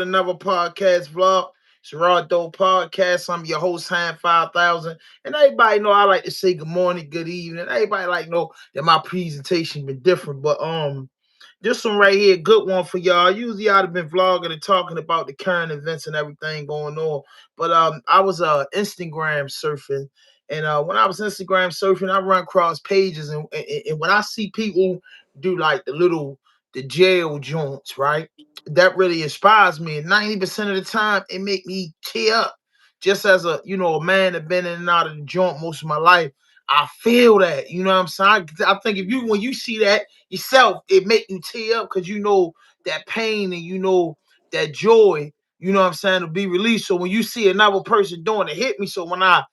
another podcast vlog. It's Raw Dope Podcast. I'm your host, Hand 5000. And everybody know I like to say good morning, good evening. Everybody like know that my presentation been different. But this one right here, good one for y'all. Usually I'd have been vlogging and talking about the current events and everything going on. But I was Instagram surfing. And when I was Instagram surfing, I run across pages and when I see people do like the jail joints, right? That really inspires me. And 90% of the time it make me tear up. Just as a man that been in and out of the joint most of my life. I feel that. You know what I'm saying? I think if you when you see that yourself, it make you tear up because you know that pain and you know that joy, you know what I'm saying, to be released. So when you see another person doing it, hit me. So when I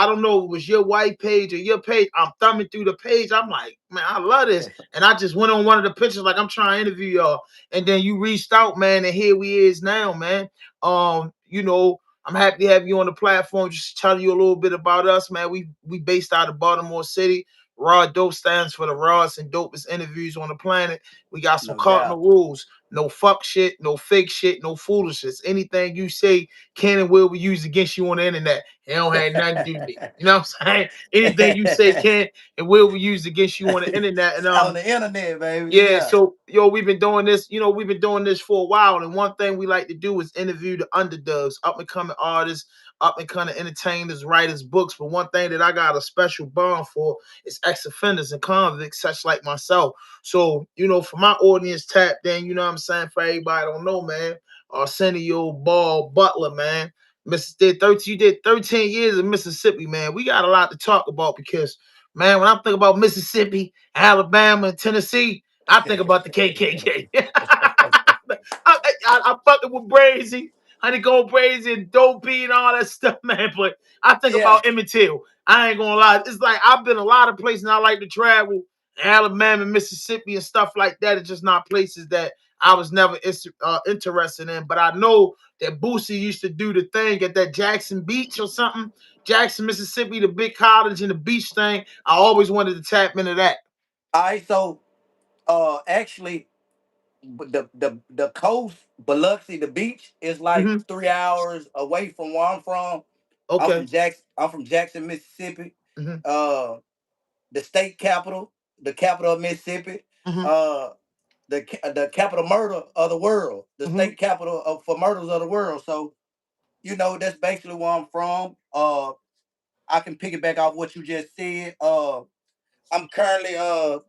don't know if it was your white page or your page, I'm thumbing through the page. I'm like, man, I love this. And I just went on one of the pictures, like I'm trying to interview y'all. And then you reached out, man, and here we is now, man. I'm happy to have you on the platform. Just tell you a little bit about us, man. We based out of Baltimore City. Raw Dope stands for the rawest and dopest interviews on the planet. We got some No cardinal doubt. rules. No fuck shit, no fake shit, no foolishness. Anything you say can and will be used against you on the internet. It don't have nothing to do with me. You know what I'm saying? Anything you say can and will be used against you on the internet. And On the internet, baby. yeah, Yeah. so we've been doing this, we've been doing this for a while, and one thing we like to do is interview the underdogs, up and coming artists, up and coming entertainers, writers, books. But one thing that I got a special bond for is ex-offenders and convicts, such like myself. So, for my audience tap then, you know what I'm saying, for everybody don't know, man, Arsenio Ball Butler, man. You did 13 years in Mississippi, man. We got a lot to talk about because, man, when I think about Mississippi, Alabama, and Tennessee, I think about the KKK. I fucking with Brazy, Honeycomb Brazy, and Dopey and all that stuff, man. But I think Yeah. about Emmett Till. I ain't gonna lie. It's like I've been a lot of places and I like to travel. Alabama, Mississippi, and stuff like that. It's just not places that I was never interested in. But I know that Boosie used to do the thing at that Jackson Beach or something. Jackson, Mississippi, the big college and the beach thing. I always wanted to tap into that. All right. So, actually, the coast, Biloxi, the beach is like Hmm. 3 hours away from where I'm from. I'm from Okay. Jackson. I'm from Jackson, Mississippi. Hmm. Uh, the state capital, the capital of Mississippi. Hmm. Uh, the capital murder of the world, the Hmm. state capital for murders of the world. So that's basically where I'm from. I can piggyback off what you just said. I'm currently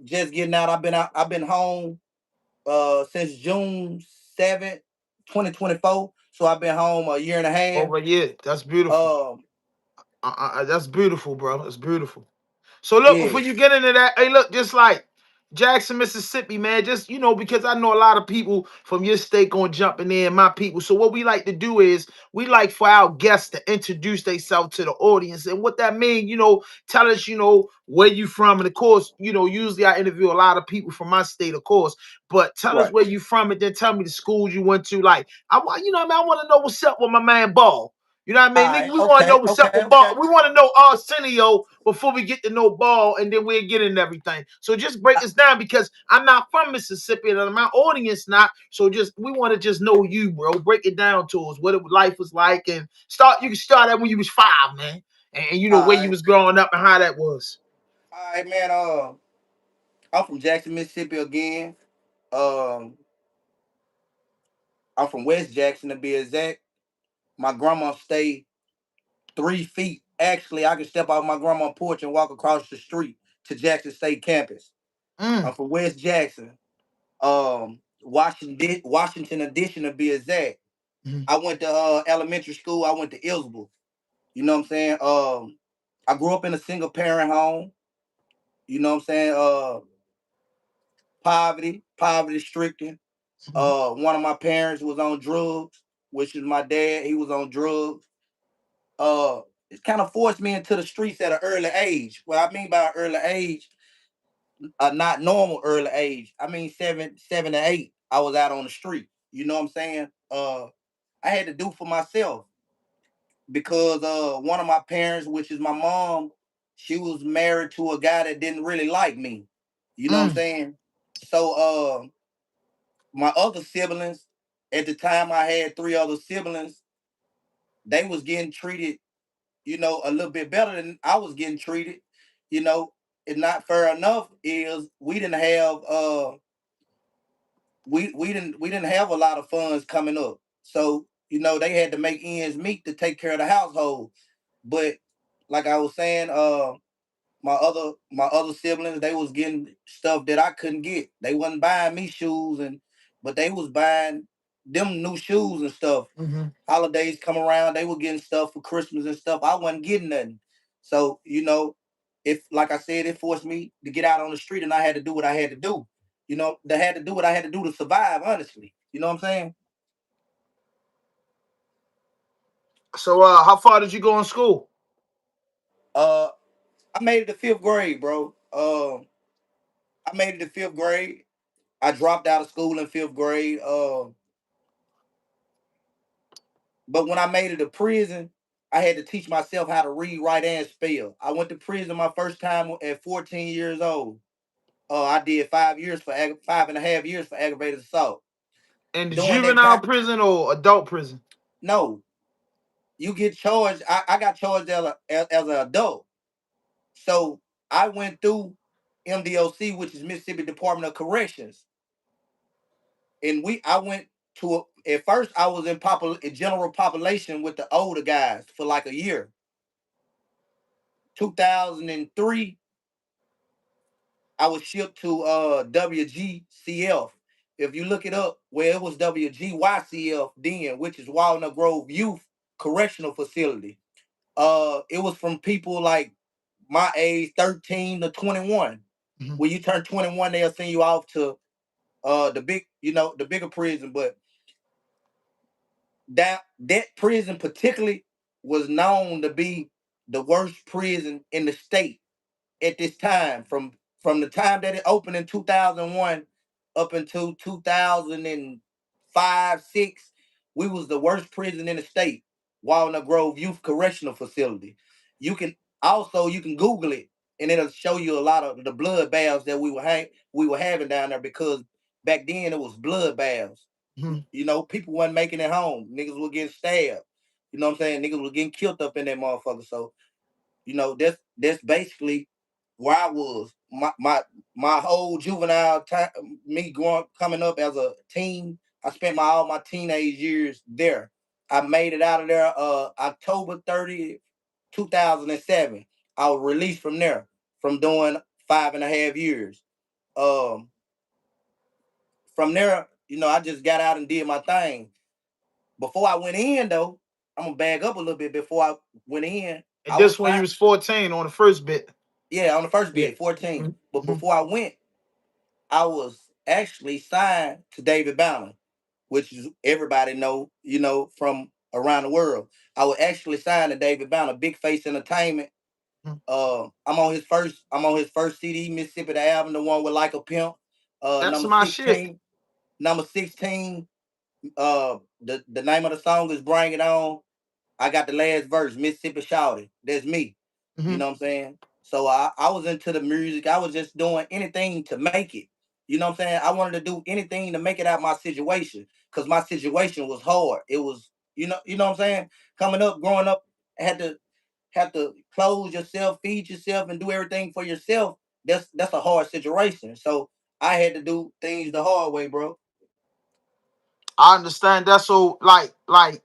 just getting out. I've been home since June 7th, 2024. So I've been home a year and a half. Over yeah, that's beautiful. Um, That's beautiful, bro. That's beautiful. So look, before you yes. get into that, hey, look, just like Jackson, Mississippi, man, just because I know a lot of people from your state gonna jump in there, and my people. So what we like to do is we like for our guests to introduce themselves to the audience, and what that means, tell us, where you from, and of course, usually I interview a lot of people from my state, of course, but tell us Right. where you from, and then tell me the schools you went to. Like, I want, what I mean, I want to know what's up with my man Ball. You know what I All mean, nigga? right. We want to know Okay. what's up Okay. with Ball. Okay. We want to know Arsenio before we get to know Ball, and then we'll get into everything. So just break this down because I'm not from Mississippi, and my audience not. So just we want to just know you, bro. Break it down to us, what life was like, and start. You can start at when you was 5, man, and All where you right. was growing up and how that was. All right, man. I'm from Jackson, Mississippi again. Um, I'm from West Jackson to be exact. My grandma stayed 3 feet. Actually, I can step out my grandma's porch and walk across the street to Jackson State campus. Mm, I'm from West Jackson. Washington Addition to be exact. mm, I went to elementary school. I went to Isbel. You know what I'm saying? I grew up in a single parent home. You know what I'm saying? Poverty stricken. mm, One of my parents was on drugs, which is my dad. He was on drugs. uh it kind of forced me into the streets at an early age. What I mean by early age, not normal early age. I mean 7 to 8. I was out on the street. You know what I'm saying? I had to do for myself because one of my parents, which is my mom, she was married to a guy that didn't really like me. You know what I'm mm, saying? So my other siblings, At the time, I had three other siblings. They was getting treated, a little bit better than I was getting treated. You know, and not fair enough is we didn't have a lot of funds coming up. So, they had to make ends meet to take care of the household. But like I was saying, my other siblings, they was getting stuff that I couldn't get. They wasn't buying me shoes, but they was buying them new shoes and stuff. Mhm. Holidays come around, they were getting stuff for Christmas and stuff. I wasn't getting nothing. So, if like I said, it forced me to get out on the street and I had to do what I had to do. They had to do what I had to do to survive, honestly. You know what I'm saying? So how far did you go in school? Uh I made it to fifth grade, bro. I made it to fifth grade. I dropped out of school in fifth grade. But when I made it to prison, I had to teach myself how to read, write, and spell. I went to prison my first time at 14 years old. I did 5 years 5.5 years for aggravated assault. In the During that juvenile time, prison or adult prison? no, you get charged. I got charged as an adult. So I went through MDOC, which is Mississippi Department of Corrections, and I went at first I was in general population with the older guys for like a year. 2003, I was shipped to WGCF. If you look it up, where it was WGYCF then, which is Walnut Grove Youth Correctional Facility. It was from people like my age, 13 to 21. Mhm. When you turn 21, they'll send you off to the bigger prison. But that prison particularly was known to be the worst prison in the state at this time. From the time that it opened in 2001 up until 2005, 6, we was the worst prison in the state. Walnut Grove Youth Correctional Facility. You can Google it and it'll show you a lot of the blood baths that we were having down there, because back then it was blood baths. Mhm. People wasn't making it home. Niggas were getting stabbed. You know what I'm saying? Niggas were getting killed up in that motherfucker. So, that's basically where I was. My whole juvenile time, me coming up as a teen. I spent all my teenage years there. I made it out of there October 30th, 2007. I was released from there from doing 5.5 years. Um, from there, I just got out and did my thing. Before I went in though, I'm gonna bag up a little bit. Before I went in, And I was this when you fine. was 14 on the first bit. Yeah, on the first Yeah. bid, 14. Mhm. But Mhm. before I went, I was actually signed to David Banner, which is everybody know, from around the world. I was actually signed to David Banner, Big Face Entertainment. Mhm. I'm on his first CD, Mississippi the album, the one with Like a Pimp. That's Number my shit. 16. Number 16. The name of the song is Bring It On. I got the last verse, Mississippi Shouted. That's me. You Mhm. know what I'm saying? So I was into the music. I was just doing anything to make it. You know what I'm saying? I wanted to do anything to make it out my situation, because my situation was hard. It was, what I'm saying? Coming up, growing up, had to clothe yourself, feed yourself, and do everything for yourself. That's a hard situation. So I had to do things the hard way, bro. I understand that. So like I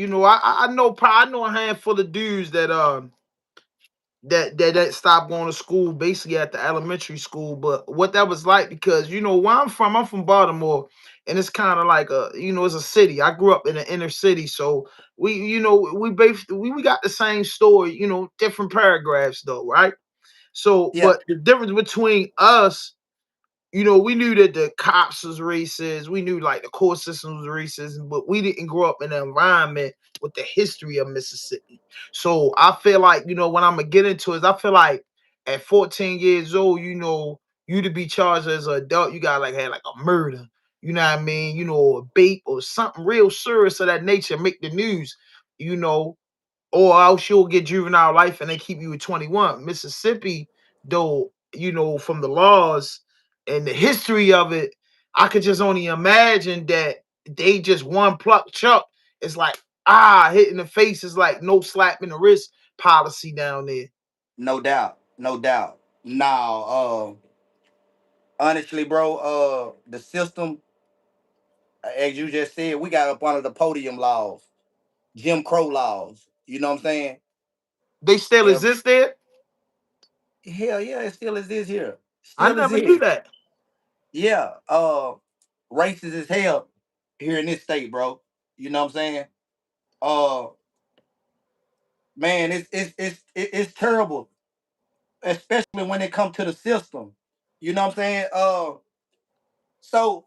know I know a handful of dudes that stopped going to school basically at the elementary school. But what that was like, because where I'm from Baltimore, and it's kind of like it's a city. I grew up in the inner city, so we got the same story, different paragraphs though, right? So, Yeah. but the difference between us, we knew that the cops was racist. We knew like the court system was racist, but we didn't grow up in an environment with the history of Mississippi. So I feel like, when I'm gonna get into it, I feel like at 14 years old, you to be charged as an adult, you gotta like have like a murder. You know what I mean? A bait or something real serious of that nature make the news, you know, or else you'll get juvenile life and they keep you at 21. Mississippi, though, from the laws and the history of it, I could just only imagine that they just one pluck Chuck. It's like hitting the face is like no slap in the wrist policy down there. No doubt, no doubt. Now, honestly, bro, the system, as you just said, we got up under the podium laws, Jim Crow laws. You know what I'm saying? They still If, exist there. hell yeah, it still exists here. I Still never knew exists. that. Yeah. Racist as hell here in this state, bro. You know what I'm saying? Uh Man, it's terrible, especially when it comes to the system. You know what I'm saying? So,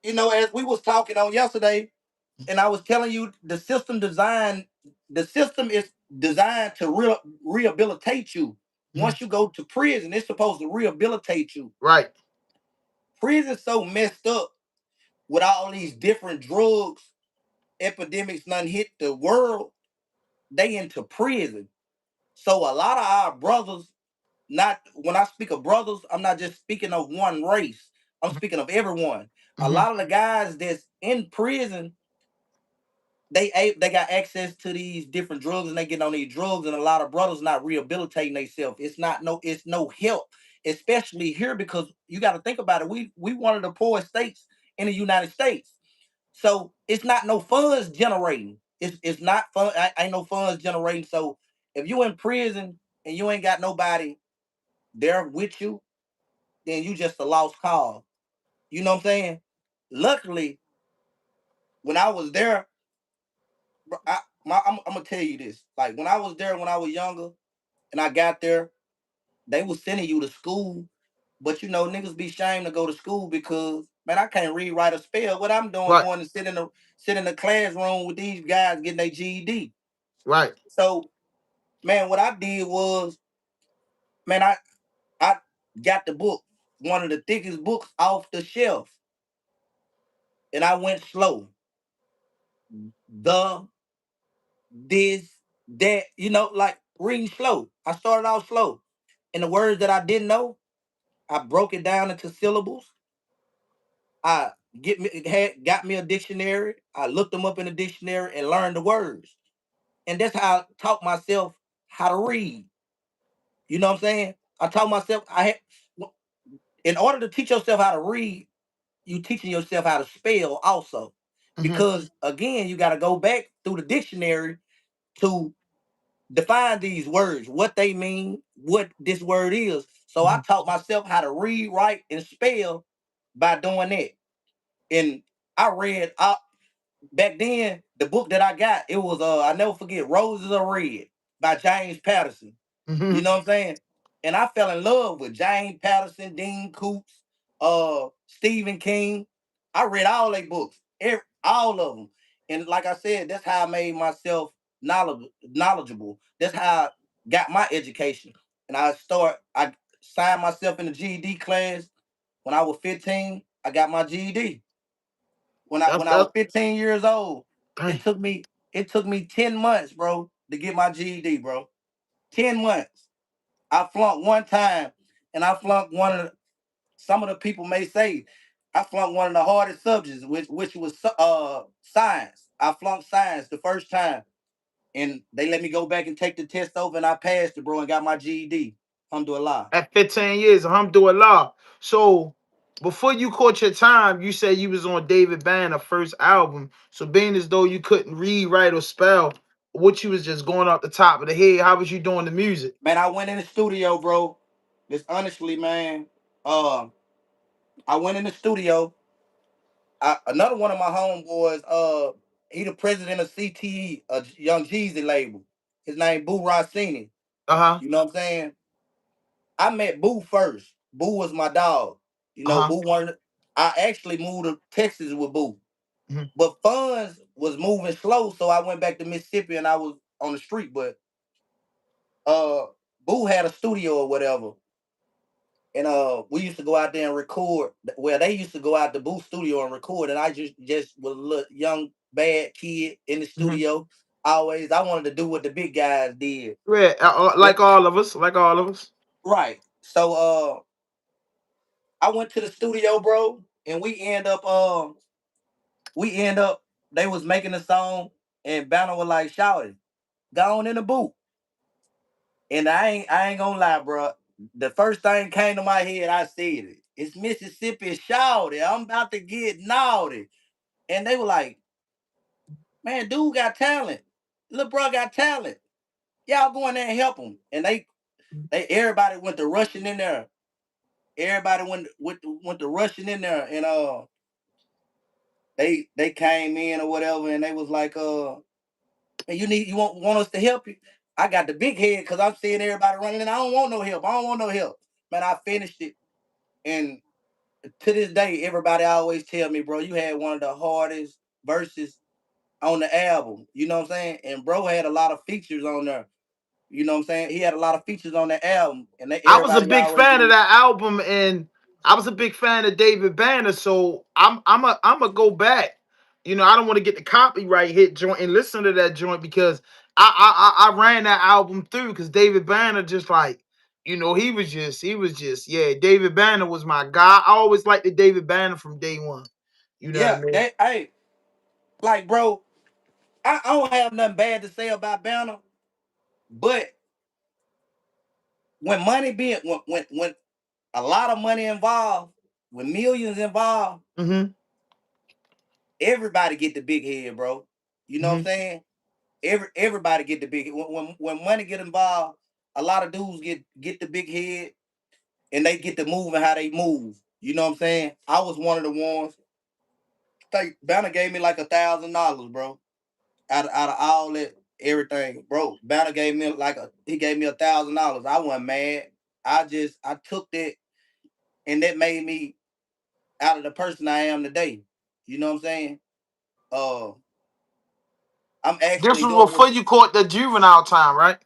as we was talking on yesterday, and I was telling you the system is designed to rehabilitate you. Mhm. Once you go to prison, it's supposed to rehabilitate you. Right. Prison's so messed up with all these different drugs, epidemics none hit the world, they into prison. So a lot of our brothers, not when I speak of brothers, I'm not just speaking of one race. I'm speaking of everyone. A Mm-hmm. lot of the guys that's in prison, they got access to these different drugs and they get on these drugs, and a lot of brothers not rehabilitating themselves. It's no help, especially here, because you got to think about it. We one of the poorest states in the United States, so it's not no funds generating. It's not fun. Ain't no funds generating. So if you in prison and you ain't got nobody there with you, then you just a lost cause. You know what I'm saying? Luckily, when I was there, I'm gonna tell you this. Like when I was there, when I was younger, and I got there, they was sending you to school, but niggas be ashamed to go to school because man, I can't read, write, or spell. What I'm doing, Right. going to sit in the classroom with these guys getting their GED. Right. So man, what I did was, man, I got the book, one of the thickest books off the shelf, and I went slow. The this, that, like reading slow. I started out slow. And the words that I didn't know, I broke it down into syllables. I got me a dictionary. I looked them up in the dictionary and learned the words. And that's how I taught myself how to read. You know what I'm saying? I taught myself in order to teach yourself how to read, you teaching yourself how to spell also. Mm-hmm. Because again, you got to go back through the dictionary to define these words, what they mean, what this word is. So I Mm-hmm. taught myself how to read, write, and spell by doing that. And I read back then, the book that I got, it was I never forget, Roses Are Red by James Patterson. You Mm-hmm. know what I'm saying? And I fell in love with James Patterson, Dean Koontz, Stephen King. I read all their books, all of them. And like I said, that's how I made myself knowledgeable. That's how I got my education. And I signed myself in the GED class when I was 15. I got my GED. When I was That's 15 years old, dang. it took me 10 months, bro, to get my GED, bro. 10 months. I flunked one time, and I flunked some of the people may say I flunked one of the hardest subjects, which was science. I flunked science the first time, and they let me go back and take the test over, and I passed it, bro, and got my GED. Alhamdulillah. At 15 years, alhamdulillah. So before you caught your time, you said you was on David Banner first album. So being as though you couldn't read, write, or spell, what you was just going off the top of the head, how was you doing the music? Man, I went in the studio, bro. This honestly, man. Uh, I went in the studio. Another one of my homeboys, he the president of CTE, a Young Jeezy label. His name Boo Rossini. Uh-huh. You know what I'm saying? I met Boo first. Boo was my dog. Uh-huh. Boo wanted. I actually moved to Texas with Boo, Hmm. but funds was moving slow, so I went back to Mississippi and I was on the street. But uh, Boo had a studio or whatever, and we used to go out there and record. Well, they used to go out to Boo studio and record, and I just was a little young bad kid in the Hmm. studio. Always, I wanted to do what the big guys did. Yeah, Yeah, like all of us, right. So I went to the studio, bro. and we end up they was making a song, and Banner was like shouting, "Go on in the booth." And I ain't gonna lie, bro. The first thing came to my head, I said it. It's Mississippi shouted. I'm about to get naughty. And they were like, "Man, dude got talent. Little bro got talent. Y'all go in there and help him." And they everybody went to rushing in there. Everybody went to rushing in there, and they came in or whatever, and they was like, "Man, you want us to help you?" I got the big head because I'm seeing everybody running, and I don't want no help. I don't want no help. Man, I finished it, and to this day, everybody always tell me, "Bro, you had one of the hardest verses on the album." You know what I'm saying? And bro had a lot of features on there. You know what I'm saying? He had a lot of features on the album, and I was a everybody big always fan of do. that album, and I was a big fan of David Banner. So I'm a go back. I don't want to get the copyright hit joint and listen to that joint because I ran that album through because David Banner just like he was just yeah. David Banner was my guy. I always liked the David Banner from day one. You know what I Yeah, mean? they hey, like bro, I don't have nothing bad to say about Banner, but when money being when a lot of money involved, when millions involved, Mm-hmm. everybody get the big head, bro. You know what I'm Mm-hmm. saying? Everybody get the big when money get involved, a lot of dudes get the big head, and they get to move and how they move. You know what I'm saying? I was one of the ones. Like Banner gave me like $1,000, bro. Out of all that everything, bro. Banner gave me he gave me $1,000. I wasn't mad. I took that, and that made me out of the person I am today. You know what I'm saying? Uh, I'm This actually was doing before what. you caught the juvenile time, right?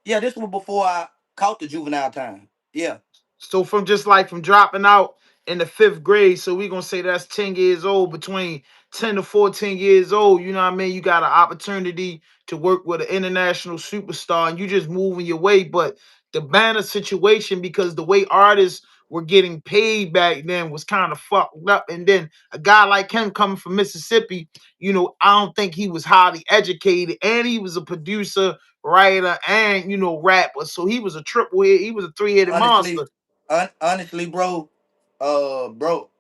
Yeah, this was before I caught the juvenile time. Yeah, So from just like from dropping out in the fifth grade, so we gonna say that's 10 years old, between 10 to 14 years old, you know what I mean? You got an opportunity to work with an international superstar and you just moving your way. But the banner situation, because the way artists were getting paid back then was kind of fucked up. And then a guy like him coming from Mississippi, I don't think he was highly educated and he was a producer, writer, and rapper. So he was a triple hit, he was a three-headed honestly, monster. honestly, bro, bro,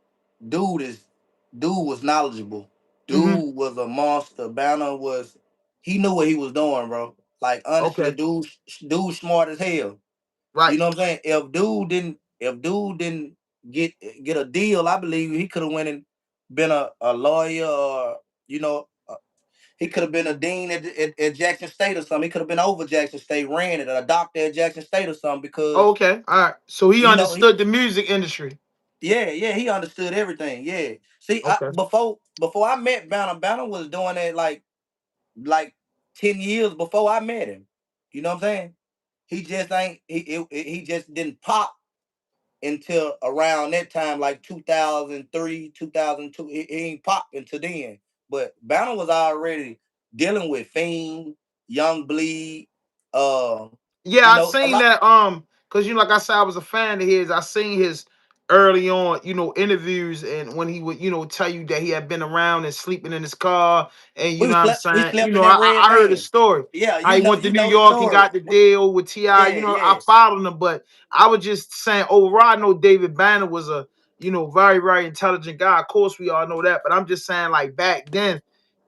dude is dude was knowledgeable. Hmm. Dude was a monster. Banner was he knew what he was doing, bro. Like honestly, Okay. dude smart as hell. Right. You know what I'm saying? If dude didn't get get a deal, I believe he could have went and been a lawyer, or you know, he could have been a dean at Jackson State or something. He could have been over Jackson State, ran it, or a doctor at Jackson State or something. Oh, Because okay. All right. So he you know, understood the music industry. yeah, he understood everything. Yeah. See, Okay. before I met Banner, Banner was doing it like 10 years before I met him. You know what I'm saying? He just ain't he just didn't pop until around that time, like 2003, 2002. He ain't popped until then. But Banner was already dealing with Fiend, Young Bleed, uh, Yeah, you I know, a seen lot. that. Because like I said, I was a fan of his. I seen his early on, interviews, and when he would, tell you that he had been around and sleeping in his car, and you know what I'm We saying. slept in I, that I red I heard the van. story. Yeah, How he went to you New know the York and story. got the deal with Ti. Yeah, I yeah. followed him, but I was just saying overall, I know David Banner was a very very intelligent guy. Of course, we all know that, but I'm just saying like back then.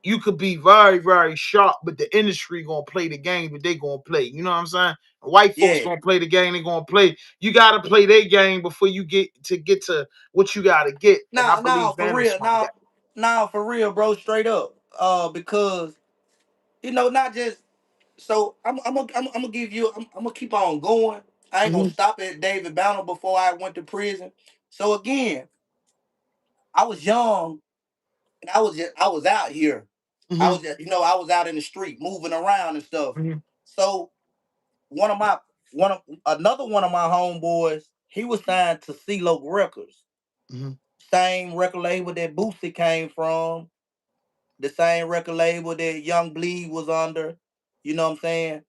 You could be very, very sharp, but the industry gonna play the game, but they gonna play. You know what I'm saying? White folks Yeah. gonna play the game. They gonna play. You gotta play their game before you get to what you gotta get. And I Now believe for Banner's real. like that. Now for real, bro, straight up. Because not just so I'm gonna give you I'm gonna keep on going. I ain't gonna Hmm. stop at David Banner before I went to prison. So again, I was young, and I was out here. I Hmm. was I was out in the street moving around and stuff. Hmm. So one of my another one of my homeboys, he was signed to CeeLo Records, Hmm. same record label that Boosie came from, the same record label that Young Bleed was under. You know what I'm saying?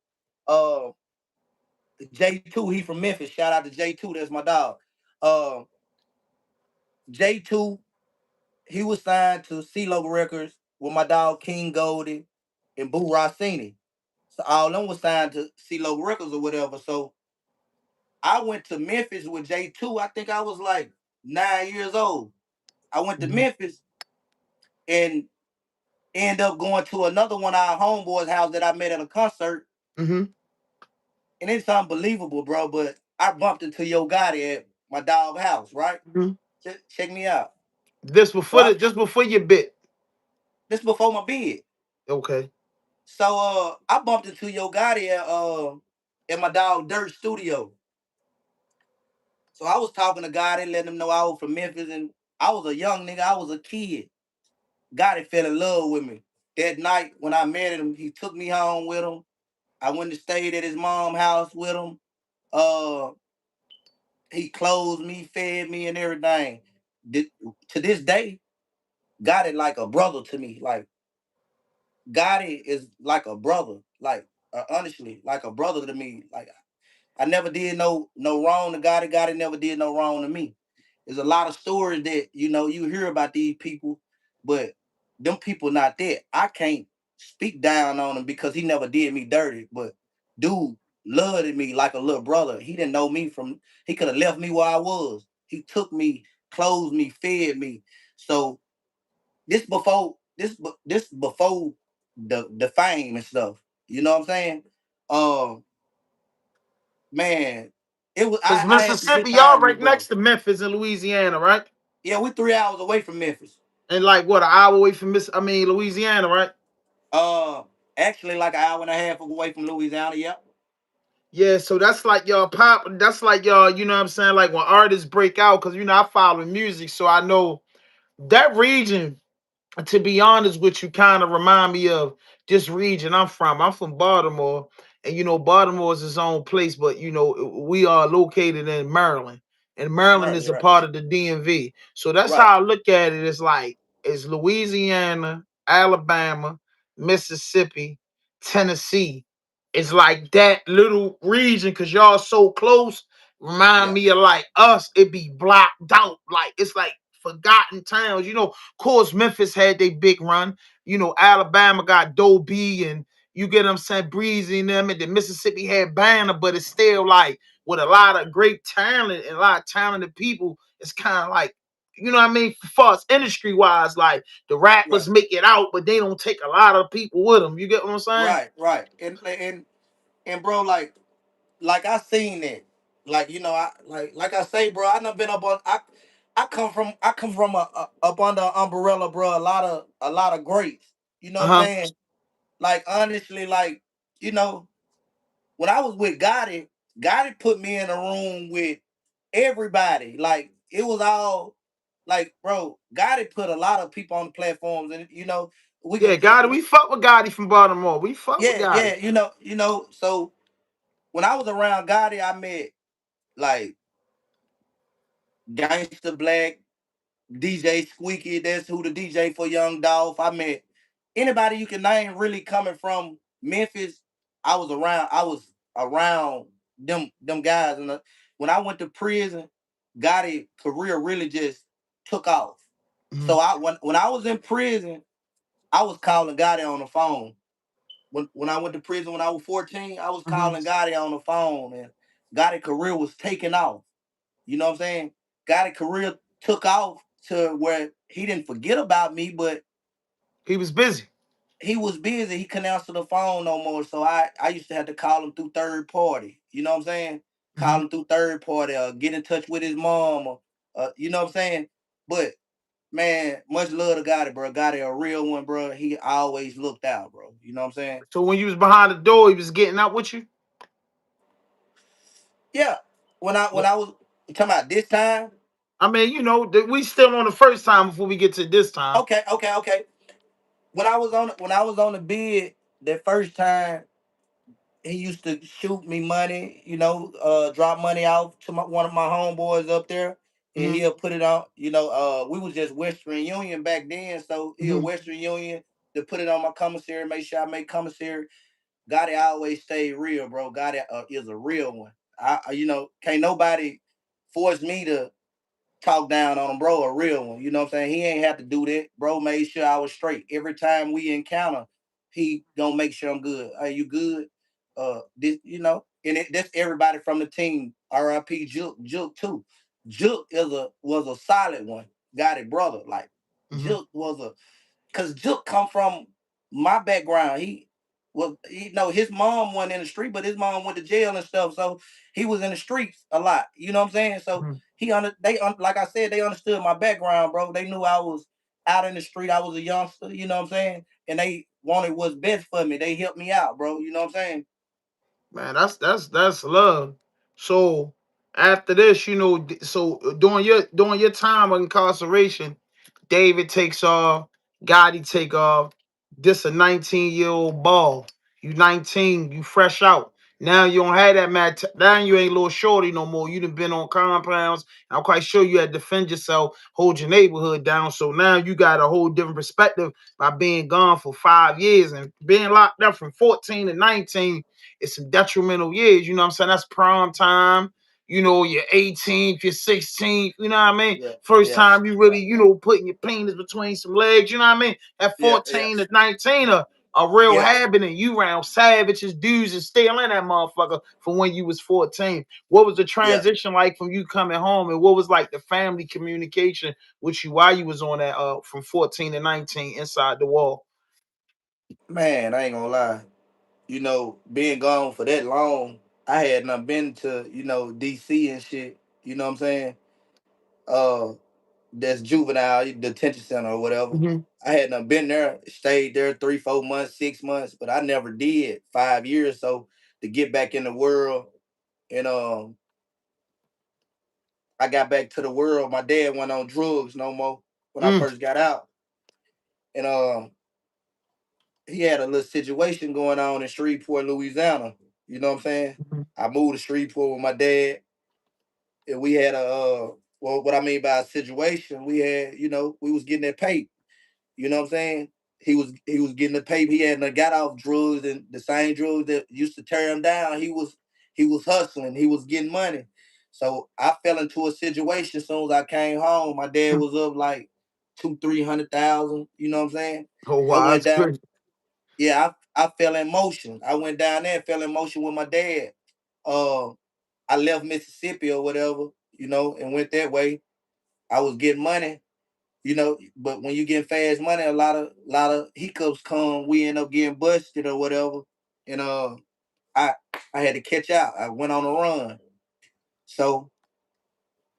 Uh, J2, he from Memphis. Shout out to J2, that's my dog. Uh, J2. he was signed to CeeLo Records with my dog King Goldie and Boo Rossini. So all them was signed to CeeLo Records or whatever. So I went to Memphis with J2. I think I was like 9 years old. I went to Mm-hmm. Memphis and end up going to another one of our homeboys' house that I met at a concert. Mm-hmm. And it's unbelievable, bro. But I bumped into Yo Gotti at my dog house, right? Mm-hmm. Check me out. This So before just before your bit. this before my bid. Okay. So I bumped into Yo Gotti at my dog Dirt studio. So I was talking to Gotti, letting him know I was from Memphis, and I was a young nigga. I was a kid. Gotti fell in love with me. That night when I met him, he took me home with him. I went to stayed at his mom's house with him. Uh, he clothed me, fed me, and everything. To this day, Gotti like a brother to me. Like Gotti is like a brother. Like honestly, like a brother to me. Like I never did no wrong to Gotti. Gotti never did no wrong to me. There's a lot of stories that you hear about these people, but them people not that. I can't speak down on him because he never did me dirty. But dude loved me like a little brother. He didn't know me from. He could have left me where I was. He took me, clothed me, fed me. So this before the fame and stuff. You know what I'm saying? Um, man, it was Cause I had some good Mississippi, y'all times with right bro. next to Memphis and Louisiana, right? Yeah, we 3 hours away from Memphis. And like what, an hour away from Louisiana, right? Uh, actually, like an hour and a half away from Louisiana. Yep. Yeah, so that's like y'all pop. That's like y'all, you know what I'm saying? Like when artists break out, because I follow music, so I know that region, to be honest with you, kind of remind me of this region I'm from. I'm from Baltimore, and Baltimore is its own place, but we are located in Maryland, and Maryland is Right. a Right. part of the DMV. So that's Right. how I look at it. It's like it's Louisiana, Alabama, Mississippi, Tennessee. It's like that little region because y'all so close. Remind Yeah. me of like us. It be blocked out. Like it's like forgotten towns. Of course, Memphis had their big run. Alabama got Doe B and you get what I'm saying, Breezy and them, and then Mississippi had Banner, but it's still like with a lot of great talent and a lot of talented people. It's kind of like, you know what I mean? For us, industry wise, like the Right. rappers make it out, but they don't take a lot of people with them. You get what I'm saying? Right. Right. And bro, like I seen it. Like I like I say, bro. I done been up on. I come from up under an umbrella, bro. A lot of greats. You know Uh what I'm huh. saying? Like honestly, like you know when I was with Gotti, Gotti put me in a room with everybody. Like it was all like, bro, Gotti put a lot of people on the platforms, and we Yeah, could, Gotti. We fuck with Gotti from Baltimore. We fuck with yeah, Gotti. yeah, So when I was around Gotti, I met like Gangsta Black, DJ Squeaky. That's who the DJ for Young Dolph. I met anybody you can name really coming from Memphis. I was around them guys, and when I went to prison, Gotti career really just took off. Mhm. So when I was in prison, I was calling Gotti on the phone. When I went to prison when I was 14, I was Mhm. calling Gotti on the phone, and Gotti career was taking off. You know what I'm saying? Gotti career took off to where he didn't forget about me, but He was busy. he was busy. He couldn't answer the phone no more. So I used to have to call him through third party. You know what I'm saying? Call Mhm. him through third party or get in touch with his mom or you know what I'm saying? But man, much love to Gotti, bro. Gotti a real one, bro. He always looked out, bro. You know what I'm saying? So when you was behind the door, he was getting out with you. Yeah. When I was you talking about this time, I mean, we still on the first time before we get to this time. okay. When I was on the bid that first time, he used to shoot me money, drop money out to one of my homeboys up there, and Hmm. he'll put it on. We was just Western Union back then, so he'll Hmm. Western Union to put it on my commissary, make sure I make commissary. Gotti always stay real, bro. Gotti is a real one. Can't nobody force me to. talk down on him, bro, a real one. You know what I'm saying? He ain't have to do that. Bro made sure I was straight. Every time we encounter, he gonna make sure I'm good. Are you good? This, and that's everybody from the team. R.I.P. Juke too. Juke was a solid one. Got it, brother. Like Mm-hmm. Juke was a because Juke come from my background. He was, his mom went in the street, but his mom went to jail and stuff. So he was in the streets a lot. You know what I'm saying? So like I said, they understood my background, bro. They knew I was out in the street. I was a youngster. You know what I'm saying? And they wanted what's best for me. They helped me out, bro. You know what I'm saying? Man, that's love. So after this, so during your time of incarceration, David takes off, Gotti take off. This a 19-year-old ball. You 19, you fresh out. Now you don't have that mad. Now you ain't little shorty no more. You done been on compounds. I'm quite sure you had to defend yourself, hold your neighborhood down. So now you got a whole different perspective by being gone for 5 years and being locked up from 14 to 19. It's some detrimental years. You know what I'm saying? That's prime time. You're 18th, you're 16th, you know what I mean? Yeah, First yeah, time you really, putting your penis between some legs, you know what I mean? At yeah, yeah, 14 to 19, a real yeah, habit, and you round savages, dudes, and still in that motherfucker from when you was 14. What was the yeah. transition like from you coming home, and what was like the family communication with you while you was on that from 14 to 19 inside the wall? Man, I ain't gonna lie. Being gone for that long, I had not been to, DC and shit. You know what I'm saying? Uh that's juvenile detention center or whatever. Hmm. I had not been there, stayed there 3, 4 months, 6 months, but I never did 5 years. So to get back in the world and I got back to the world, my dad went on drugs no more when I Mm. first got out. And he had a little situation going on in Shreveport, Louisiana. You know what I'm saying? I moved to Shreveport with my dad, and we had well, what I mean by a situation, we had, we was getting that paper. You know what I'm saying? He was getting the paper. He had got off drugs and the same drugs that used to tear him down. He was hustling. He was getting money. So I fell into a situation as soon as I came home. My dad was up like 200,000, 300,000. You know what I'm saying? Oh I wow, went that's down. crazy. Yeah, I fell in motion. I went down there and fell in motion with my dad. Uh, I left Mississippi or whatever, and went that way. I was getting money, but when you get fast money, a lot of hiccups come. We end up getting busted or whatever, and I I had to catch out. I went on a run, so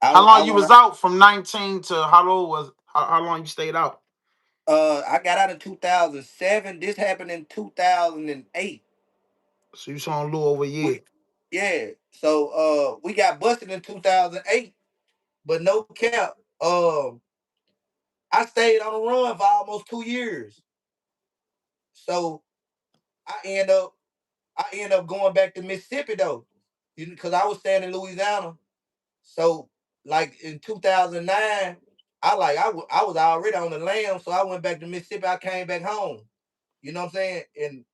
How I long you went. was out from 19 to how long you stayed out? I got out in 2007. This happened in 2008. So you saw a little over a year. We Yeah, so we got busted in 2008, but no cap. I stayed on the run for almost 2 years. So I end up I end up going back to Mississippi though, because I was staying in Louisiana. So like in 2009, I was already on the lam, so I went back to Mississippi. I came back home. You know what I'm saying? And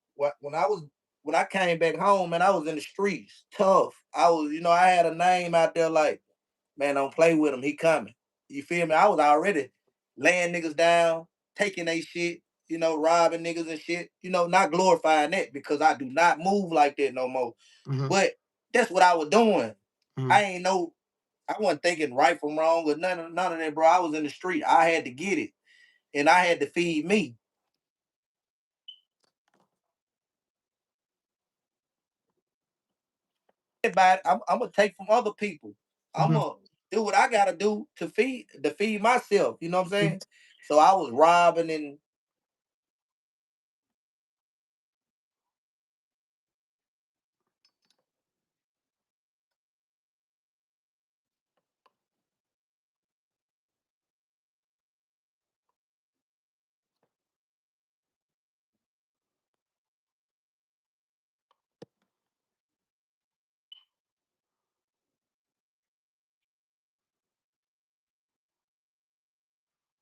when I came back home, man, I was in the streets, tough. I had a name out there like, man, don't play with him. He coming. You feel me? I was already laying niggas down, taking they shit, robbing niggas and shit. Not glorifying that because I do not move like that no more. Hmm. But that's what I was doing. Hmm. I ain't know. I wasn't thinking right from wrong or none of that, bro. I was in the street. I had to get it, and I had to feed me. But I'm gonna take from other people. I'm Hmm. gonna do what I gotta do to feed myself. You know what I'm saying? So I was robbing and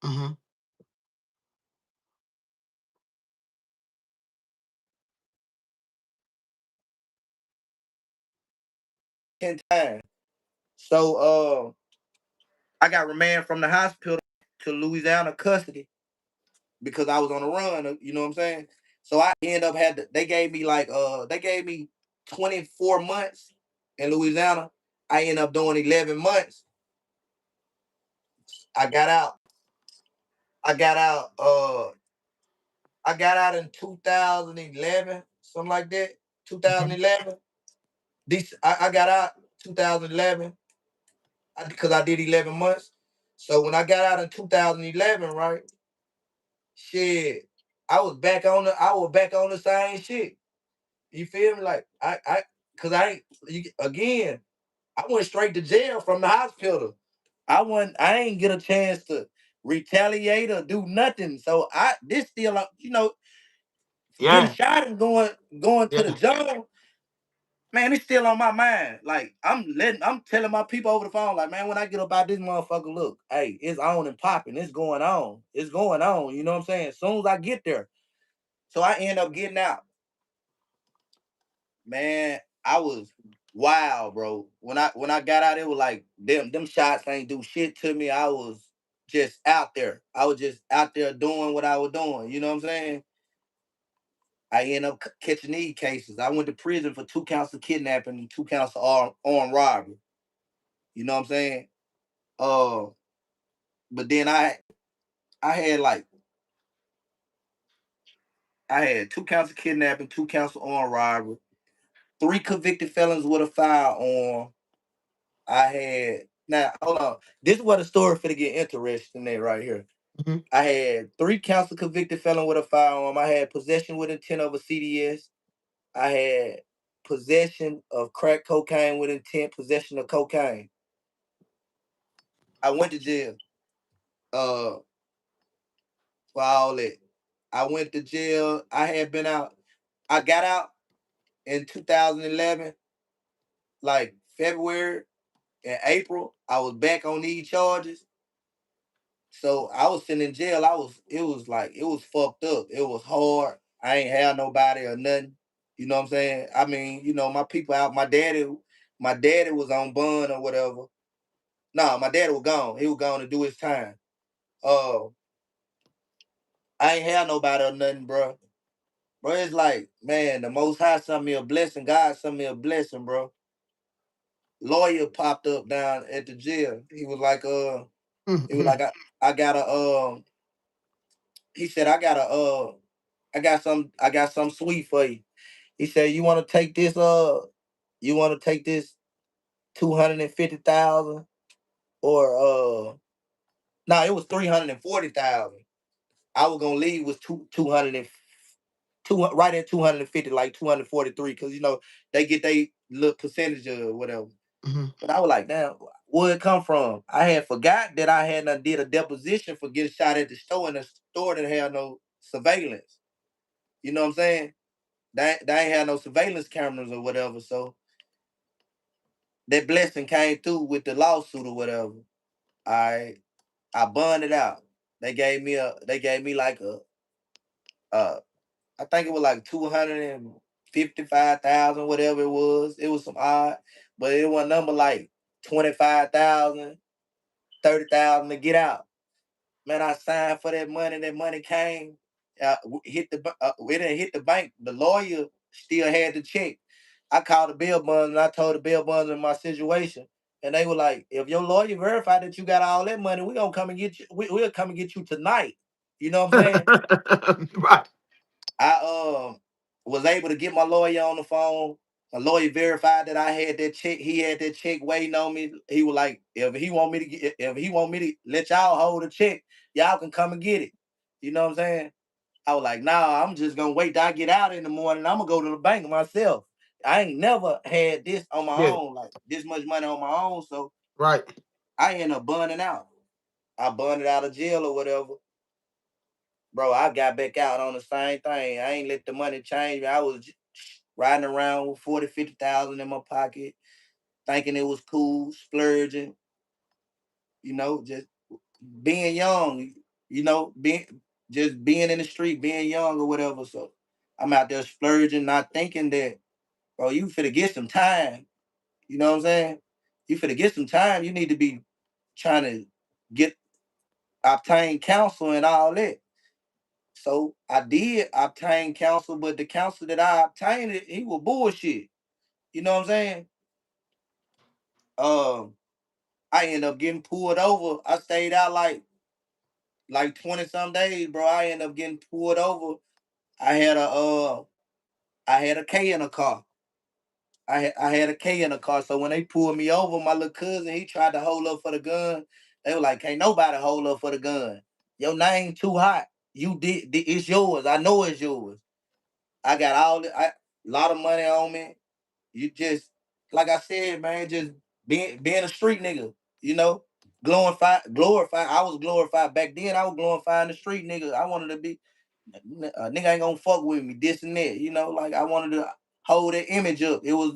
Hmm. 10 times. So I got remanded from the hospital to Louisiana custody because I was on the run. You know what I'm saying? So I end up they gave me like they gave me 24 months in Louisiana. I ended up doing 11 months. I got out. I got out. I got out in 2011, something like that. Mhm. 2011. I got out 2011 because I did 11 months. So when I got out in 2011, right? Shit, I was back on the same shit. You feel me? Like cause again, I went straight to jail from the hospital. I ain't get a chance to retaliate or do nothing. So this still, getting Yeah, shot and going to the yeah, jungle, man, it's still on my mind. Like I'm telling my people over the phone, like, man, when I get up out this motherfucker, look, hey, it's on and popping. It's going on. It's going on. You know what I'm saying? As soon as I get there. So I end up getting out. Man, I was wild, bro. When I got out, it was like them shots ain't do shit to me. I was just out there. I was just out there doing what I was doing. You know what I'm saying? I end up catching these cases. I went to prison for 2 counts of kidnapping and 2 counts of armed robbery. You know what I'm saying? Uh, but then I had like I had 2 counts of kidnapping, 2 counts of armed robbery, 3 convicted felons with a firearm. I had now hold on. This is where the story finna get interesting at right here. mhm, I had 3 counts of convicted felon with a firearm. I had possession with intent of a CDS. I had possession of crack cocaine with intent, possession of cocaine. I went to jail. Uh, for all that. I went to jail. I had been out. I got out in 2011, like February and April. I was back on these charges. So I was sitting in jail. It was fucked up. It was hard. I ain't have nobody or nothing. You know what I'm saying? I mean, my people out. My daddy was on bond or whatever. No, my daddy was gone. He was gone to do his time. Uh, I ain't have nobody or nothing, bro. Bro, it's like, man, the Most High sent me a blessing. God sent me a blessing, bro. Lawyer popped up down at the jail. He was mhm, like, I got a, he said, I got some sweet for you. He said, you want to take this 250,000 or, no, it was 340,000. I was gonna leave was 200 and two right at 250, like 243, because they get their little percentage or whatever. mhm. But I was like, damn, where it come from? I had forgot that I had done did a deposition for getting shot at the store, and the store didn't have no surveillance. You know what I'm saying? They ain't had no surveillance cameras or whatever. So that blessing came through with the lawsuit or whatever. I bonded out. They gave me like uh I think it was like 255,000, whatever it was. It was some odd, but it was a number like 25,000, 30,000 to get out. Man, I signed for that money. That money came, it didn't hit the bank. The lawyer still had the check. I called the bail bonds and I told the bail bonds in my situation. And they were like, if your lawyer verified that you got all that money, we're gonna come and get you. We'll come and get you tonight. You know what I'm saying? Right. I was able to get my lawyer on the phone. My lawyer verified that I had that check. He had that check waiting on me. He was like, if he want me to let y'all hold the check, y'all can come and get it. You know what I'm saying? I was like, nah, I'm just gonna wait till I get out in the morning. I'm gonna go to the bank myself. I ain't never had this on my Yeah. own, like this much money on my own. So Right. I ended up burning out. I burned out of jail or whatever. Bro, I got back out on the same thing. I ain't let the money change me. I was riding around with 40, 50,000 in my pocket, thinking it was cool, splurging, just being young, being in the street, being young or whatever. So I'm out there splurging, not thinking that, bro, you finna get some time. You know what I'm saying? You finna get some time. You need to be trying to get obtain counsel and all that. So I did obtain counsel, but the counsel that I obtained, he was bullshit. You know what I'm saying? Um, I ended up getting pulled over. I stayed out like 20 some days, bro. I ended up getting pulled over. I had a I had a K in a car. I had a K in the car. So when they pulled me over, my little cousin, he tried to hold up for the gun. They were like, "Can't nobody hold up for the gun. Your name too hot. You did it's yours. I know it's yours. I got lot of money on me. You just like I said, man, just being a street nigga, you know, glorify. I was glorified back then. I was glorifying the street nigga. I wanted to be a nigga ain't gonna fuck with me, this and that, you know, like I wanted to hold that image up. It was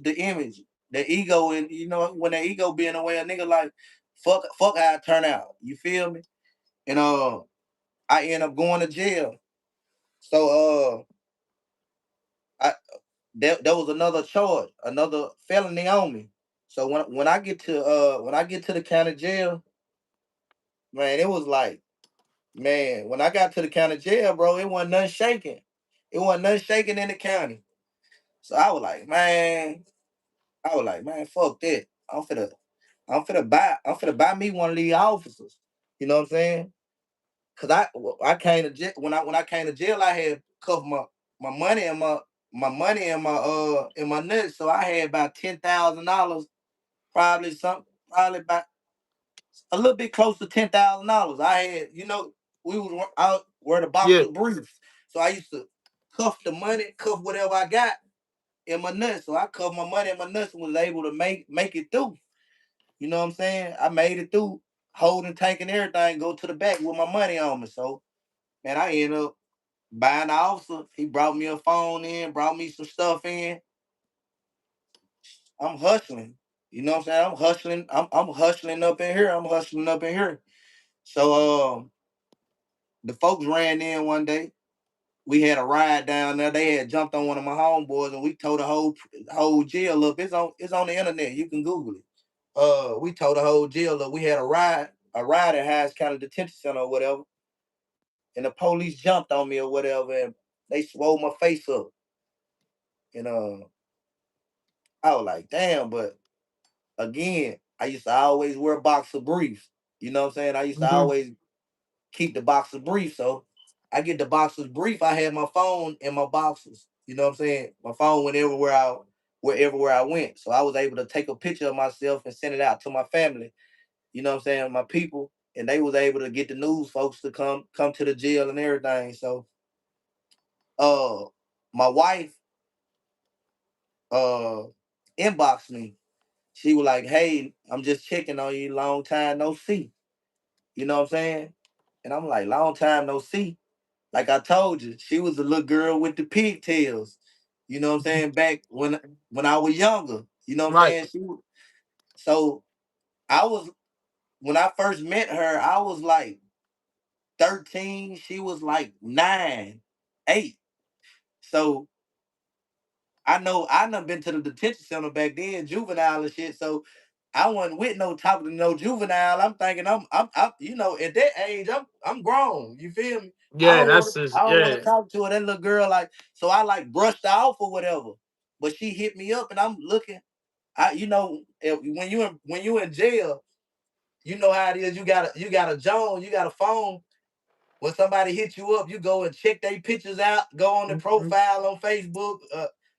the image, the ego, and you know, when the ego being away, a nigga like fuck how I turn out. You feel me? And I end up going to jail. So I that was another charge, another felony on me. So when I get to the county jail, man, it was like, man, when I got to the county jail, bro, it wasn't nothing shaking. It wasn't nothing shaking in the county. So I was like, man, fuck that. I'm finna buy me one of these officers. You know what I'm saying? Cause I came to jail when I came to jail, I had covered my money and my money and my in my nuts. So I had about $10,000, probably about a little bit close to $10,000. I had, you know, we was out where the box Yeah. of briefs. So I used to cuff the money, cuff whatever I got in my nuts. So I covered my money in my nuts and was able to make it through. You know what I'm saying? I made it through, holding tank and everything, go to the back with my money on me. So man, I ended up buying the officer. He brought me a phone in, brought me some stuff in. I'm hustling. You know what I'm saying? I'm hustling. I'm hustling up in here. I'm hustling up in here. So the folks ran in one day. We had a ride down there. They had jumped on one of my homeboys, and we tore the whole jail up. It's on the internet. You can Google it. We tore the whole jail up. We had a ride at Hines County Detention Center or whatever, and the police jumped on me or whatever, and they swole my face up. And I was like, damn, but again, I used to always wear a box of briefs. You know what I'm saying? I used to Hmm. always keep the box of briefs. So I get the boxes brief. I had my phone in my boxes. You know what I'm saying? My phone went wherever I went. So I was able to take a picture of myself and send it out to my family. You know what I'm saying? My people. And they was able to get the news folks to come to the jail and everything. So uh my wife uh inboxed me. She was like, "Hey, I'm just checking on you. Long time no see." You know what I'm saying? And I'm like, "Long time no see." Like I told you, she was a little girl with the pigtails. You know what I'm saying? Back when I was younger. You know what I'm Right. saying? So I was when I first met her, I was like 13. She was like 9, 8. So I done been to the detention center back then, juvenile and shit. So I wasn't with no talking to no juvenile. I'm thinking I'm you know, at that age, I'm grown. You feel me? Yeah, that's just I don't want yeah. to talk to her. That little girl, like, so I like brushed her off or whatever. But she hit me up and I'm looking. You know, when you in jail, you know how it is. You got a Joan, you got a phone. When somebody hits you up, you go and check their pictures out, go on the Hmm. profile on Facebook.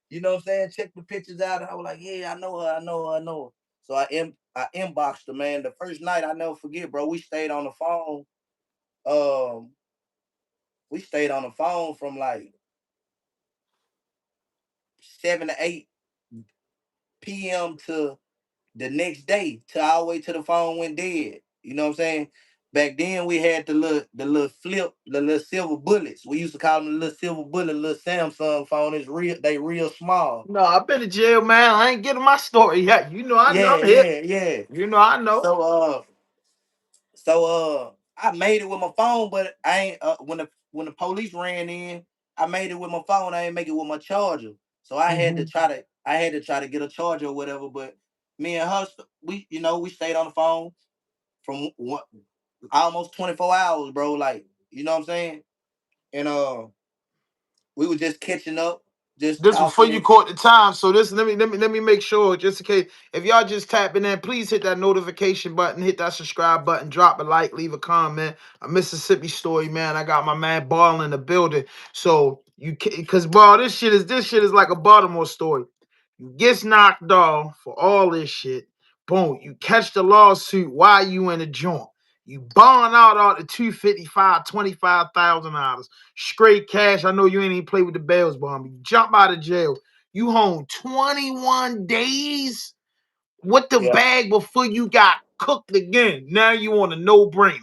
You know what I'm saying? Check the pictures out. And I was like, yeah, I know her, I know her, I know her. So I inboxed her, man. The first night I never forget, bro. We stayed on the phone. Um, we stayed on the phone from like 7 to 8 p.m. to the next day, till all the way to the phone went dead. You know what I'm saying? Back then we had the little silver bullets. We used to call them the little silver bullet, little Samsung phone. They real small. No, I've been to jail, man. I ain't getting my story yet. You know, I know Yeah, I'm hip. yeah, yeah. You know, I know. So I made it with my phone, but I ain't when the police ran in, I made it with my phone. I ain't make it with my charger. So Hmm. I had to try to get a charger or whatever. But me and her, we stayed on the phone. from what almost 24 hours, bro. Like, you know what I'm saying? And we were just catching up, just This before you talking. caught the time. So this let me make sure, just in case, if y'all just tapping in, please hit that notification button, hit that subscribe button, drop a like, leave a comment. A Mississippi story, man. I got my man Ball in the building. So you because bro, this shit is like a Baltimore story. You gets knocked off for all this shit. Boom, you catch the lawsuit while you in the joint. You bond out the 255, $25,000. Straight cash. I know you ain't even play with the Bells, bomb. You jump out of jail. You home 21 days with the Yeah. bag before you got cooked again. Now you on a no-brainer.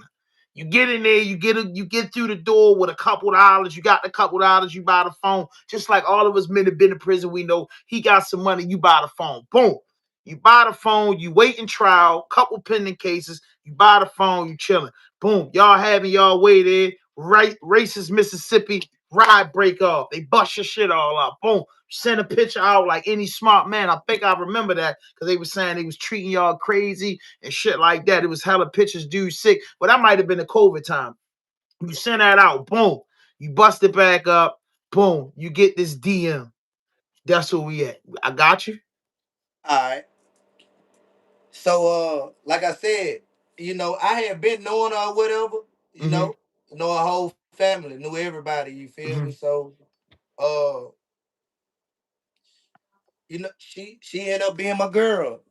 You get in there, you get through the door with a couple dollars. You got the couple dollars, you buy the phone. Just like all of us men have been in prison, we know he got some money, you buy the phone. Boom. You buy the phone, you wait in trial, couple pending cases, you buy the phone, you chilling. Boom. Y'all having y'all way there, right? Racist Mississippi, ride break off. They bust your shit all up. Boom. Send a picture out like any smart man. I think I remember that because they were saying they was treating y'all crazy and shit like that. It was hella pictures, dude sick. But that might have been the COVID time. You send that out, boom. You bust it back up, boom. You get this DM. That's where we at. I got you. All right. So like I said, I had been knowing her or whatever, Mm-hmm. know her whole family, knew everybody, you feel me? Mm-hmm. So uh, she ended up being my girl.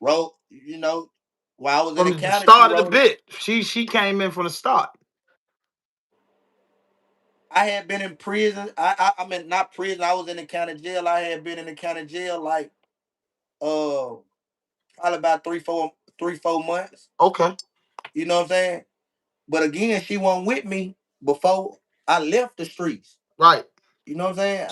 Wrote, while I was in the From the county, she start of the wrote it. bit, she came in from the start. I had been in prison. I mean not prison, I was in the county jail. I had been in the county jail like uh probably about 3, 4 months. Okay, You know what I'm saying? But again, she wasn't with me before I left the streets. right. You know what I'm saying?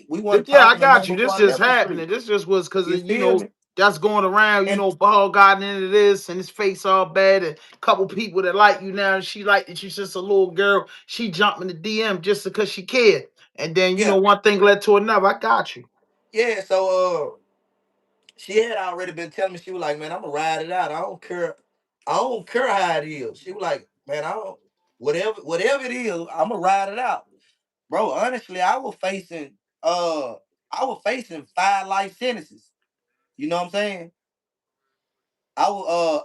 We wasn't Yeah, I talking or got nothing you. before This I just left the happening. street. This just was because You feel me? that's going around. And Ball got into this and his face all bad, and a couple people that like you now, and she like that you just a little girl. She jumped in the DM just because she cared, and then yeah, one thing led to another. I got you. yeah. So she had already been telling me, she was like, man, I'm gonna ride it out. I don't care. I don't care how it is. She was like, man, I don't whatever it is, I'm gonna ride it out. Bro, honestly, uh I was facing 5 life sentences. You know what I'm saying?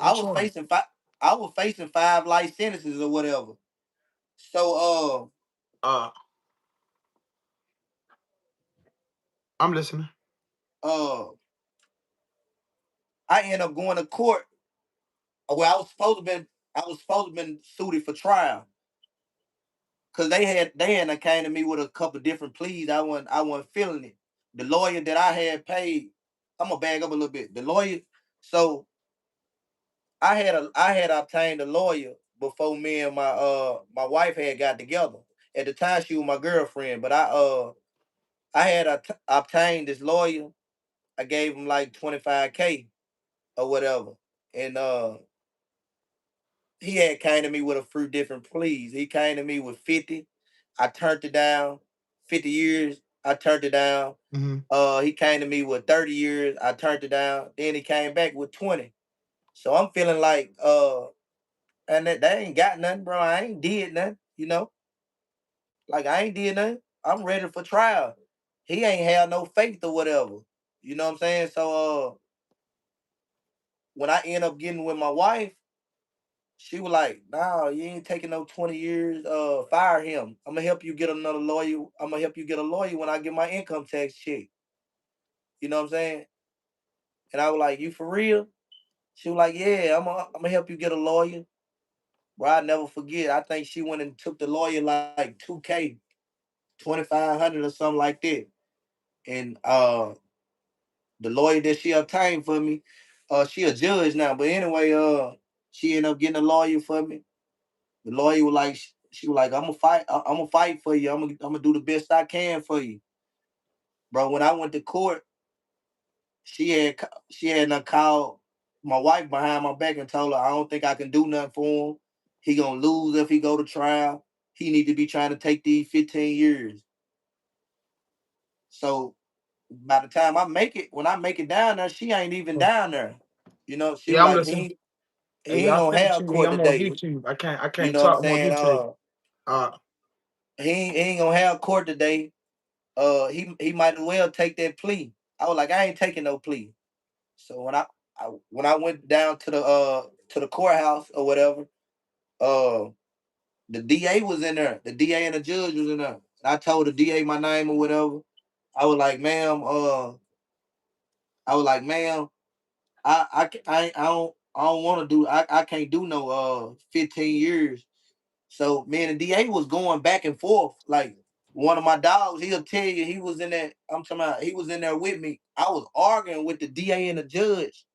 I Which was one? facing five I was facing 5 life sentences or whatever. So Uh, I'm listening. uh I ended up going to court. Well, I was supposed to been suited for trial. Cause they had came to me with a couple different pleas. I wasn't feeling it. The lawyer that I had paid, I'm gonna bag up a little bit. The lawyer, so I had obtained a lawyer before me and my wife had got together. At the time, she was my girlfriend, but I had obtained this lawyer. I gave him like 25K or whatever, and he had came to me with a few different pleas. He came to me with 50. I turned it down. 50 years. I turned it down. Mm-hmm. He came to me with 30 years. I turned it down. Then he came back with 20. So I'm feeling like and that they ain't got nothing, bro. I ain't did nothing, Like I ain't did nothing. I'm ready for trial. He ain't have no faith or whatever. You know what I'm saying? So when I end up getting with my wife, she was like, "Nah, you ain't taking no 20 years. Fire him. I'm gonna help you get another lawyer. I'm gonna help you get a lawyer when I get my income tax check." You know what I'm saying? And I was like, "You for real?" She was like, "Yeah, I'm gonna help you get a lawyer." Bro, I never forget. I think she went and took the lawyer like 2K, 2,500 or something like that. And the lawyer that she obtained for me, she a judge now. But anyway, she ended up getting a lawyer for me. The lawyer was like, she was like, I'm gonna fight. I'm gonna fight for you. I'm gonna do the best I can for you, bro. When I went to court, she had not called my wife behind my back and told her, I don't think I can do nothing for him. He gonna lose if he go to trial. He need to be trying to take these 15 years. So by the time when I make it down there, she ain't even down there. She Yeah, was I'm like, listening. he Hey, ain't y'all gonna finish have with me. court I'm on today. YouTube. I You can't know what I'm talk. I'm on saying? YouTube. Uh, He ain't gonna have court today. He might as well take that plea. I was like, I ain't taking no plea. So when I went down to the courthouse or whatever, uh the DA was in there. The DA and the judge was in there. And I told the DA my name or whatever. I was like, ma'am, I was like, ma'am, I don't want to do I can't do no 15 years. So me and the DA was going back and forth. Like one of my dogs, he'll tell you he was in there. I'm talking about he was in there with me. I was arguing with the DA and the judge.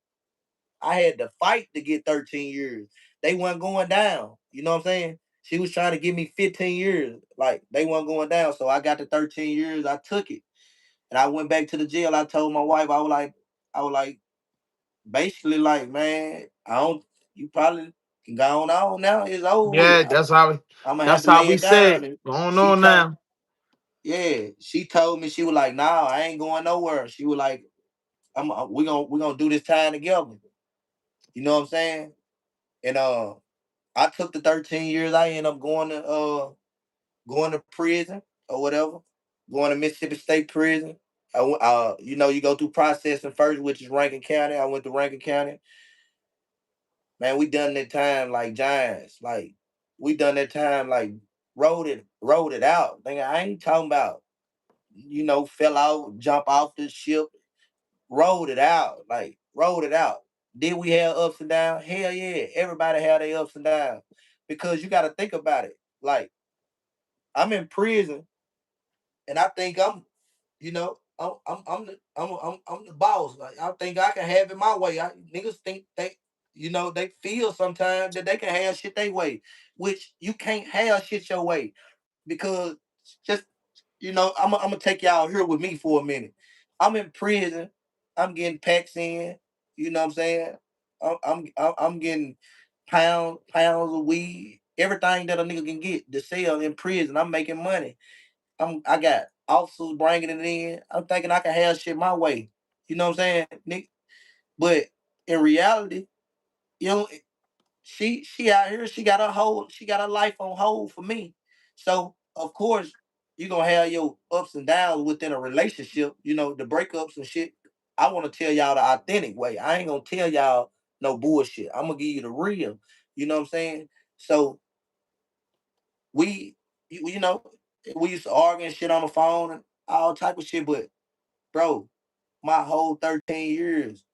I had to fight to get 13 years. They weren't going down. You know what I'm saying? She was trying to give me 15 years. Like they weren't going down. So I got the 13 years. I took it. And I went back to the jail. I told my wife, I was like, basically like, man, I don't you probably can go on now. It's over with. yeah, I'm gonna have that's to how lay we it down. said. And Going she on told now. yeah, she told me she was like, nah, I ain't going nowhere. She was like, we gonna do this time together. You know what I'm saying? And I took the 13 years. I ended up going to prison or whatever, going to Mississippi State Prison. You know, you go through processing first, which is Rankin County. I went to Rankin County. Man, we done that time like giants. Like we done that time like rode it out. Nigga, I ain't talking about fell out, jump off the ship, rode it out, like rode it out. Did we have ups and downs? Hell yeah, everybody had their ups and downs because you got to think about it. Like I'm in prison, and I think I'm the boss. Like I think I can have it my way. Niggas think they feel sometimes that they can have shit their way, which you can't have shit your way because just I'm gonna take y'all here with me for a minute. I'm in prison. I'm getting packs in. You know what I'm saying? I'm getting pounds of weed, everything that a nigga can get to sell in prison. I'm making money. I got officers bringing it in. I'm thinking I can have shit my way. You know what I'm saying, Nick? But in reality, you know, she out here, she got her life on hold for me. So of course you're gonna have your ups and downs within a relationship, the breakups and shit. I want to tell y'all the authentic way. I ain't gonna tell y'all no bullshit. I'm gonna give you the real. You know what I'm saying? So we you know, we used to argue and shit on the phone and all type of shit, but bro, my whole 13 years,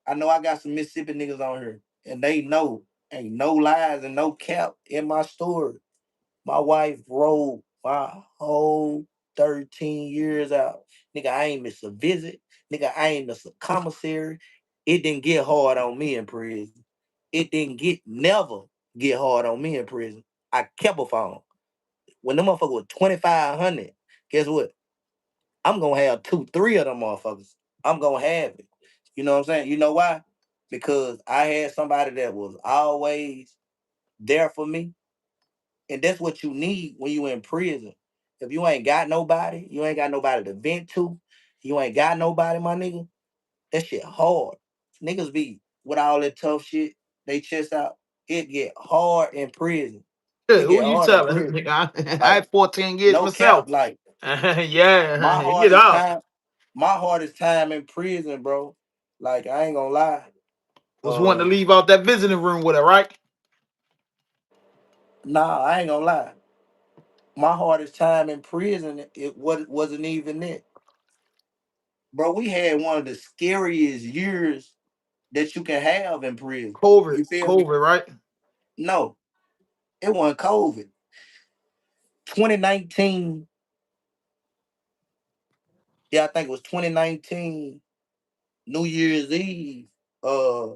I know I got some Mississippi niggas on here, and they know ain't no lies and no cap in my story. My wife rolled my whole 13 years out. Nigga, I ain't miss a visit. Nigga, I ain't miss a commissary. It didn't get hard on me in prison. It didn't never get hard on me in prison. I kept a phone. When the motherfucker was 2,500, guess what? I'm gonna have two, three of them motherfuckers. I'm gonna have it. You know what I'm saying? You know why? Because I had somebody that was always there for me. And that's what you need when you in prison. If you ain't got nobody, you ain't got nobody to vent to, you ain't got nobody, my nigga, that shit hard. Niggas be with all that tough shit, they chest out. It get hard in prison. Yeah, It who get you hard in telling? prison. Nigga, I Like, had 14 years no cap, myself. like my Yeah, get hardest up. time, my hardest time in prison, bro. Like I ain't gonna lie. Was wanting to Uh leave out that visiting room with her, right? nah, I ain't gonna lie. My hardest time in prison, wasn't even it. Bro, we had one of the scariest years that you can have in prison. COVID, You feel me? COVID, right? No, it wasn't COVID. 2019, yeah, I think it was 2019, New Year's Eve. Uh,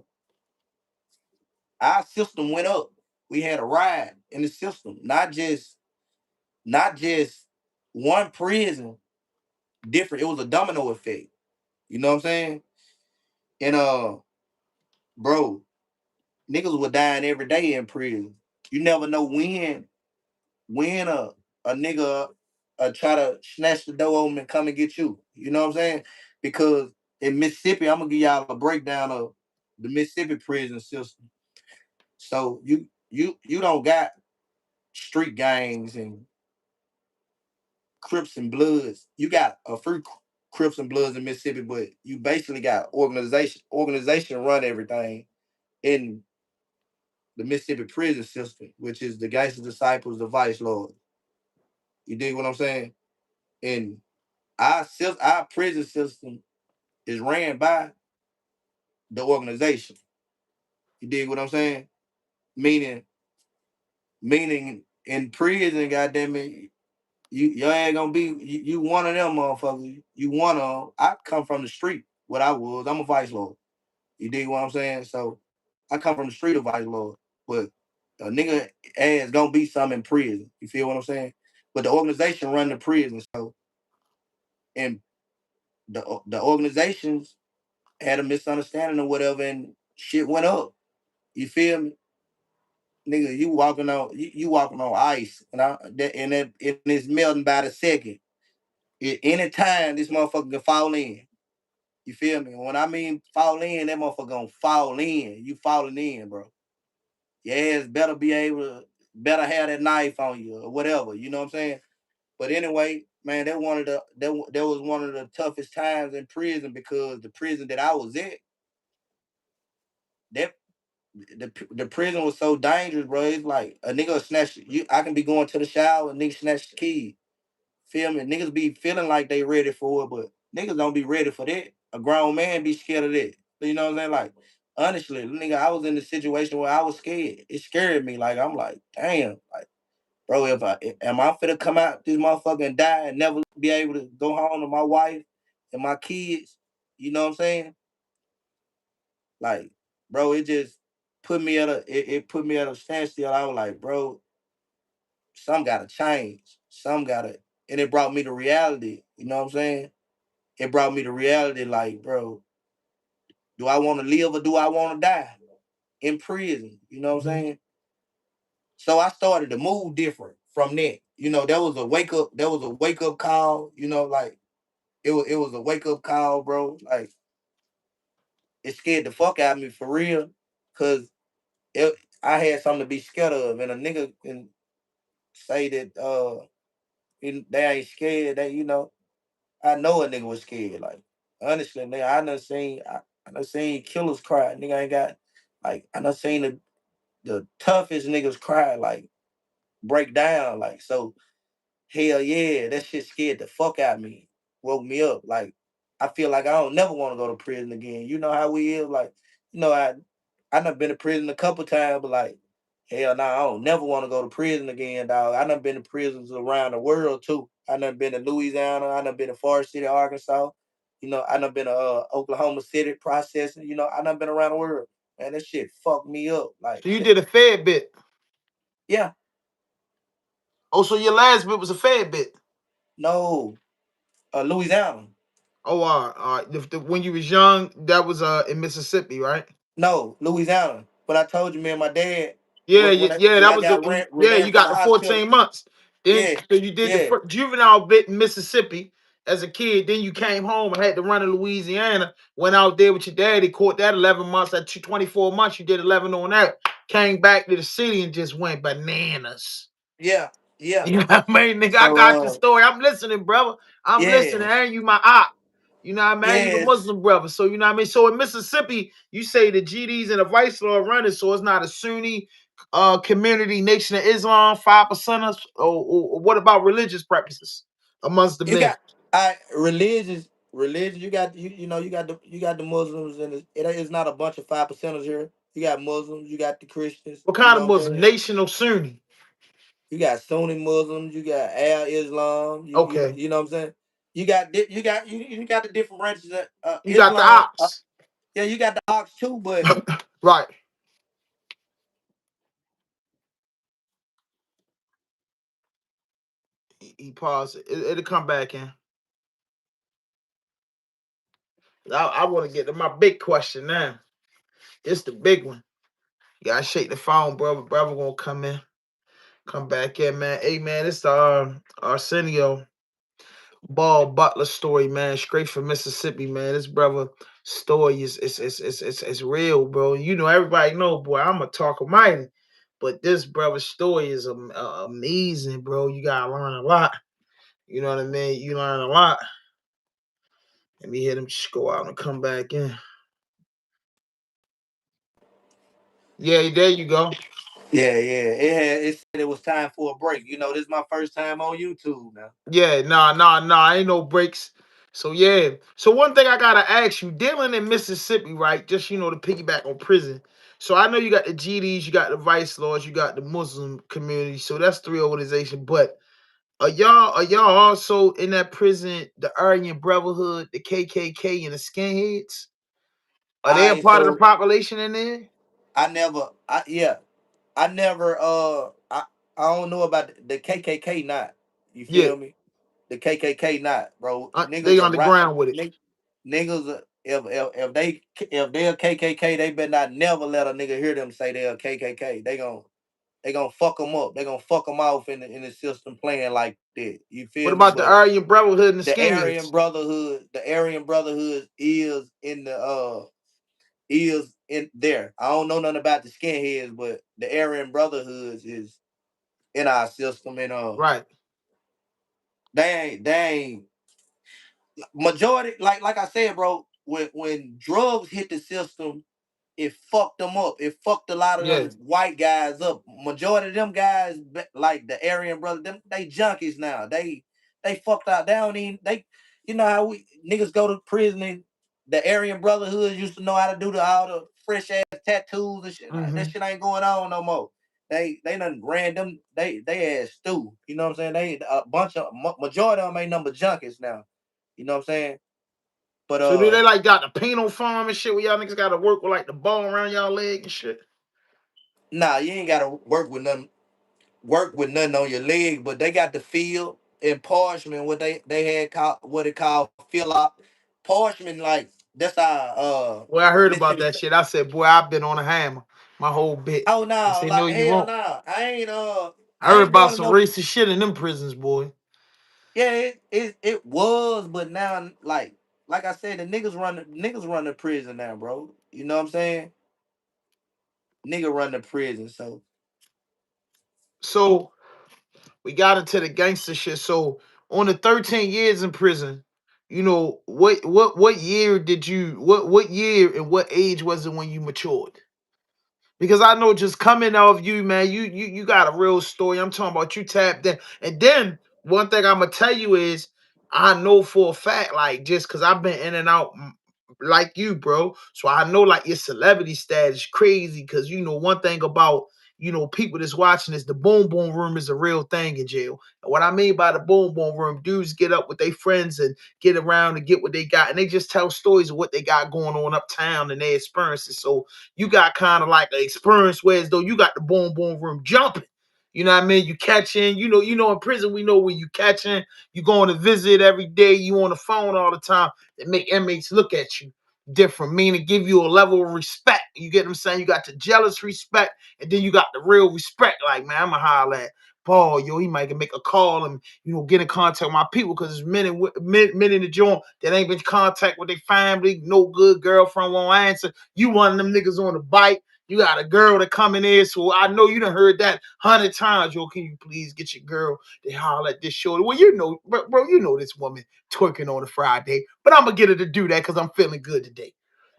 our system went up. We had a ride in the system, not just one prison, different. It was a domino effect. You know what I'm saying? And bro, niggas were dying every day in prison. You never know when a nigga try to snatch the door open and come and get you. You know what I'm saying? Because in Mississippi, I'm gonna give y'all a breakdown of the Mississippi prison system. So you don't got street gangs and Crips and Bloods. You got a few Crips and Bloods in Mississippi, but you basically got organization. Organization run everything in the Mississippi prison system, which is the Gangster Disciples, the Vice Lords. You dig what I'm saying? And our prison system is ran by the organization. You dig what I'm saying? Meaning, meaning in prison, goddamn it, you ain't gonna be you one of them motherfuckers. You one of them. I come from the street. What I was, I'm a vice lord. You dig what I'm saying? So I come from the street of vice lord, but a nigga ass gonna be some in prison. You feel what I'm saying? But the organization run the prison, so and the organizations had a misunderstanding or whatever, and shit went up. You feel me? Nigga, you walking on ice, and it's melting by the second. Anytime this motherfucker can fall in. You feel me? When I mean fall in, that motherfucker gonna fall in. You falling in, bro. Your ass better be able to better have that knife on you or whatever. You know what I'm saying? But anyway, man, that was one of the toughest times in prison because the prison that I was at, that the prison was so dangerous, bro. It's like a nigga will snatch you. I can be going to the shower, and nigga snatch the key. Feel me? Niggas be feeling like they ready for it, but niggas don't be ready for that. A grown man be scared of that. You know what I'm saying? Like, honestly, nigga, I was in the situation where I was scared. It scared me. Like, I'm like, damn, like, bro, am I finna come out this motherfucker and die and never be able to go home to my wife and my kids? You know what I'm saying? Like, bro, it just it put me at a standstill. I was like, bro, some gotta change. Some gotta, and it brought me to reality. You know what I'm saying? It brought me to reality. Like, bro, do I want to live or do I want to die in prison? You know what I'm saying? So I started to move different from that. You know, that was a wake up. That was a wake up call. You know, like it was a wake up call, bro. Like it scared the fuck out of me for real, cause it, I had something to be scared of, and a nigga can say that they ain't scared. They, I know a nigga was scared. Like honestly, nigga, I done seen killers cry. Nigga ain't got like I done seen the toughest niggas cry, like break down. Like so, hell yeah, that shit scared the fuck out of me. Woke me up. Like I feel like I don't never want to go to prison again. You know how we is. Like you know I done been to prison a couple times, but like hell nah, I don't never want to go to prison again, dog. I done been to prisons around the world too. I done been to Louisiana. I done been to Forest City, Arkansas. You know, I done been to Oklahoma City processing. You know, I done been around the world. Man, that shit fucked me up. Like, So you did a fair bit. yeah, Oh, so your last bit was a fair bit. no, Louisiana. Oh, all right. When you was young, that was in Mississippi, right? No, Louisiana. But I told you, man, my dad, Yeah, yeah, yeah. when That I was got yeah. ran You from got the the hospital. 14 months. Then Yeah, so you did the yeah, juvenile bit in Mississippi as a kid. Then you came home and had to run to Louisiana. Went out there with your daddy, caught that 11 months. At 24 months, you did 11 on that. Came back to the city and just went bananas. yeah, yeah. You know what I mean, nigga? I So, got your story. I'm listening, brother. I'm listening. yeah, And you my op. You know what I mean? You the yes, Muslim brother. So you know what I mean? So in Mississippi, you say the GDs and the Vice Lord running, so it's not a Sunni community, Nation of Islam, 5%ers, or what about religious practices amongst the you men? got religious. You got the Muslims, and it is not a bunch of 5%ers here. You got Muslims, you got the Christians. What You kind know of what I'm Muslim? saying? Nation or Sunni? You got Sunni Muslims, you got Al Islam. Okay. You know what I'm saying? You got the different branches of You got the Islam. ops. Yeah, you got the Ox too, but Right. He paused. It'll come back in. I want to get to my big question now. It's the big one. You gotta shake the phone, brother. Brother gonna come in. Come back in, man. Hey, man, it's Arsenio. Ball Butler story, man, straight from Mississippi, man. This brother story is real, bro. You know, everybody know, boy. I'm a talker mighty, but this brother's story is amazing, bro. You gotta learn a lot. You know what I mean? You learn a lot. Let me hit him. Just go out and come back in. Yeah, there you go. Yeah, yeah. It said it was time for a break. You know, this is my first time on YouTube now. Yeah, nah. Ain't no breaks. So yeah. So one thing I gotta ask you, dealing in Mississippi, right? Just to piggyback on prison. So I know you got the GDs, you got the vice lords, you got the Muslim community. So that's three organizations. But are y'all also in that prison, the Aryan Brotherhood, the KKK, and the skinheads? Are they a I part of the so population in there? I never I yeah. I never I don't know about the KKK not. You Yeah, feel me? The KKK not, bro. they Niggas are on the right. ground with it. Niggas if they a KKK, they better not never let a nigga hear them say they're a KKK. They gonna fuck them up. They gonna fuck them off in the system playing like that. You feel What me? about the But Aryan Brotherhood and the skinheads? The Aryan Brotherhood is in the is in there. I don't know nothing about the skinheads, but the Aryan Brotherhoods is in our system, and Right. they ain't majority like I said, bro. When drugs hit the system, it fucked them up. It fucked a lot of Yeah. them white guys up. Majority of them guys, like the Aryan brother, them they junkies now. They fucked out. They don't even they. You know how we niggas go to prison and the Aryan Brotherhood used to know how to do all the fresh ass tattoos and shit. Like, that Mm-hmm. shit ain't going on no more. They done ran them. They ass stew. You know what I'm saying? They a bunch of majority of them ain't number junkies now. You know what I'm saying? But So do they like got the penal farm and shit where y'all niggas gotta work with like the ball around y'all leg and shit? nah, you ain't gotta work with nothing on your leg, but they got the field and parchment, what they had called what it called fill up. Parchment, like that's our Well, I heard about Mississippi that shit. I said, boy, I've been on a hammer my whole bit. Oh They no, say, no, like you hell won't. no. I I heard ain't about going to some no racist shit in them prisons, boy. yeah, it was, but now like I said, the niggas run the prison now, bro. You know what I'm saying? Nigga run the prison, so So we got into the gangster shit. So on the 13 years in prison, what year did you what year and what age was it when you matured? Because I know just coming off you, man, you got a real story. I'm talking about you tapped in. And then one thing I'm gonna tell you is I know for a fact, like just cause I've been in and out like you, bro. So I know like your celebrity status crazy. Cause one thing about people that's watching is the boom boom room is a real thing in jail. And what I mean by the boom boom room, dudes get up with their friends and get around and get what they got, and they just tell stories of what they got going on uptown and their experiences. So you got kind of like an experience where as though you got the boom boom room jumping. You know what I mean? You catching, in prison, we know where you catching, you going to visit every day, you on the phone all the time. They make inmates look at you different, meaning give you a level of respect. You get what I'm saying? You got the jealous respect, and then you got the real respect. Like, man, I'ma holler at Paul, yo, he might make a call and get in contact with my people because there's men in the joint that ain't been in contact with their family, no good girlfriend won't answer. You one of them niggas on the bike. You got a girl that come in there, so I know you done heard that 100 times. Yo, can you please get your girl to holler at this shoulder? Well, bro, this woman twerking on a Friday, but I'm gonna get her to do that because I'm feeling good today.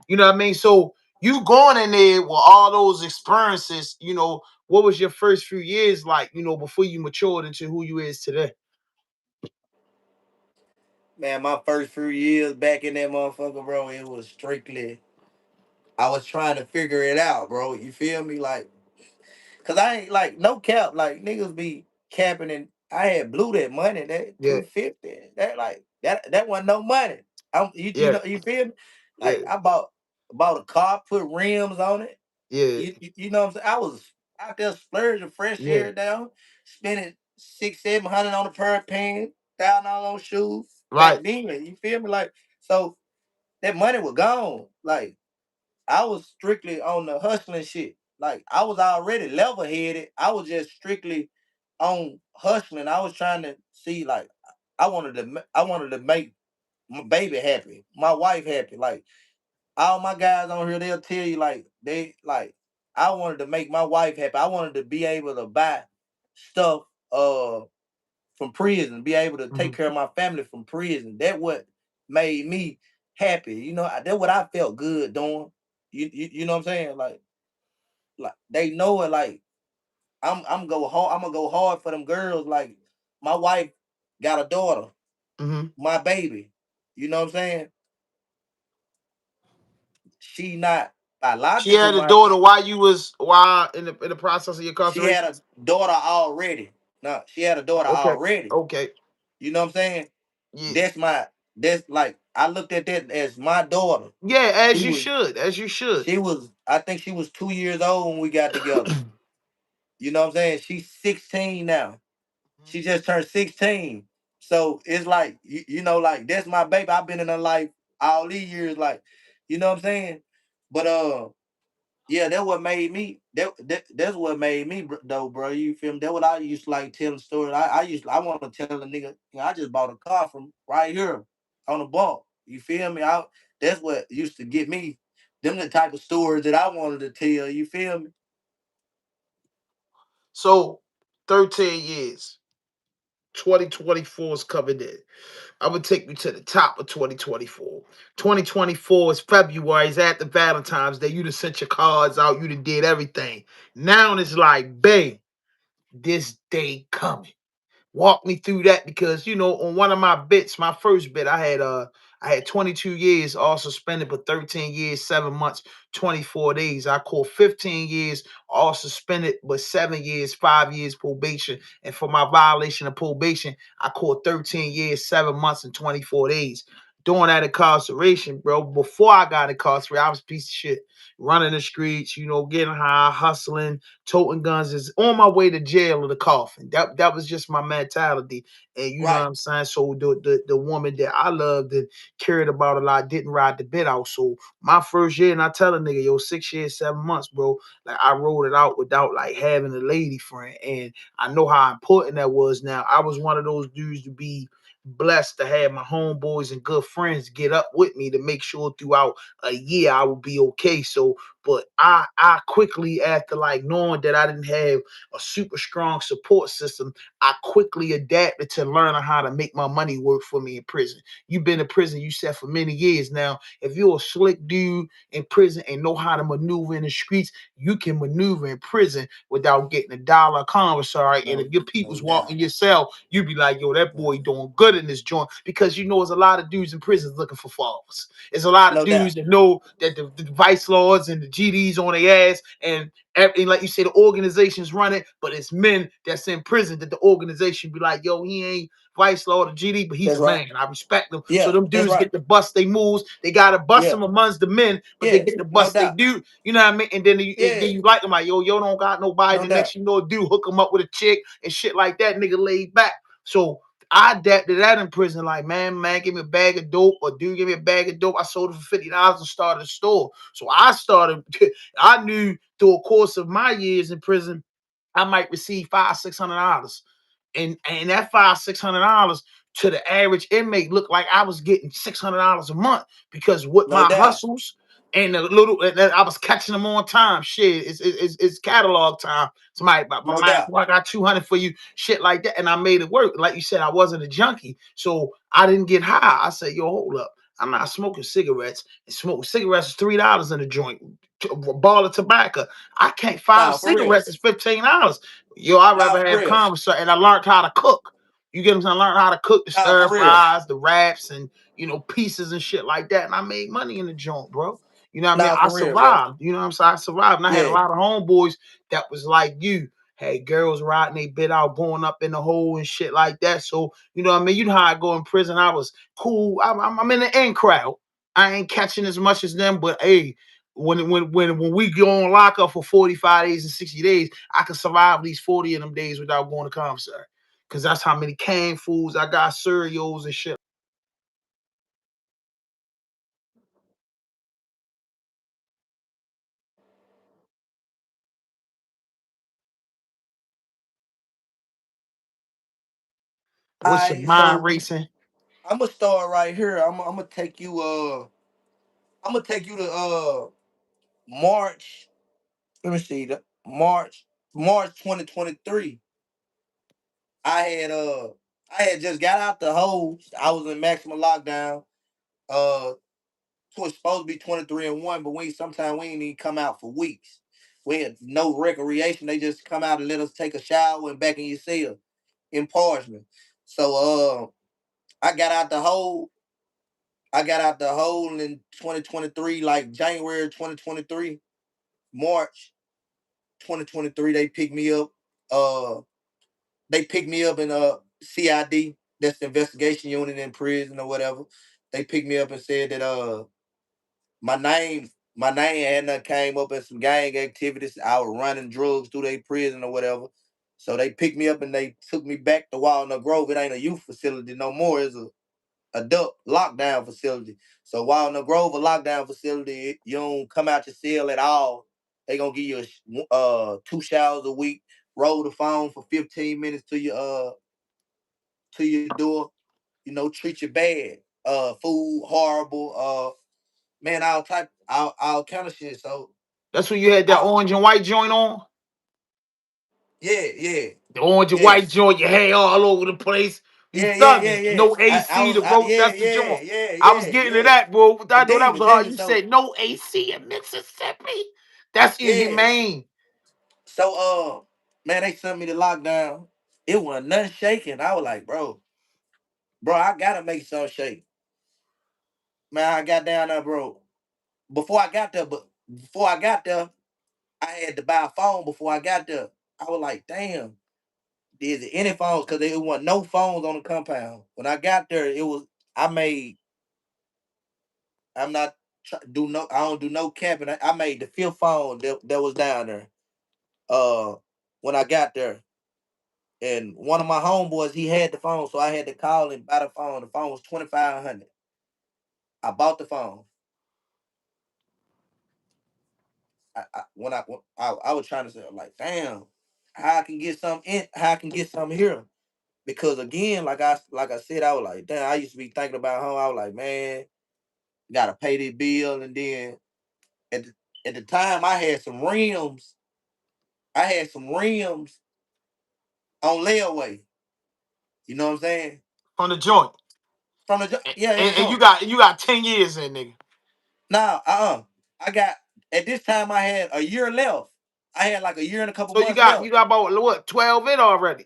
You know what I mean? So you going in there with all those experiences, what was your first few years like, before you matured into who you is today? man, my first few years back in that motherfucker, bro, it was strictly I was trying to figure it out, bro. You feel me? Like, cause I ain't like no cap. Like niggas be capping, and I had blew that money, that Yeah, 250. That wasn't no money. You yeah, know you feel me? yeah, Like I bought a car, put rims on it. yeah, You know what I'm saying? I was out there splurging fresh yeah. air down, spending 600-700 on a pair of pants, $1,000 on shoes back Right. then. You feel me? Like so that money was gone. Like I was strictly on the hustling shit. Like I was already level headed. I was just strictly on hustling. I was trying to see like I wanted to make my baby happy, my wife happy. Like all my guys on here, they'll tell you like I wanted to make my wife happy. I wanted to be able to buy stuff from prison, be able to take Mhm. care of my family from prison. That what made me happy. You know, that what I felt good doing. You know what I'm saying? Like they know it. Like I'm go hard. I'm gonna go hard for them girls. Like my wife got a daughter, Mhm. my baby. You know what I'm saying? She not She biological, had a my daughter while you was while in the process of your she had incarceration. a daughter already. No, she had a daughter Okay. already. Okay. You know what I'm saying? Yeah. That's my that's like I looked at that as my daughter. Yeah. She As you was should. As you should. I think she was 2 years old when we got together. You know what I'm saying? She's 16 now. She just turned 16. So it's like you know, like that's my baby. I've been in her life all these years, like, you know what I'm saying? But yeah, that what made me. That's what made me, though, bro. You feel me? That what I used to like telling stories. I want to tell a nigga. You know, I just bought a car from right here on the bump. You feel me? That's what used to get me. Them the type of stories that I wanted to tell. You feel me? So 13 years. 2024 is coming in. I would take you to the top of 2024. 2024 is February. It's after Valentine's Day. You done sent your cards out. You done did everything. Now it's like, bang, this day coming. Walk me through that because on one of my bits, my first bit, I had 22 years all suspended, but 13 years, 7 months, 24 days. I called 15 years all suspended, but 7 years, 5 years probation. And for my violation of probation, I called 13 years, 7 months, and 24 days. During that incarceration, bro, before I got incarcerated, I was a piece of shit. Running the streets, getting high, hustling, toting guns, is on my way to jail or the coffin. That was just my mentality. And you know what Right. I'm saying? So the woman that I loved and cared about a lot didn't ride the bit out. So my first year, and I tell a nigga, yo, 6 years, 7 months, bro, like I rolled it out without like having a lady friend. And I know how important that was. Now I was one of those dudes to be blessed to have my homeboys and good friends get up with me to make sure throughout a year I would be okay. So but I quickly, after like knowing that I didn't have a super strong support system, I quickly adapted to learning how to make my money work for me in prison. You've been in prison, you said, for many years now. If you're a slick dude in prison and know how to maneuver in the streets, you can maneuver in prison without getting a dollar commissary. And if No, your no people's walking doubt. your cell, you be like, yo, that boy doing good in this joint. Because there's a lot of dudes in prisons looking for fathers. There's a lot of No doubt. dudes that know that the vice lords and the GDs on their ass, and like you say, the organizations run it, but it's men that's in prison that the organization be like, yo, he ain't vice lord or GD, but he's That's a right. man. I respect him. So Yeah, them that's dudes right. get to bust they moves. They gotta bust Yeah, them amongst the men, but they yeah, get to no bust they doubt. dude. You know what I mean? And then then Yeah, you like them like, yo, don't got nobody. no The doubt. next dude hook him up with a chick and shit like that. Nigga laid back. So I adapted that in prison. Like, man, give me a bag of dope, or dude, give me a bag of dope. I sold it for $50 and started a store. So I started. I knew through a course of my years in prison, I might receive $500-600, and that $500-600 to the average inmate looked like I was getting $600 a month because with No my doubt. hustles and the little, and I was catching them on time. Shit, it's catalog time. Somebody, my No man, doubt. I got 200 for you, shit like that, and I made it work. Like you said, I wasn't a junkie, so I didn't get high. I said, yo, hold up. I'm not smoking cigarettes. And smoking cigarettes is $3 in a joint. A ball of tobacco. I can't. Five Nah, for real. cigarettes is $15. Yo, I'd Nah, rather for have real. conversation. And I learned how to cook. You get what I'm saying? I learned how to cook the Nah, stir for real. fries, the wraps, and pieces and shit like that. And I made money in the joint, bro. You know what I mean? Nah, I for real, bro. survived. You know what I'm saying? I survived. And I had a Yeah. lot of homeboys that was like you. Hey, girls riding they bit out, going up in the hole and shit like that. So, you know what I mean? You know how I go in prison. I was cool. I'm in the in crowd. I ain't catching as much as them, but hey, when we go on lockup for 45 days and 60 days, I can survive these 40 of them days without going to commissary. Cause that's how many canned foods I got, cereals and shit. What's your Alright, mind so racing? I'm gonna start right here. I'm gonna take you. I'm gonna take you to March. Let me see. The March 2023. I had uh I had just got out the hole. I was in maximum lockdown. Uh, it was supposed to be 23-1, but sometimes we ain't even come out for weeks. We had no recreation. They just come out and let us take a shower and back in your cell in Parchman. So I got out the hole. I got out the hole in 2023, like January 2023, March 2023. Uh they picked me up in CID, that's the investigation unit in prison or whatever. They picked me up and said that my name my name had not came up in some gang activities. I was running drugs through their prison or whatever. So they picked me up and they took me back to Walnut Grove. It ain't a youth facility no more. It's a adult lockdown facility. So Walnut Grove a lockdown facility, you don't come out your cell at all. They gonna give you 2 showers a week. Roll the phone for 15 minutes to your door. Treat you bad. Food horrible. Man, all kind of shit. So That's when you had that I orange and white joint on. yeah yeah The orange and white yes joint, your hair all over the place. You thugging. yeah. No I AC. was The road. yeah That's the joint. I was getting to yeah. that, bro. I know that was hard. Demon. You So said no AC in Mississippi. That's yeah. inhumane. So man, they sent me to lockdown. It wasn't nothing shaking. I was like, bro, I gotta make some shake. Man, I got down there, bro. Before I got there, I had to buy a phone before I got there. I was like, damn, is there any phones? Because there wasn't no phones on the compound. When I got there, I made, I'm not, I don't do no capping. I made the fifth phone that was down there. Uh, when I got there. And one of my homeboys, he had the phone, so I had to call and buy the phone. The phone was 2,500. I bought the phone. I was trying to say, like, damn, how I can get something here. Because again, like I said, I was like, damn, I used to be thinking about home. I was like, man, gotta pay this bill. And then at the, at the time I had some rims. I had some rims on layaway. You know what I'm saying? On the joint. Yeah, in the And you joint. got 10 years in, nigga. Now, I got at this time I had a year left. I had like a year and a couple So you months got left. you got about what 12 in already.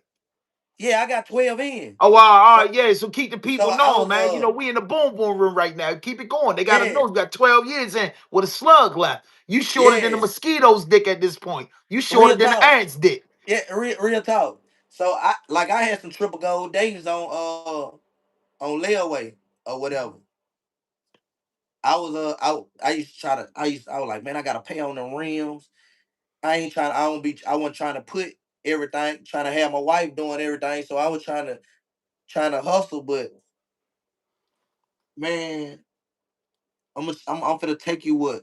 Yeah, I got 12 in. Oh wow, all right, So yeah. So keep the so people I knowing, was man. We in the boom boom room right now. Keep it going. They gotta yeah, know you got 12 years in with a slug left. You shorter than the yeah, mosquito's dick at this point. You shorter real than the talk. ant's dick. Yeah, real talk. So I had some triple gold days on layaway or whatever. I used to try to I was like, man, I gotta pay on the rims. I wasn't trying to put everything, trying to have my wife doing everything. So I was trying to hustle, but man, I'm finna take you what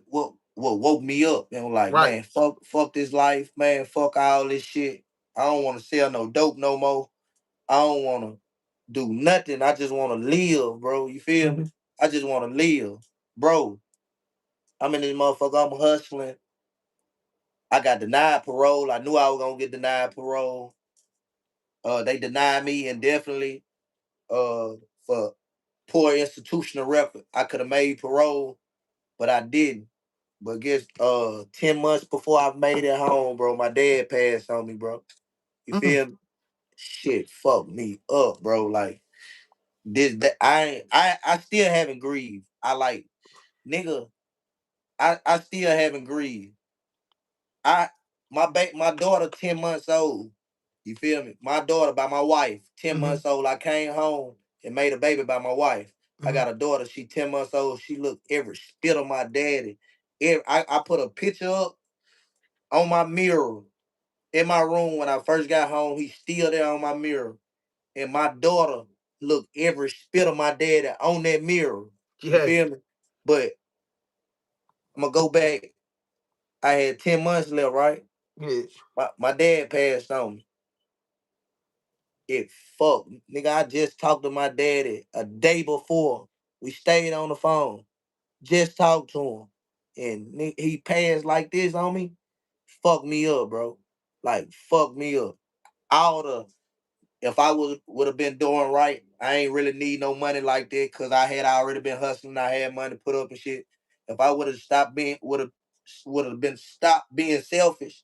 woke me up and was like, Right. man, fuck this life, man, fuck all this shit. I don't want to sell no dope no more. I don't want to do nothing. I just want to live, bro. You feel me? Mhm. I just want to live, bro. I'm in this motherfucker. I'm hustling. I got denied parole. I knew I was gonna get denied parole. They denied me indefinitely. For poor institutional record. I could have made parole, but I didn't. But guess 10 months before I made it home, bro, my dad passed on me, bro. You Mm. feel me? Shit fucked me up, bro. Like this that I still haven't grieved. I like nigga, I still haven't grieved. I my daughter 10 months old. You feel me? My daughter by my wife, 10 Mhm. months old. I came home and made a baby by my wife. I Mhm. got a daughter, she 10 months old. She looked every spit on my daddy. I put a picture up on my mirror in my room when I first got home. He's still there on my mirror. And my daughter looked every spit of my daddy on that mirror. You Yeah. feel me? But I'm gonna go back. I had 10 months left, right? Yeah. My dad passed on me. it fucked. Nigga, I just talked to my daddy a day before. We stayed on the phone. Just talked to him. And he passed like this on me. Fuck me up, bro. Like, fuck me up. All the if I would have been doing right, I ain't really need no money like that because I had already been hustling. I had money put up and shit. If I would have stopped being would have been stopped being selfish,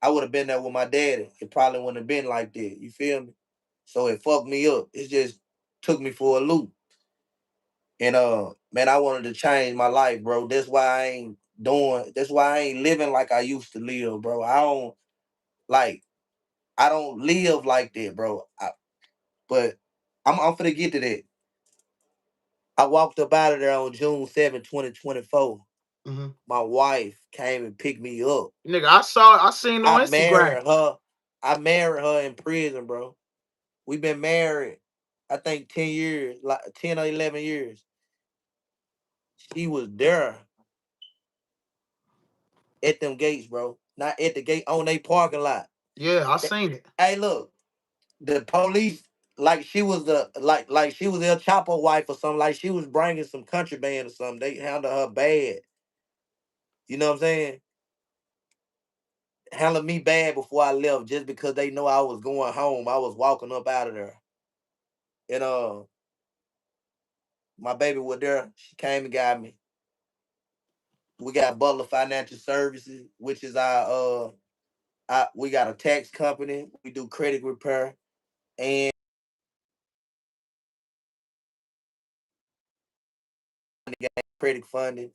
I would have been there with my daddy. It probably wouldn't have been like that. You feel me? So it fucked me up. It just took me for a loop. And man, I wanted to change my life, bro. That's why I ain't doing. That's why I ain't living like I used to live, bro. Like I don't live like that, bro. But I'm finna get to that. I walked up out of there on June 7th, 2024. Mm-hmm. My wife came and picked me up. Nigga, I seen I on Instagram. married her. I married her in prison, bro. We've been married, I think 10 years, like 10 or 11 years. She was there at them gates, bro. Not at the gate, on they parking lot. Yeah, I seen it. Hey, look, the police, like she was like she was El Chapo wife or something. Like she was bringing some contraband or something. They handled her bad. You know what I'm saying? Handled me bad before I left just because they know I was going home. I was walking up out of there. And my baby was there. She came and got me. We got Butler Financial Services, which is we got a tax company. We do credit repair and credit funding.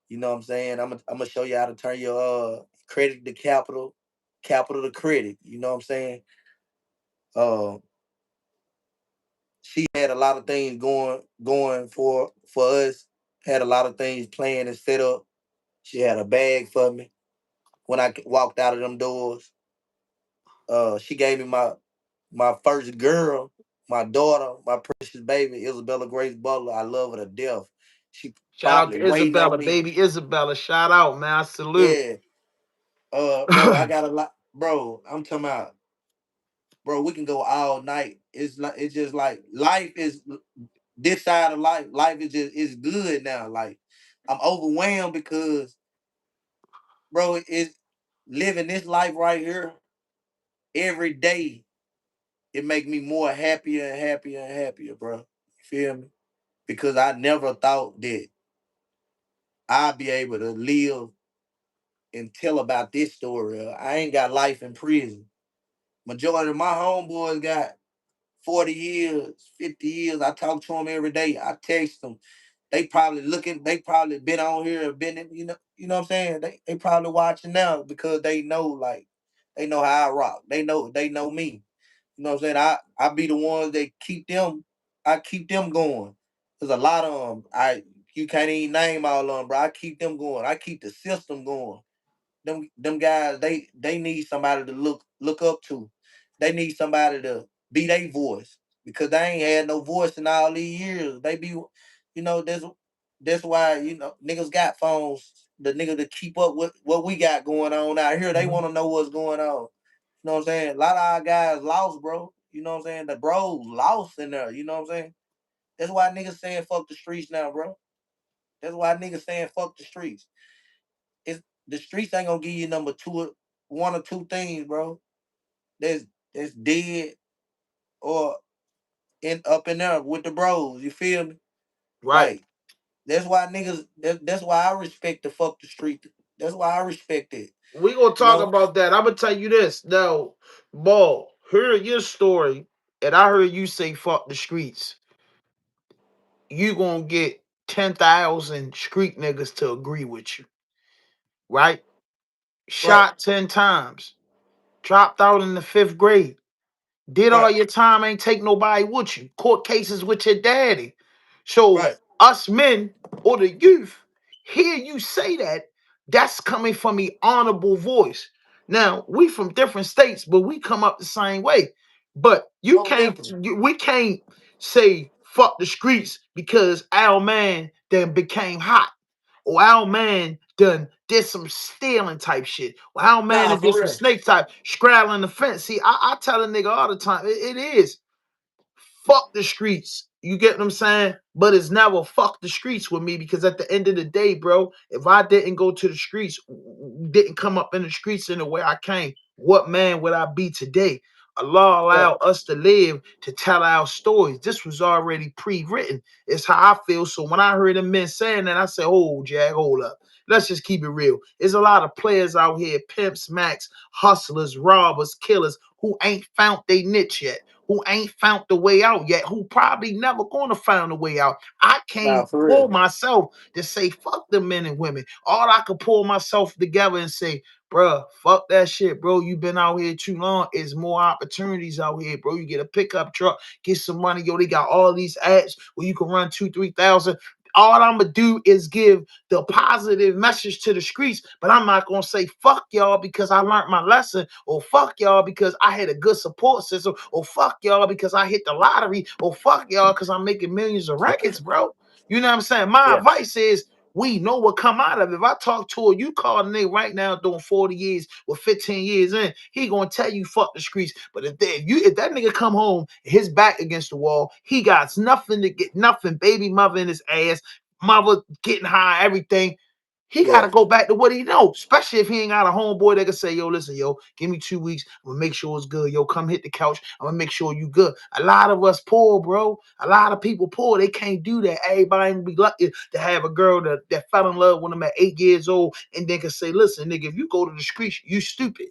You know what I'm saying? I'm gonna show you how to turn your credit to capital, capital to credit. You know what I'm saying? Uh, she had a lot of things going for us. Had a lot of things planned and set up. She had a bag for me when I walked out of them doors. She gave me my first girl, my daughter, my precious baby, Isabella Grace Butler. I love her to death. She Shout out probably to waiting on Isabella, me. baby Isabella. Shout out, man. I salute. Yeah. Bro, I got a lot. Bro, I'm talking about. Bro, we can go all night. It's just like life is this side of life. Life is just is good now. Like I'm overwhelmed because, bro, it's living this life right here every day. It make me more happier and happier and happier, bro. You feel me? Because I never thought that I'd be able to live and tell about this story. I ain't got life in prison. Majority of my homeboys got 40 years, 50 years. I talk to them every day. I text them. They probably been on here, you know what I'm saying? They probably watching now because they know like they know how I rock. They know me. You know what I'm saying? I be the ones that I keep them going. There's a lot of them. You can't even name all of them, bro. I keep them going. I keep the system going. Them guys, they need somebody to look up to. They need somebody to be their voice because they ain't had no voice in all these years. They be, that's why niggas got phones. The nigga to keep up with what we got going on out here. They Mhm. want to know what's going on. You know what I'm saying? A lot of our guys lost, bro. You know what I'm saying? The bros lost in there. You know what I'm saying? That's why niggas saying fuck the streets now, bro. That's why niggas saying fuck the streets. It's the streets ain't gonna give you number two, one or two things, bro. That's dead or in up in there with the bros. You feel me? Right. Like that's why niggas. That's why I respect the fuck the street. That's why I respect it. We gonna You talk know? about that. I'm gonna tell you this. Now, Ball, heard your story, and I heard you say fuck the streets. You gonna get 10,000 street niggas to agree with you, right? Right, Shot 10 times, dropped out in the fifth grade, did all right, your time, ain't take nobody with you. Court cases with your daddy. So right. us men or the youth, hear you say that, that's coming from the honorable voice. Now, we from different states, but we come up the same way. But Oh, definitely. we can't say fuck the streets because our man then became hot or our man did some stealing type shit. Well, how man Nah, and did for some real. snake type straddling the fence. See, I tell a nigga all the time, it is fuck the streets. You get what I'm saying? But it's never fuck the streets with me because at the end of the day, bro, if I didn't go to the streets, didn't come up in the streets in the way I came, what man would I be today? Allah Yeah. allowed us to live to tell our stories. This was already pre-written. It's how I feel. So when I heard them men saying that, I said, "Oh, Jag, hold up. Let's just keep it real. There's a lot of players out here, pimps, max, hustlers, robbers, killers, who ain't found their niche yet, who ain't found the way out yet, who probably never gonna find a way out. I Nah, can't for pull real. myself to say fuck the men and women. All I could pull myself together and say, bruh, fuck that shit, bro. You been out here too long. It's more opportunities out here, bro. You get a pickup truck, get some money. Yo, they got all these ads where you can run 2, 3 thousand. All I'm gonna do is give the positive message to the streets, but I'm not gonna say fuck y'all because I learned my lesson, or fuck y'all because I had a good support system, or fuck y'all because I hit the lottery, or fuck y'all because I'm making millions of records, bro. You know what I'm saying? My Yeah. advice is we know what come out of it. If I talk to you call a nigga right now doing 40 years or 15 years in, he gonna tell you fuck the streets. But if that nigga come home, his back against the wall, he got nothing to get, nothing, baby mother in his ass, mother getting high, everything. He got Yeah. to go back to what he knows, especially if he ain't got a homeboy that can say, yo, listen, yo, give me 2 weeks. I'm going to make sure it's good. Yo, come hit the couch. I'm going to make sure you good. A lot of us poor, bro. A lot of people poor. They can't do that. Everybody be lucky to have a girl that fell in love with them at 8 years old and then can say, listen, nigga, if you go to the streets, you stupid.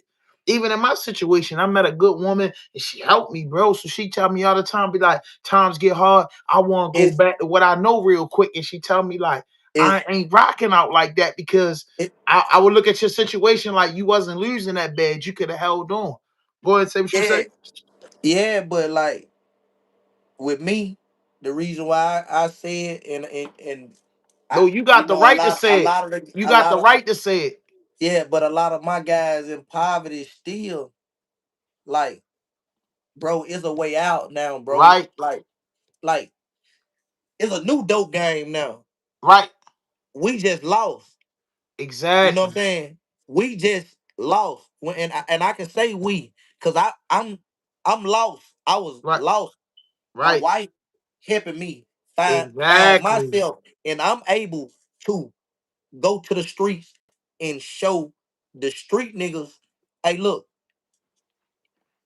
Even in my situation, I met a good woman and she helped me, bro. So she tell me all the time, be like, times get hard. I want to go It's back to what I know real quick. And she tell me like, I it's ain't rocking out like that because it I would look at your situation like you wasn't losing that bad. You could have held on. Go ahead and say what you yeah, say. yeah, but like with me, the reason why I said and I No, you got the a right to lot say it. You got the right to say it. yeah, but a lot of my guys in poverty still like, bro, it's a way out now, bro. Right, Like it's a new dope game now. right. We just lost. You know what I'm Exactly. saying? We just lost. And I can say we, cause I'm lost. I was Right, lost. My right. wife helping me find Exactly. myself, and I'm able to go to the streets and show the street niggas, hey, look,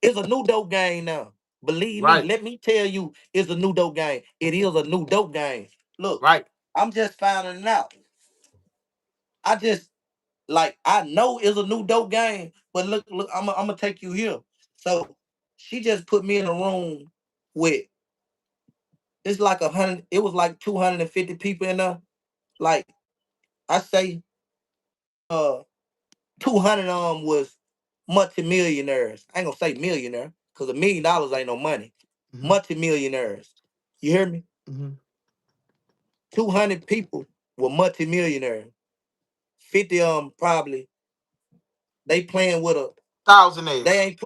it's a new dope game now. Believe me, Right, let me tell you, it's a new dope game. It is a new dope game. Look, right. I'm just finding it out. I just like I know it's a new dope game, but look, I'm gonna take you here. So she just put me in a room with it's like 100. It was like 250 people in there. Like I say, uh, 200 of them was multimillionaires. I ain't gonna say millionaire because $1 million ain't no money. Hmm. Multimillionaires. You hear me? Hmm. 200 people were multimillionaires. 50 of them probably they playing with a they Thousandaires. ain't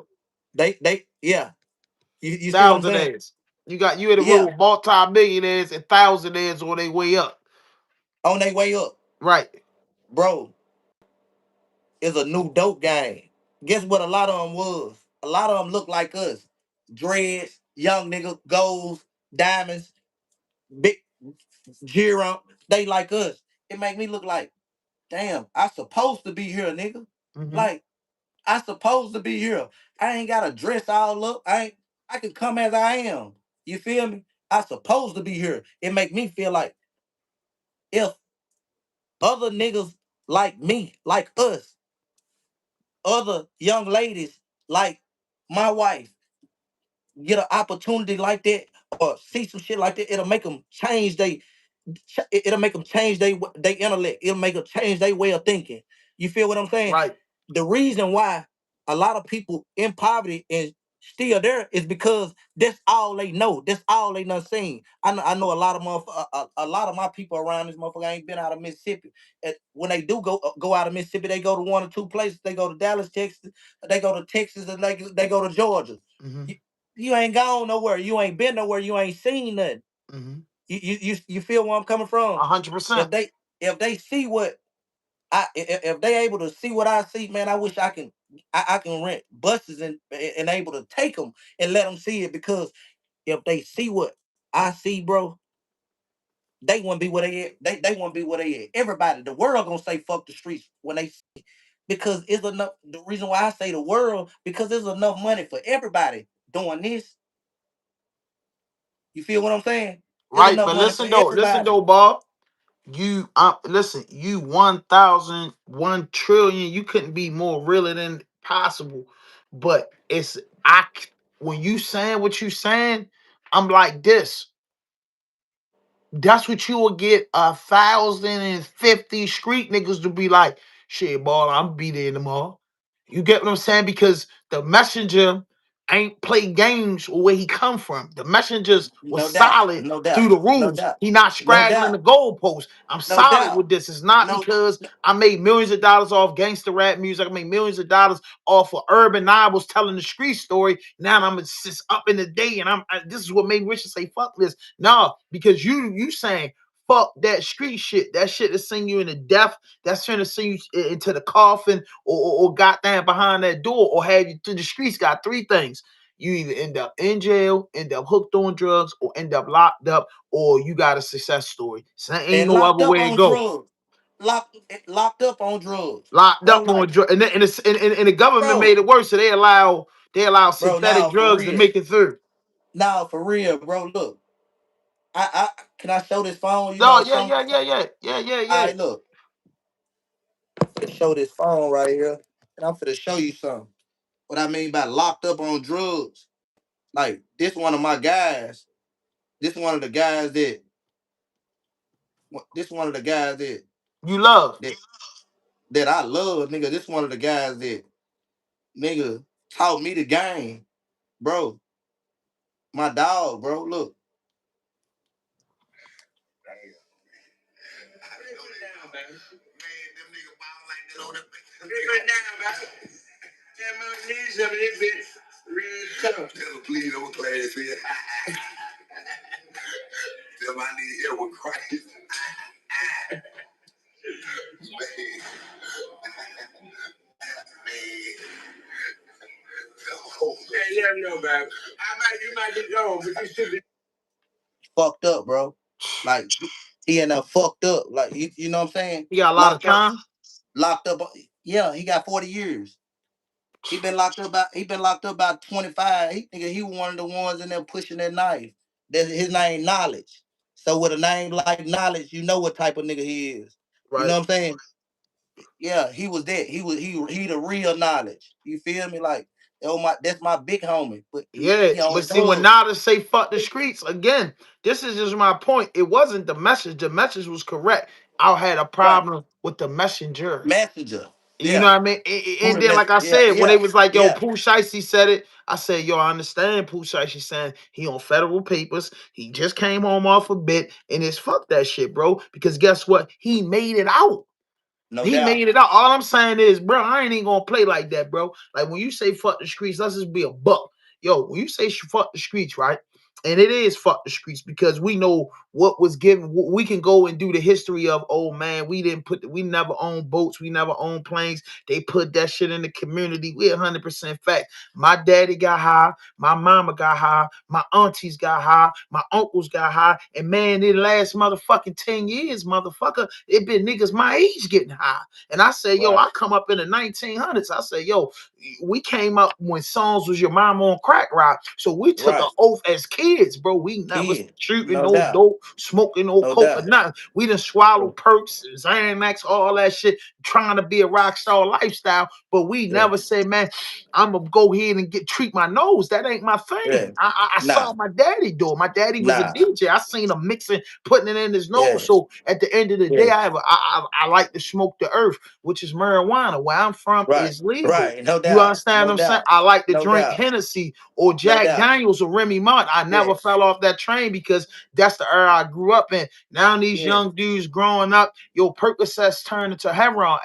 they yeah. You see what I'm saying? Thousandaires. You in the room Yeah, with multi-millionaires and thousandaires on their way up. on their way up, Right. bro. Is a new dope game. Guess what? A lot of them was. A lot of them look like us. Dreads, young nigga, golds, diamonds, big Giro. They like us. It make me look like, damn, I supposed to be here, nigga. Hmm. Like, I supposed to be here. I ain't gotta dress all up. I can come as I am. You feel me? I supposed to be here. It make me feel like if other niggas like me, like us, other young ladies like my wife get an opportunity like that or see some shit like that, it'll make them change it'll make them change they intellect. It'll make them change their way of thinking. You feel what I'm saying? Right. The reason why a lot of people in poverty is still there is because that's all they know. That's all they done seen. I know a lot of a lot of my people around this motherfucker ain't been out of Mississippi. And when they do go out of Mississippi, they go to one or two places. They go to Dallas, Texas. They go to Texas, and they go to Georgia. Hmm. You, you ain't gone nowhere. You ain't been nowhere. You ain't seen nothing. Hmm. You feel where I'm coming from? 100%. If they if they see what If they able to see what I see, man, I wish I can rent buses and able to take them and let them see it, because if they see what I see, bro, they wouldn't be where they at. They wouldn't be where they at. Everybody, the world gonna say fuck the streets when they see, because it's enough. The reason why I say the world, because there's enough money for everybody doing this. You feel what I'm saying? There's Right, enough but money for listen everybody. though, Bob. You listen, you 1,000, 1 trillion. You couldn't be more realer than possible. But when you saying what you saying, I'm like this. That's what you will get 1,050 street niggas to be like, shit, ball, I'm be there tomorrow. You get what I'm saying? Because the messenger ain't play games where he come from. The messengers was No doubt, solid no through doubt, the no rules. doubt, He not no straggling the doubt, goalposts. I'm no solid doubt, with this. It's not no, because no, I made millions of dollars off gangster rap music. I made millions of dollars off of urban novels telling the street story. Now I'm just up in the day, and this is what made me rich to say fuck this. No, because you saying fuck that street shit. That shit is send you into death. That's trying to send you into the coffin, or goddamn behind that door, or have you to the streets. Got three things. You either end up in jail, end up hooked on drugs, or end up locked up, or you got a success story. So there ain't and no locked other up way to on go. drugs, locked up on drugs, Locked bro. up on Like, drugs, and the government bro, made it worse. So they allow bro, synthetic now for drugs to real, make it through. now for real, bro. Look, I can I show this phone? You No, know, yeah, some. yeah, yeah, yeah, yeah, yeah, yeah. I look, finna show this phone right here, and I'm finna show you something. What I mean by locked up on drugs, like this one of my guys. This one of the guys that. This one of the guys You love. that that I love, nigga. This one of the guys that nigga taught me the game, bro. My dog, bro. Look, please don't class here. Tell my need here with Christ. Man, man. Hey, let him know, man. You might get gone, but you should be fucked up, bro. Like he end up fucked up. Like you know what I'm saying? You got a lot of Locked up, time. locked up. Yeah, he got 40 years. He been locked up about 25. He one of the ones in there pushing that knife. That's his name Knowledge. So with a name like Knowledge, you know what type of nigga he is. You know Right. what I'm saying? Yeah, he was that. He the real Knowledge. You feel me? Like, oh my, that's my big homie. But Yeah, he on but see, when drugs. Nada say fuck the streets again, this is just my point. It wasn't the message. The message was correct. I had a Right. problem with the messenger. Messenger. You know Yeah. what I mean? Who And the then, mess? like I Yeah, said, when they yeah, was like, "Yo, yeah. Pooh Shiesty said it," I said, "Yo, I understand." Pooh Shiesty saying he on federal papers. He just came home off a bit, and it's fuck that shit, bro. Because guess what? He made it out. No He doubt. made it out. All I'm saying is, bro, I ain't even gonna play like that, bro. Like when you say fuck the streets, let's just be a buck. Yo, when you say fuck the streets, right? And it is fuck the streets because we know what was given. We can go and do the history of, oh man, we never owned boats, we never owned planes. They put that shit in the community. We 100% fact. My daddy got high, my mama got high, my aunties got high, my uncles got high, and man, in the last motherfucking 10 years, motherfucker, it been niggas my age getting high. And I say, yo, Right. I come up in the 1900s. I say, yo, we came up when songs was your mama on crack rock. So we took an Right. oath as kids, bro. We never Kid. shooting No no doubt. dope, smoking no No coke or doubt. nothing. We done swallow perks, Xanax, all that shit, trying to be a rock star lifestyle. But we Yeah. never say, man, I'm gonna go ahead and treat my nose. That ain't my Yeah. thing. I saw Nah. my daddy do it. My daddy was a Nah. DJ. I seen him mixing, putting it in his nose. Yes. So at the end of the day, Yes. I like to smoke the earth, which is marijuana. Where I'm from Right. is legal. Right. No You doubt. understand what No I'm saying? doubt. I like to No drink doubt. Hennessy or No Jack doubt. Daniels or Remy Mart. I never Yes. fell off that train because that's the era I grew up in. Now these Yes. young dudes growing up, yo, Percocets turn into heroin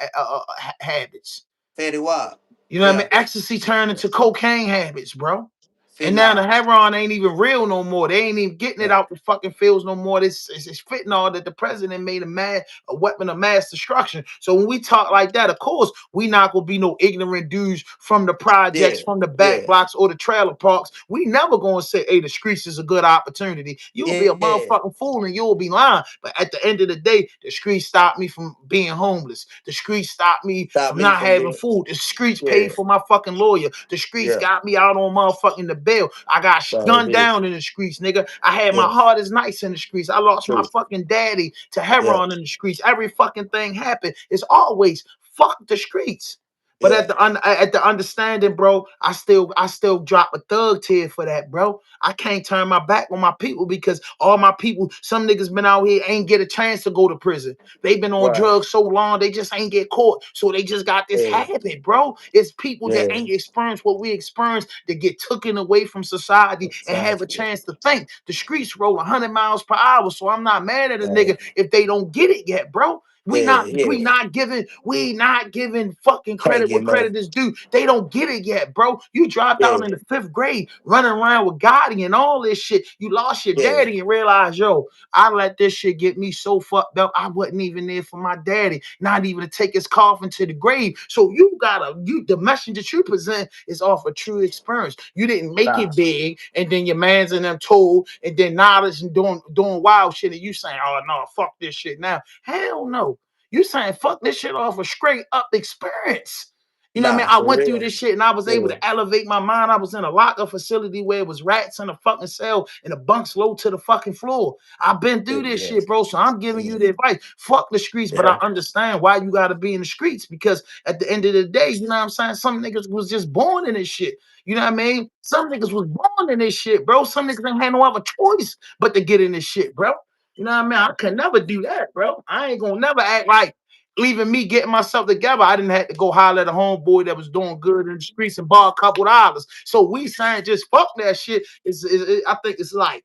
habits. Fetty Wap. You know what I mean? Yeah. Ecstasy turn into cocaine habits, bro. And Fitting now the out. heroin ain't even real no more. They ain't even getting it Yeah. out the fucking fields no more. It's fentanyl that the president made a weapon of mass destruction. So when we talk like that, of course, we not gonna be no ignorant dudes from the projects, Yeah. from the back Yeah. blocks or the trailer parks. We never gonna say, hey, the streets is a good opportunity. You'll be a Yeah. motherfucking fool and you'll be lying. But at the end of the day, the streets stopped me from being homeless. The streets stopped me Stop from me not from having being. food. The streets Yeah. paid for my fucking lawyer. The streets Yeah. got me out on motherfucking the bail. I got So gunned this. down in the streets, nigga. I had my Yeah. heart is nice in the streets. I lost my True. fucking daddy to Yeah. heroin in the streets. Every fucking thing happened. It's always fuck the streets. But Yeah. at the understanding, bro, I still drop a thug tear for that, bro. I can't turn my back on my people because all my people, some niggas been out here ain't get a chance to go to prison. They been on Right. drugs so long, they just ain't get caught. So they just got this Yeah. habit, bro. It's people that Yeah. ain't experienced what we experienced that get taken away from society and have a Exactly. chance to think. The streets roll 100 miles per hour, so I'm not mad at a Yeah. nigga if they don't get it yet, bro. We Yeah. not we Yeah. not giving we not giving fucking Can't credit get where mad. credit is due. They don't get it yet, bro. You dropped Yeah. out in the 5th grade, running around with Gotti and all this shit. You lost your Yeah. daddy and realized, yo, I let this shit get me so fucked up. I wasn't even there for my daddy, not even to take his coffin to the grave. So the message that you present is off a true experience. You didn't make Nah. it big, and then your man's in them told, and then knowledge and doing wild shit, and you saying, oh no, fuck this shit now. Hell no. You saying fuck this shit off a straight up experience. You know what I mean? Nah. I For went through real. this shit and I was able Yeah. to elevate my mind. I was in a lockup facility where it was rats in a fucking cell and the bunks low to the fucking floor. I've been through this Yeah. shit, bro. So I'm giving you Yeah. the advice. Fuck the streets, but I Yeah. understand why you gotta be in the streets because at the end of the day, you know what I'm saying? Some niggas was just born in this shit. You know what I mean? Some niggas was born in this shit, bro. Some niggas ain't had no other choice but to get in this shit, bro. You know what I mean? I could never do that, bro. I ain't gonna never act like even me getting myself together, I didn't have to go holler at a homeboy that was doing good in the streets and borrow a couple dollars. So we saying just fuck that shit. I think it's like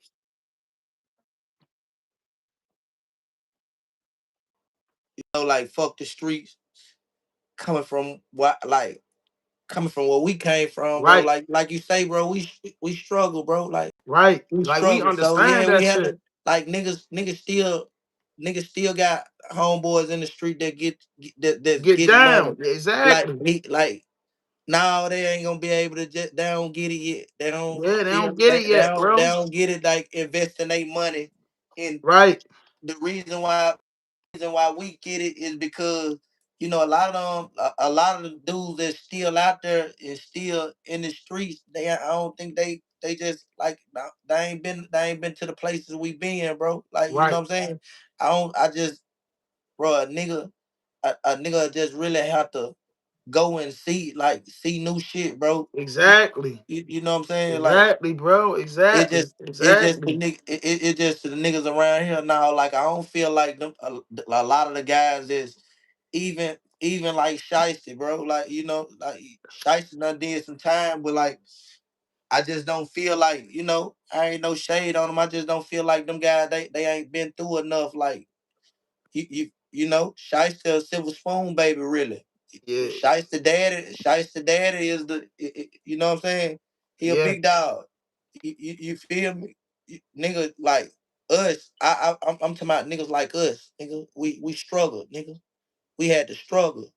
Like fuck the streets. Coming from what, like coming from where we came from, bro. right, Like you say, bro. We struggle, bro. right. We Like we struggle. So yeah, understand we that have shit. to, like niggas still got homeboys in the street that that's Get getting down. money. Like Exactly. like no, they ain't gonna be able to just, they don't get it yet. They don't Yeah, they feel don't get it yet, they bro. don't get it, like investing their money. And Right, the reason why we get it is because a lot of them, a lot of the dudes that's still out there and still in the streets, I don't think they just like, they ain't been to the places we been, bro. Like, you know right. what I'm saying? I just, bro, a nigga just really have to go and see new shit, bro. Exactly. You know what I'm saying? Like, Exactly, bro. it Exactly. just it just the Exactly. nigga it just the niggas around here now. Like, I don't feel like them, a lot of the guys is even like Shiesty, bro. Like, like Shiesty done did some time, but like, I just don't feel like, I ain't no shade on them. I just don't feel like them guys, they ain't been through enough. Like, Shiesty a silver spoon baby, really. Yeah. Shiesty daddy is you know what I'm saying? He a Yeah. big dog. You feel me? Nigga, like us, I'm talking about niggas like us, nigga. We struggle, nigga. We had to struggle.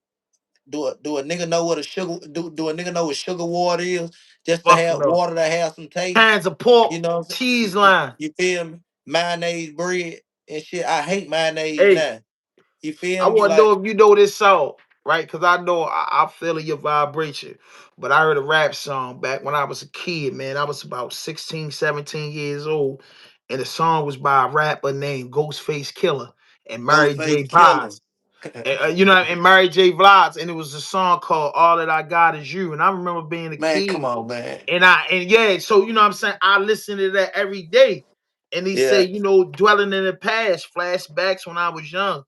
Do a nigga know what a sugar do a nigga know what sugar water is? Just to Fuck have no. water to have some taste. Cans of pork, You know what I'm saying? cheese line. You feel me? Mayonnaise bread and shit. I hate mayonnaise Hey, now. You I feel me? want to know Like, if you know this song, right? Because I know I feel your vibration. But I heard a rap song back when I was a kid, man. I was about 16, 17 years old. And the song was by a rapper named Ghostface Killer and Mary J. Ghostface Killer. Blige. And Mary J. Blige. And it was a song called All That I Got Is You. And I remember being a Man, come kid. on, man. And yeah, so you know what I'm saying? I listen to that every day. And he say, Yeah. dwelling in the past, flashbacks when I was young.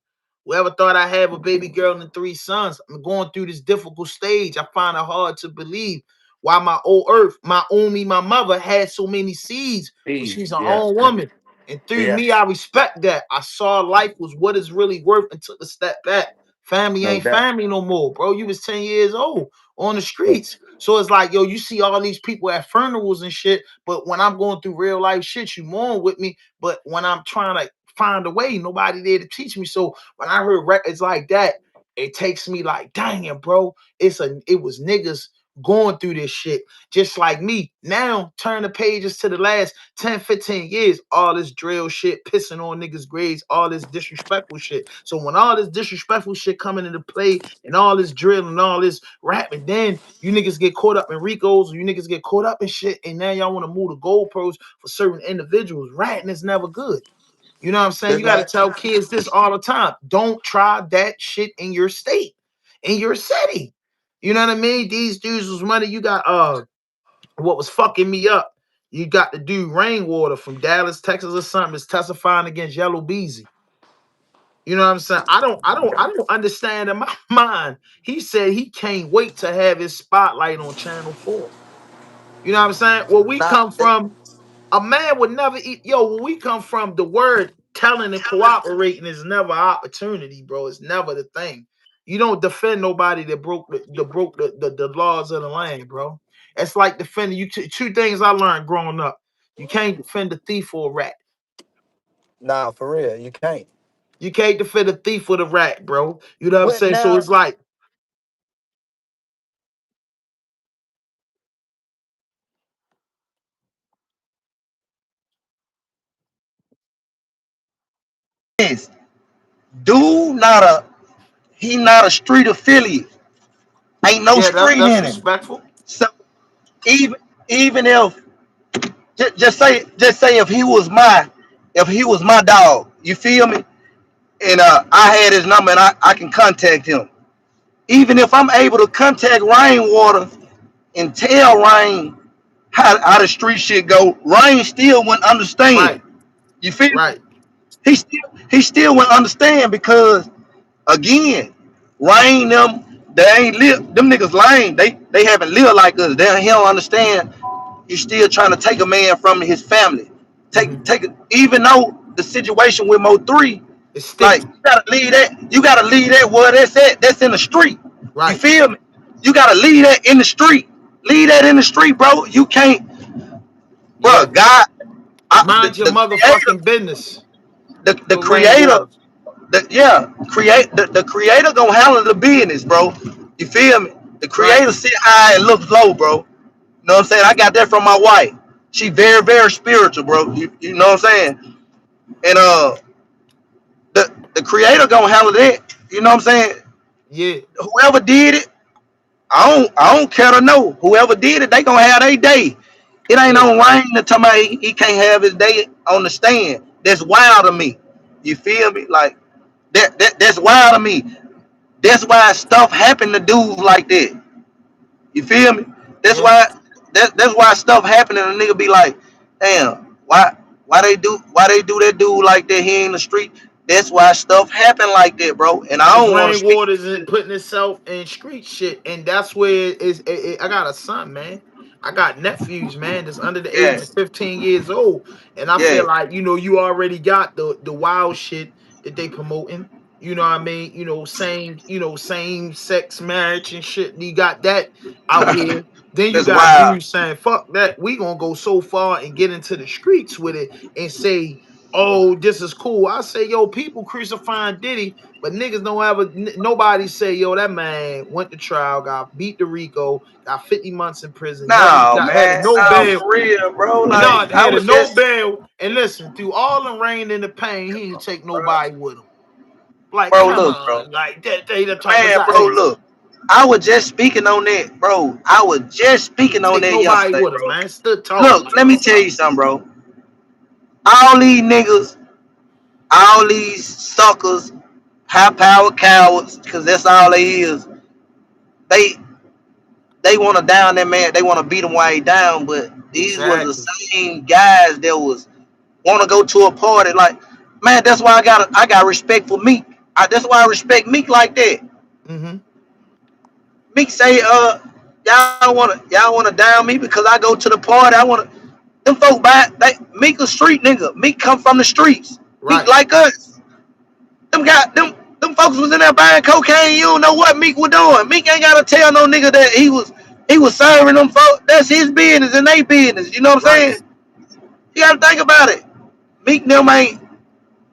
Whoever thought I had a baby girl and 3 sons, I'm going through this difficult stage. I find it hard to believe why my old earth, my mother had so many seeds, but Please. she's her Yeah. own woman. And through Yeah. me, I respect that. I saw life was what it's really worth and took a step back. Family No ain't doubt. family no more, bro. You was 10 years old. on the streets. So it's like, yo, you see all these people at funerals and shit, but when I'm going through real life shit, you mourn with me. But when I'm trying to find a way, nobody there to teach me. So when I heard records like that, it takes me like, dang, bro, it was niggas going through this shit just like me. Now turn the pages to the last 10, 15 years, all this drill shit, pissing on niggas' grades, all this disrespectful shit. So when all this disrespectful shit coming into play and all this drill and all this rapping, then you niggas get caught up in Ricos, or you niggas get caught up in shit, and now y'all want to move the goalposts for certain individuals. Ratting is never good. You know what I'm saying? It's You got to not. tell kids this all the time. Don't try that shit in your state, in your city. You know what I mean? These dudes was money. You got what was fucking me up. You got the dude Rainwater from Dallas, Texas, or something is testifying against Yellow Beezy. You know what I'm saying? I don't understand in my mind. He said he can't wait to have his spotlight on Channel 4. You know what I'm saying? Where we Not come from, a man would never eat. Yo, where we come from, the word telling and cooperating is never opportunity, bro. It's never the thing. You don't defend nobody that broke the laws of the land, bro. It's like defending you. Two things I learned growing up: you can't defend a thief or a rat. nah, for real. You can't. You can't defend a thief with a rat, bro. You know what I'm What saying? So now? it's like, Is dude not a he not a street affiliate. Ain't no yeah, street that's in him. respectful. So even even if just say if he was my dog, you feel me? And I had his number and I can contact him. Even if I'm able to contact Rainwater and tell Rain how the street shit go, Rain still wouldn't understand. Right, You feel me? right. He still wouldn't understand because again, Rain they ain't live them niggas lame. They haven't lived like us. He don't understand. You still trying to take a man from his family. Hmm. Take it, even though the situation with Mo3, It's like sticky. you gotta leave that where that's at. That's in the street. You Right. feel me? You gotta leave that in the street. Leave that in the street, bro. You can't, bro. Yeah. God, Mind your the creator, motherfucking business. the With rain creator waters. the creator gonna handle the business, bro. You feel me? The Right. creator sit high and look low, bro. You know what I'm saying? I got that from my wife. She very, very spiritual, bro. You know what I'm saying? And the creator gonna handle that. You know what I'm saying? Yeah. Whoever did it, I don't care to know. Whoever did it, they gonna have their day. It ain't Yeah. on Rain to tell me he can't have his day on the stand. That's wild to me. You feel me? Like that's wild to me. That's why stuff happen to dudes like that. You feel me? That's Yeah. why that's why stuff happen and a nigga be like, damn, why they do that dude like that here in the street? That's why stuff happen like that, bro. And I Cause don't want to speak. Rainwater isn't putting itself in street shit, and that's where I got a son, man. I got nephews, man, that's under the age Yeah, of 15 years old, and I yeah, feel like you already got the wild shit that they promoting. You know what I mean? Same sex marriage and shit. You got that out here. Then you that's got wild. dudes saying, "Fuck that, we gonna go so far and get into the streets with it and say." Oh, this is cool. I say, yo, people crucifying Diddy, but niggas don't ever, nobody say, yo, that man went to trial, got beat the Rico, got 50 months in prison, never No, got had a man, no no, bail, for real, bro. and Like no, I had a was no just, bail. And listen, through all the rain and the pain, he ain't take bro, nobody with him. Like, bro, come look, bro, on, like that they the type of man, guy. bro, Hey, look. I was just speaking on that, bro. I was just speaking on take that nobody yesterday, with him, bro. man. Stood tall Look, with let me y'all. tell you something, bro. All these niggas, all these suckers, high power cowards, because that's all they is. They they want to down that man. They want to beat him while he down. But these was the Exactly. same guys that was want to go to a party. Like, man, that's why I got respect for Meek. That's why I respect Meek like that. Mm-hmm. Meek say, y'all wanna down me because I go to the party. I wanna them folk by they Meek a street nigga. Meek come from the streets. Meek Right. like us. Them folks was in there buying cocaine. You don't know what Meek was doing. Meek ain't gotta tell no nigga that he was serving them folks. That's his business and they business. You know what I'm Right. saying? You gotta think about it. Meek them ain't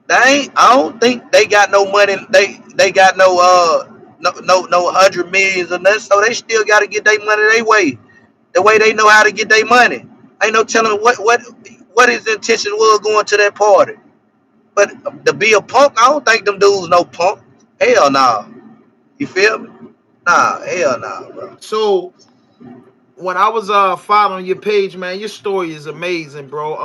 they ain't. I don't think they got no money. They got no 100 millions or nothing. So they still gotta get their money their way. The way they know how to get their money. Ain't no telling what his intention was going to that party. But to be a punk, I don't think them dudes no punk. Hell no. Nah. You feel me? Nah, hell no, nah, bro. So when I was following your page, man, your story is amazing, bro.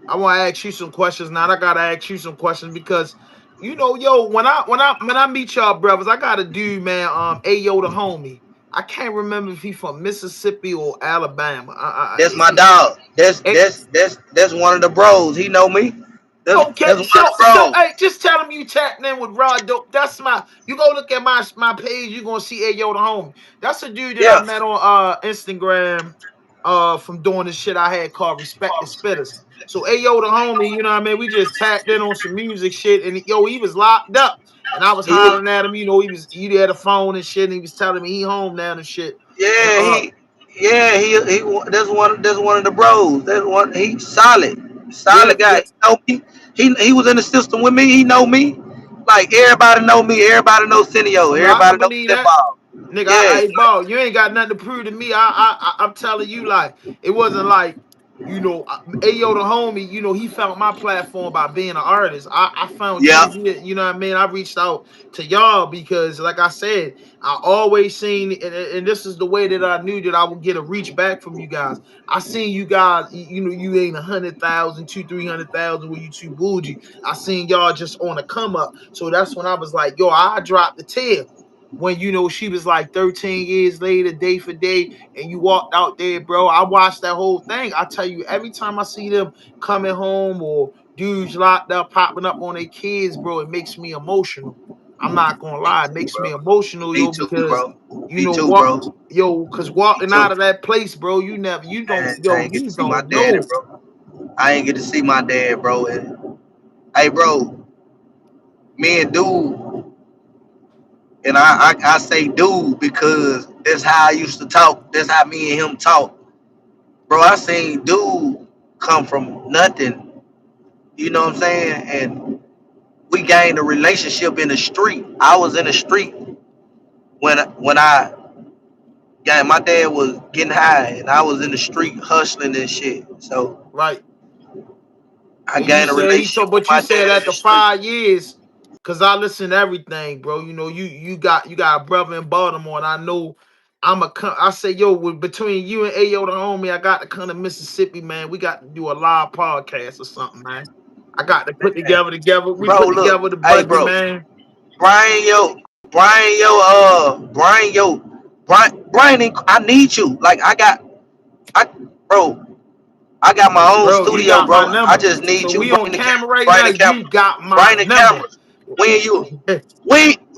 I want to ask you some questions now. I gotta ask you some questions because yo, when I meet y'all brothers, I got a dude, man. Ayo the homie. I can't remember if he from Mississippi or Alabama. That's my dog. That's Eh, that's that's that's one of the bros. He know me. That's okay, one of so the bros. hey, just tell him you tapped in with Rod Dope. That's my. You go look at my page, you gonna see Ayo the homie. That's a dude that I Yeah, met on Instagram from doing this shit I had called Respect the Spitters. So Ayo the homie, you know what I mean? We just tapped in on some music shit, and yo, he was locked up, and I was he was. hollering at him. He had a phone and shit, and he was telling me he home now and shit. And Yeah, he. That's one of the bros. That's one. He yeah, solid guy. yeah. He know me. He was in the system with me. He know me. Like everybody know me. Everybody know Cineo. I Everybody can know believe Step that. Ball. Nigga, Yeah, ball, you ain't got nothing to prove to me. I'm telling you, like, it wasn't like, Ayo the homie, he found my platform by being an artist. I found you yeah. via, you know what I mean? I reached out to y'all because, like I said, I always seen, and this is the way that I knew that I would get a reach back from you guys. I seen you guys, you ain't 100,000, 300,000 where you too bougie. I seen y'all just on a come up. So that's when I was like, yo, I dropped the tail when she was like 13 years later, day for day, and you walked out there, bro. I watched that whole thing. I tell you, every time I see them coming home or dudes locked up, popping up on their kids, bro, it makes me emotional. I'm not gonna Me lie, it too, makes me bro. emotional, Me yo, too, because bro. Me too, bro. cause Me walking out too. of that place, bro, you don't, Man, I yo, ain't get to you see my don't daddy, know. bro. I ain't get to see my dad, bro. And hey, bro, me and dude, and I say dude because that's how I used to talk. That's how me and him talk, bro. I seen dude come from nothing. You know what I'm saying? And we gained a relationship in the street. I was in the street when I yeah, my dad was getting high, and I was in the street hustling and shit. So Right. I And you gained a said relationship with but you my said dad in the after street. 5 years, cause I listen to everything, bro. You got a brother in Baltimore, and I know I say, yo, between you and Ayo the homie, I got to come to Mississippi, man. We got to do a live podcast or something, man. I got to put together. We Bro, put look, together the hey, budget, bro, man. Brian, I need you. Like, I, bro, I got my own Bro, you studio, got my bro. I number. just So need you. we on Bring the camera camera, right bring now. the You camera, got my bring the number. cameras. When you,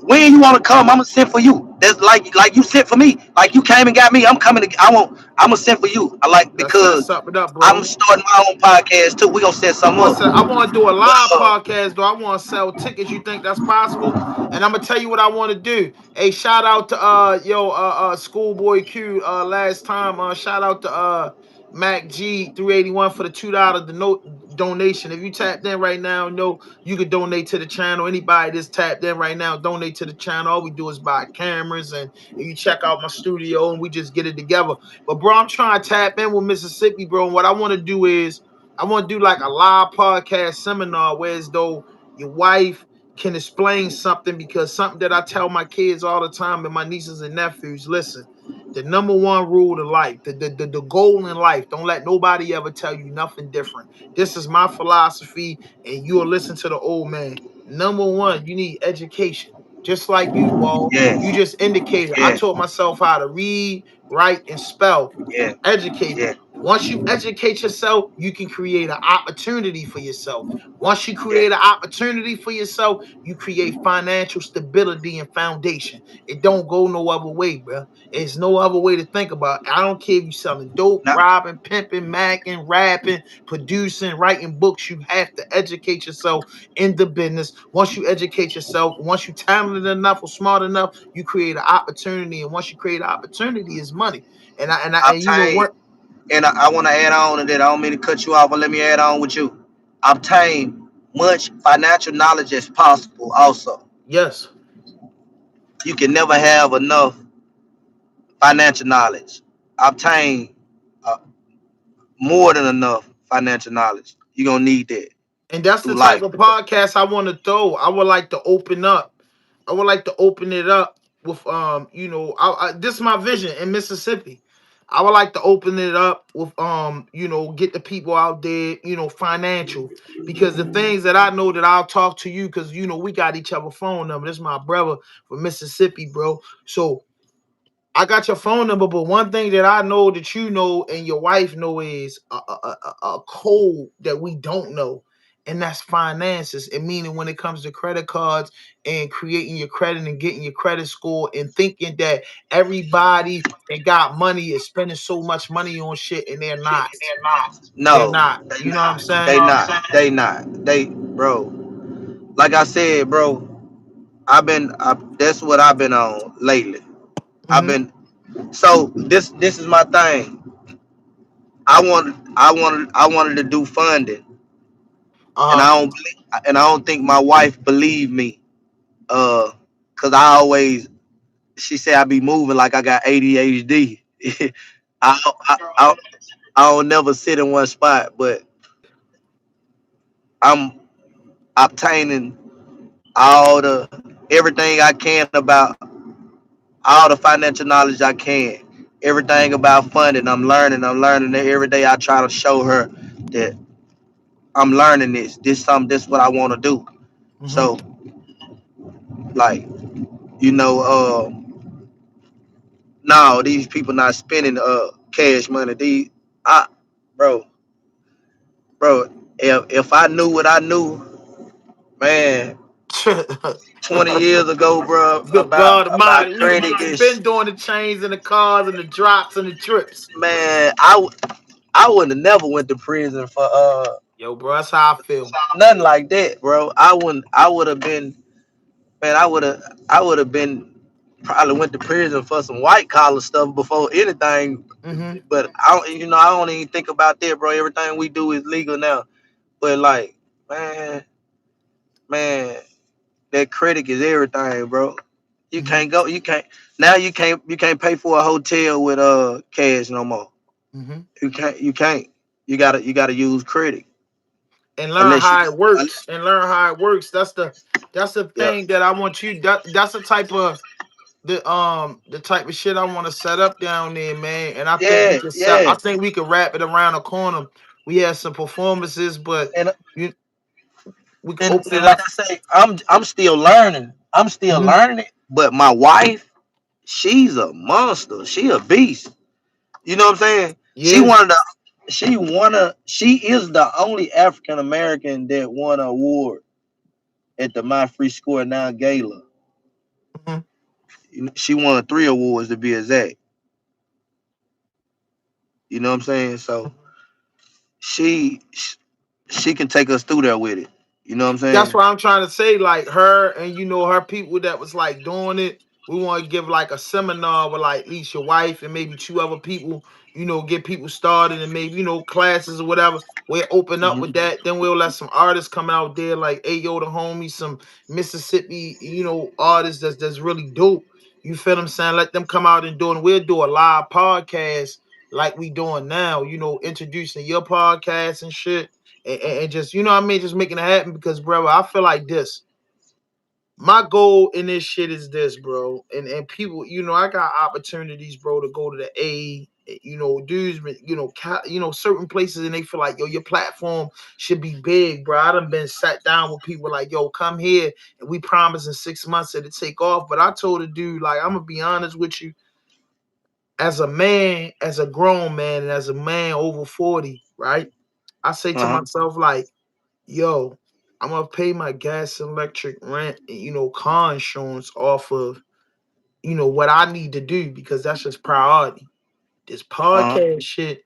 when you want to come, I'ma send for you. That's like you sent for me. Like you came and got me. I'ma send for you. I like Let's set because something up, I'm bro. starting my own podcast too. We gonna set I something want up. to I want to do a But live podcast though. I want to sell tickets. You think that's possible? And I'm gonna tell you what I want to do. Hey, shout out to Schoolboy Q last time. Shout out to Mac G 381 for the $2 donation. If you tapped in right now, you could donate to the channel. Anybody that's tapped in right now, donate to the channel. All we do is buy cameras and you check out my studio and we just get it together. But bro, I'm trying to tap in with Mississippi, bro. And what I want to do is I want to do like a live podcast seminar where as though your wife can explain something because something that I tell my kids all the time and my nieces and nephews, listen, the number one rule of life, the goal in life, don't let nobody ever tell you nothing different. This is my philosophy and you'll listen to the old man. Number one, you need education. Just like you, Wall. You yes, just indicated. I yes, taught myself how to read, write, and spell. yeah, Educated. yeah, Once you educate yourself, you can create an opportunity for yourself. Once you create an opportunity for yourself, you create financial stability and foundation. It don't go no other way, bro. There's no other way to think about it. I don't care if you selling dope, Now, robbing, pimping, macking, rapping, producing, writing books. You have to educate yourself in the business. Once you educate yourself, once you talented enough or smart enough, you create an opportunity. And once you create an opportunity, is money. And you know obtain, what? and I want to add on to that. I don't mean to cut you off, but let me add on with you. Obtain much financial knowledge as possible. Also, Yes. you can never have enough financial knowledge. Obtain uh, more than enough financial knowledge. You're gonna need that And that's the through type life. of podcast I want to throw. I would like to open up. I would like to open it up with this is my vision in Mississippi. I would like to open it up with get the people out there, financial. Because the things that I know that I'll talk to you, because we got each other phone number. This is my brother from Mississippi, bro. So I got your phone number, but one thing that I know that you know and your wife know is a code that we don't know, and that's finances. And meaning when it comes to credit cards and creating your credit and getting your credit score, and thinking that everybody that got money is spending so much money on shit, and they're not. They're No, not. they You know what I'm not. saying? They not. They not. They, bro. Like I said, bro. That's what I've been on lately. I've Mm-hmm. been. So this is my thing. I wanted to do funding, and Uh-huh. I don't think my wife believed me. Cause I always, she said I be moving like I got ADHD. I, I, I I don't never sit in one spot, but I'm obtaining everything I can about all the financial knowledge I can. Everything about funding, I'm learning. I'm learning it every day. I try to show her that I'm learning this. This what I want to do. Mm-hmm. So like, you know, no, these people not spending cash money. I, bro, bro. If I knew what I knew, man, 20 years ago, bro, Good God about Almighty, we credit is, been doing the chains and the cars and the drops and the trips. man, I would have never went to prison for Yo, bro, that's how I feel. nothing like that, bro. I wouldn't. I would have been, man. I would have been probably went to prison for some white collar stuff before anything. Mm-hmm. But I don't even think about that, bro. Everything we do is legal now. But like, man, man, that credit is everything, bro. You Mm-hmm. can't go. You can't now. You can't pay for a hotel with cash no more. Mm-hmm. You can't. You can't. You gotta use credit And learn unless you. how it works. And learn how it works. That's the Yeah. thing that I want you. That's the type of shit I want to set up down there, man. And I think we Yeah. can set. I Yeah. think we can wrap it around the corner. We had some performances, but And you we can and, open it and like up. I say, I'm still learning. I'm still Mm-hmm. learning it. But my wife, she's a monster. She a beast. You know what I'm saying? She Yeah. one of the she is the only African American that won an award at the My Free Score Now Gala. Mm-hmm. She won 3 awards to be exact. You know what I'm saying? So she she can take us through there with it. You know what I'm That's saying? what I'm trying to say. Like her and her people that was like doing it. We want to give like a seminar with like at least your wife and maybe two other people. Get people started and maybe classes or whatever. We'll open up with Mhm. that. Then we'll let some artists come out there like Ayo the homie, some Mississippi artists that's really dope. You feel what I'm saying? Let them come out and do it. We'll do a live podcast like we doing now. Introducing your podcast and shit and just what I mean, just making it happen because, bro, I feel like this. My goal in this shit is this, bro, and people, I got opportunities, bro, to go to the dudes, certain places, and they feel like, yo, your platform should be big, bro. I done been sat down with people like, yo, come here, and we promise in 6 months it'll take off. But I told the dude, like, I'm gonna be honest with you. as a man, as a grown man, and as a man over 40, right? I say to Uh-huh. myself, like, yo, I'm gonna pay my gas and electric rent and car insurance off of what I need to do because that's just priority. This Uh-huh. podcast shit,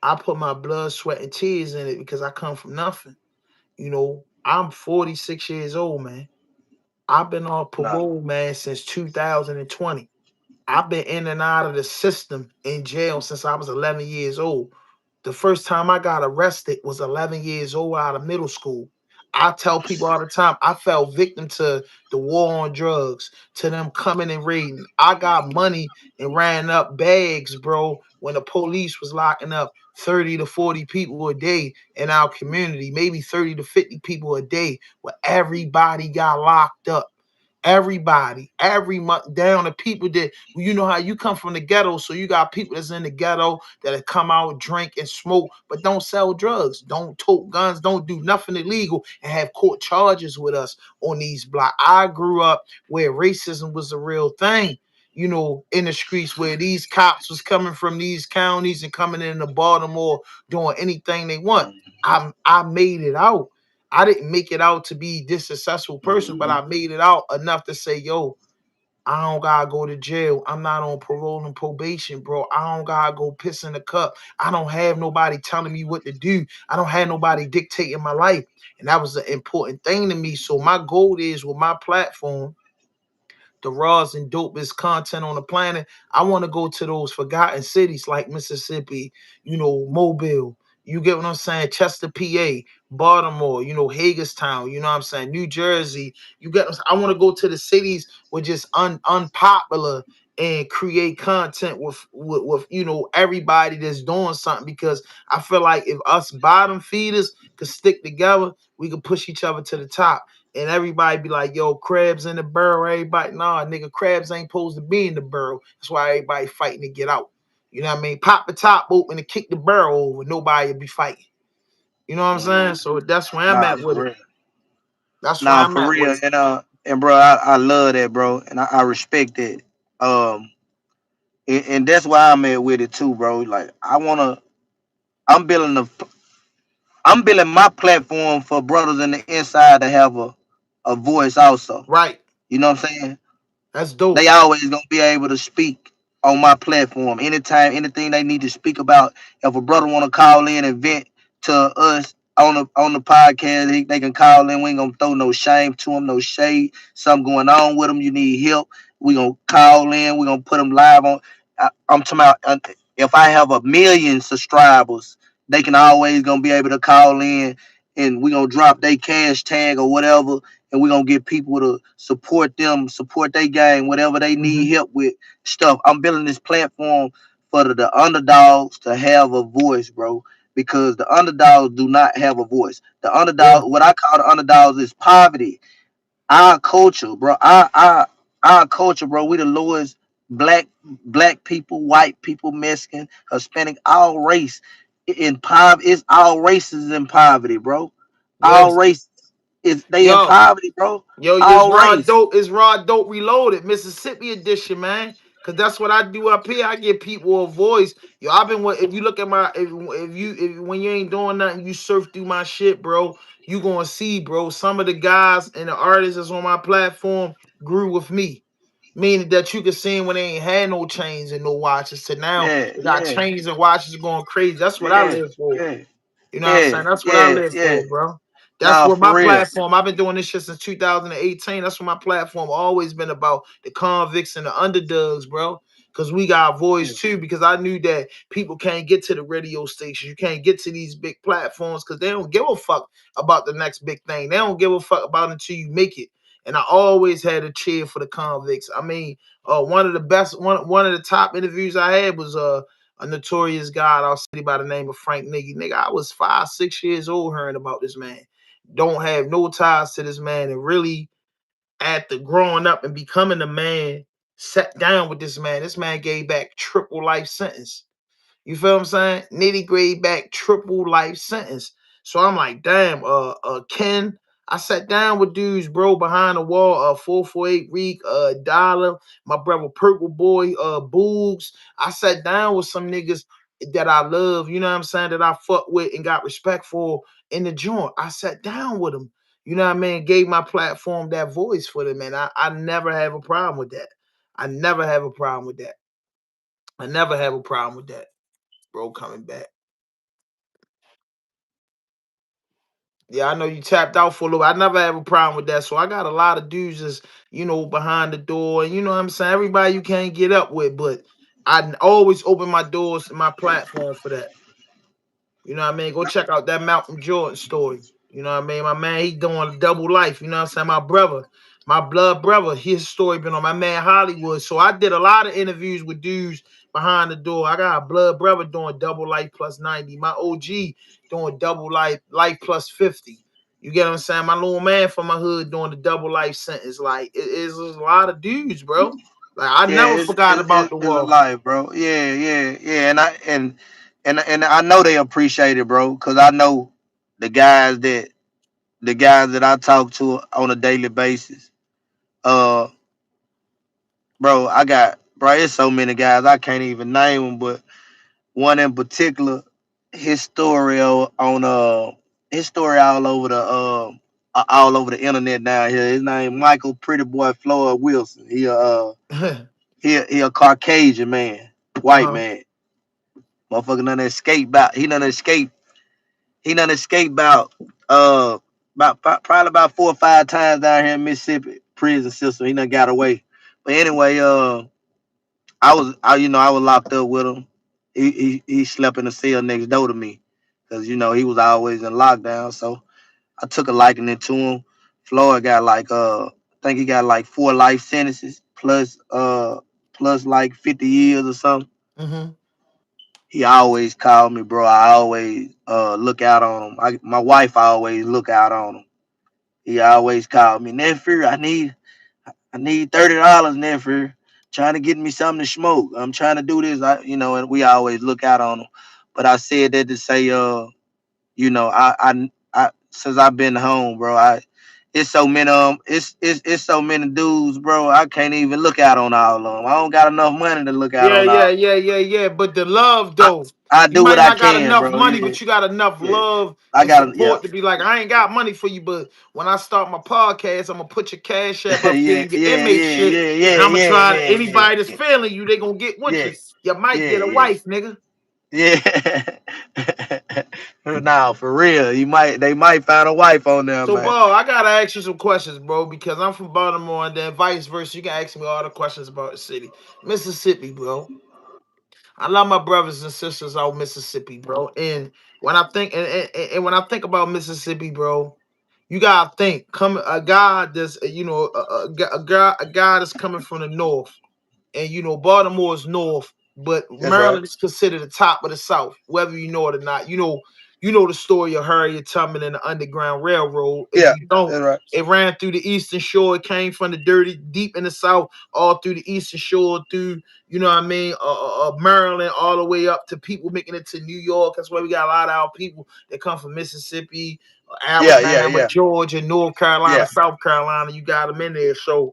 I put my blood, sweat, and tears in it because I come from nothing. I'm 46 years old, man. I've been on Nah. parole, man, since 2020. I've been in and out of the system in jail since I was 11 years old. The first time I got arrested was 11 years old out of middle school. I tell people all the time, I fell victim to the war on drugs, to them coming and raiding. I got money and ran up bags, bro, when the police was locking up 30 to 40 people a day in our community, maybe 30 to 50 people a day, where everybody got locked up. Everybody, every month, down to people that how you come from the ghetto, so you got people that's in the ghetto that come out, drink and smoke, but don't sell drugs, don't tote guns, don't do nothing illegal, and have court charges with us on these blocks. I grew up where racism was a real thing. In the streets where these cops was coming from these counties and coming into Baltimore doing anything they want. I made it out. I didn't make it out to be this successful person, but Mm-hmm. I made it out enough to say, yo, I don't gotta go to jail. I'm not on parole and probation, bro. I don't gotta go piss in the cup. I don't have nobody telling me what to do. I don't have nobody dictating my life. And that was an important thing to me. So my goal is with my platform, the rawest and dopest content on the planet. I want to go to those forgotten cities like Mississippi, Mobile. You get what I'm saying? Chester, PA, Baltimore, Hagerstown, you know what I'm saying? New Jersey. You get what I'm saying? I want to go to the cities with just unpopular and create content with everybody that's doing something because I feel like if us bottom feeders could stick together, we could push each other to the top and everybody be like, yo, crabs in the burrow. Everybody, nah, nigga, crabs ain't supposed to be in the burrow. That's why everybody fighting to get out. You know what I mean? Pop the top open and kick the barrel over. Nobody will be fighting. You know what I'm saying? Mm-hmm. So that's where I'm Nah, at with for it. real. That's where Nah, I'm for at with real. it. And bro, I love that, bro, and I respect it. Um, and that's why I'm at with it too, bro. Like I'm building I'm building my platform for brothers in the inside to have a voice also. Right. You know what I'm saying? That's They dope. always gonna be able to speak on my platform anytime, anything they need to speak about. If a brother want to call in and vent to us on the podcast, they can call in. We ain't gonna throw no shame to them, no shade. Something going on with them, you need help. We gonna call in. We gonna put them live on. I'm talking about if I have a million subscribers, they can always gonna be able to call in, and we gonna drop their cash tag or whatever, and we're gonna get people to support them, support their game, whatever they need Hmm. help with stuff. I'm building this platform for the underdogs to have a voice, bro. Because the underdogs do not have a voice. The Yeah. underdog, what I call the underdogs, is poverty. Our culture, bro. Our culture, bro. We the lowest black people, white people, Mexican, Hispanic, all race in poverty. It's all races in poverty, bro. All Yes. race is they in Yo, poverty, bro. Yo, it's All raw race. dope. It's raw dope reloaded, Mississippi edition, man. Cause that's what I do up here. I give people a voice. Yo, I've been. If you look at my, if when you ain't doing nothing, you surf through my shit, bro. You gonna see, bro. Some of the guys and the artists that's on my platform grew with me, meaning that you can see 'em when they ain't had no chains and no watches. To now, Yeah, they got yeah, chains and watches going crazy. That's what I yeah, live for. yeah, You know what I'm yeah, saying? That's what I yeah, live yeah. for, bro. That's Nah, what for my real. platform. I've been doing this shit since 2018. That's what my platform always been about. The convicts and the underdogs, bro. Because we got voice too. Because I knew that people can't get to the radio stations. You can't get to these big platforms because they don't give a fuck about the next big thing. They don't give a fuck about it until you make it. And I always had a cheer for the convicts. I mean, one of the best, one of the top interviews I had was a notorious guy I'll say by the name of Frank Niggy. Nigga, I was 5, 6 years old hearing about this man. Don't have no ties to this man, and really after growing up and becoming a man, sat down with this man. This man gave back triple life sentence. You feel what I'm saying? Nitty grade back triple life sentence. So I'm like, damn, Ken, I sat down with dudes, bro, behind the wall, 448 Reek, Dollar, my brother Purple Boy, Boogs. I sat down with some niggas that I love, you know what I'm saying, that I fuck with and got respect for in the joint. I sat down with them. You know what I mean? Gave my platform that voice for them, and I never have a problem with that. I never have a problem with that. I never have a problem with that, bro, coming back. Yeah, I know you tapped out for a little. I never have a problem with that. So I got a lot of dudes just, behind the door. And you know what I'm saying? Everybody you can't get up with, but I always open my doors and my platform for that. You know what I mean? Go check out that Malcolm Jordan story. You know what I mean? My man, he doing double life. You know what I'm saying? My brother, my blood brother, his story been on my man Hollywood. So I did a lot of interviews with dudes behind the door. I got a blood brother doing double life plus 90. My OG doing double life plus 50. You get what I'm saying? My little man from my hood doing the double life sentence. Like, it's a lot of dudes, bro. Like, I Yeah, never forgot about the it's a wall. life, bro. Yeah, yeah, yeah. And I know they appreciate it, bro, because I know the guys that the guys that I talk to on a daily basis. Uh, bro, it's so many guys I can't even name them, but one in particular, his story his story all over the internet down here. His name Michael Pretty Boy Floyd Wilson. He a Caucasian man, white Uh-huh. man. Motherfucker done escape about. He done escape about probably about 4 or 5 times down here in Mississippi prison system. He done got away. But anyway, I was locked up with him. He slept in the cell next door to me, cause he was always in lockdown. So I took a liking to him. Floyd got I think he got like 4 life sentences plus like 50 years or something. Mm-hmm. He always called me, bro. I always look out on him. My wife always look out on him. He always called me, nephew. I need $30, nephew. Trying to get me something to smoke. I'm trying to do this. And we always look out on him. But I said that to say, since I've been home, bro, it's so many it's so many dudes, bro. I can't even look out on all of them. I don't got enough money to look out Yeah, on yeah, all. yeah, yeah, yeah. But the love I, though, I you do what might I not got can, enough bro. money, Yeah, but you got enough yeah. love I and got yeah. support to be like, I ain't got money for you, but when I start my podcast, I'm gonna put your cash app yeah, up there yeah, and your yeah, inmate yeah, shit, yeah, and I'm gonna yeah, try to yeah, anybody that's yeah, failing you, they gonna get with yeah, you. You might yeah, get a yeah, wife, nigga. yeah. Nah, for real. They might find a wife on there, So, man. Ball, I gotta ask you some questions, bro, because I'm from Baltimore, and then vice versa. You can ask me all the questions about the city, Mississippi, bro. I love my brothers and sisters out Mississippi, bro. And when I think and when I think about Mississippi, bro, you gotta think come a God that's a God that's coming from the north, and Baltimore is north, but That's right. Maryland is considered the top of the South, whether you know it or not. You know the story of Harriet Tubman and the Underground Railroad. If Yeah, you don't, that's right. it ran through the Eastern Shore. It came from the dirty deep in the South, all through the Eastern Shore, through Maryland, all the way up to people making it to New York. That's why we got a lot of our people that come from Mississippi, Yeah, yeah, Alabama, yeah, Georgia, North Carolina, yeah. South Carolina. You got them in there, so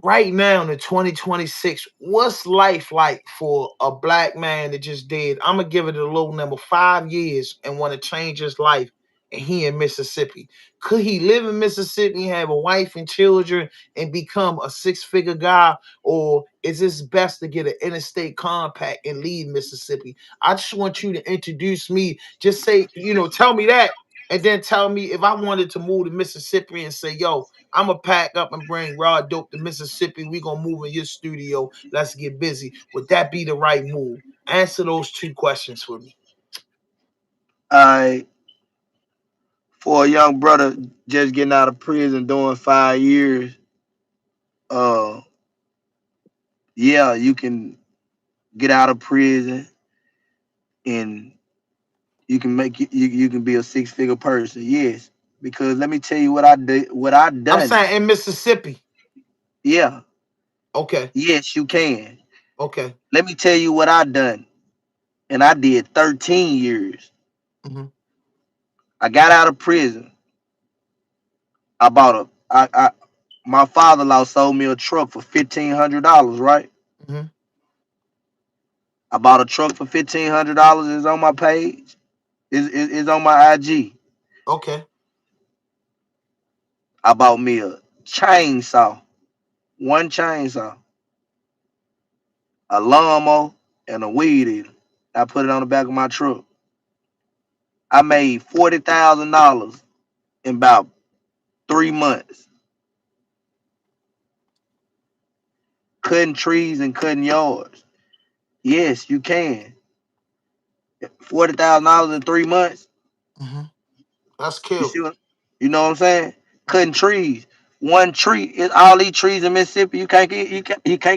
right now in 2026, what's life like for a black man that just did? I'm gonna give it a low number, 5 years, and want to change his life. And he in Mississippi. Could he live in Mississippi, have a wife and children, and become a six-figure guy? Or is this best to get an interstate compact and leave Mississippi? I just want you to introduce me. Just say, tell me that, and then tell me if I wanted to move to Mississippi and say, yo, I'm gonna pack up and bring raw dope to Mississippi. We gonna move in your studio. Let's get busy. Would that be the right move? Answer those two questions for me. I For a young brother just getting out of prison doing 5 years, uh, yeah, you can get out of prison and you can be a 6 figure person. Yes, because let me tell you what I did. What I I'm done. saying in Mississippi. Yeah, Okay. yes, you can. Okay. Let me tell you what I done, and I did 13 years. Hmm. I got out of prison. I bought a I my father-in-law sold me a truck for $1,500, right? Mm-hmm. I bought a truck for $1,500. It's on my page. It's on my IG. Okay. I bought me a chainsaw, one chainsaw, a lawnmower, and a weed eater. I put it on the back of my truck. I made $40,000 in about 3 months, cutting trees and cutting yards. Yes, you can. $40,000 in 3 months. Mm-hmm. That's You killed. see what? You know what I'm saying? Cutting trees. One tree is all these trees in Mississippi. You can't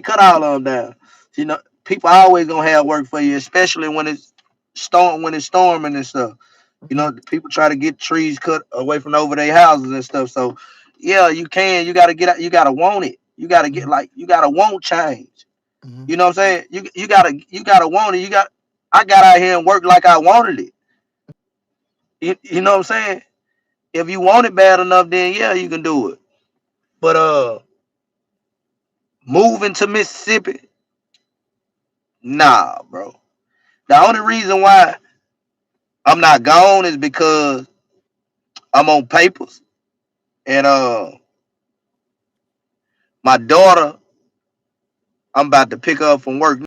cut all of them down. You know, people always gonna have work for you, especially when it's storming and stuff. You Mm-hmm. know, people try to get trees cut away from over their houses and stuff. So yeah, you can. You gotta get out. You gotta want it. You gotta get Mm-hmm. like you gotta want change. Mm-hmm. You know what I'm saying? You gotta want it. I got out here and worked like I wanted it. You know what I'm saying? If you want it bad enough, then yeah, you can do it. But moving to Mississippi, nah, bro. The only reason why I'm not gone is because I'm on papers, and my daughter, I'm about to pick her up from work.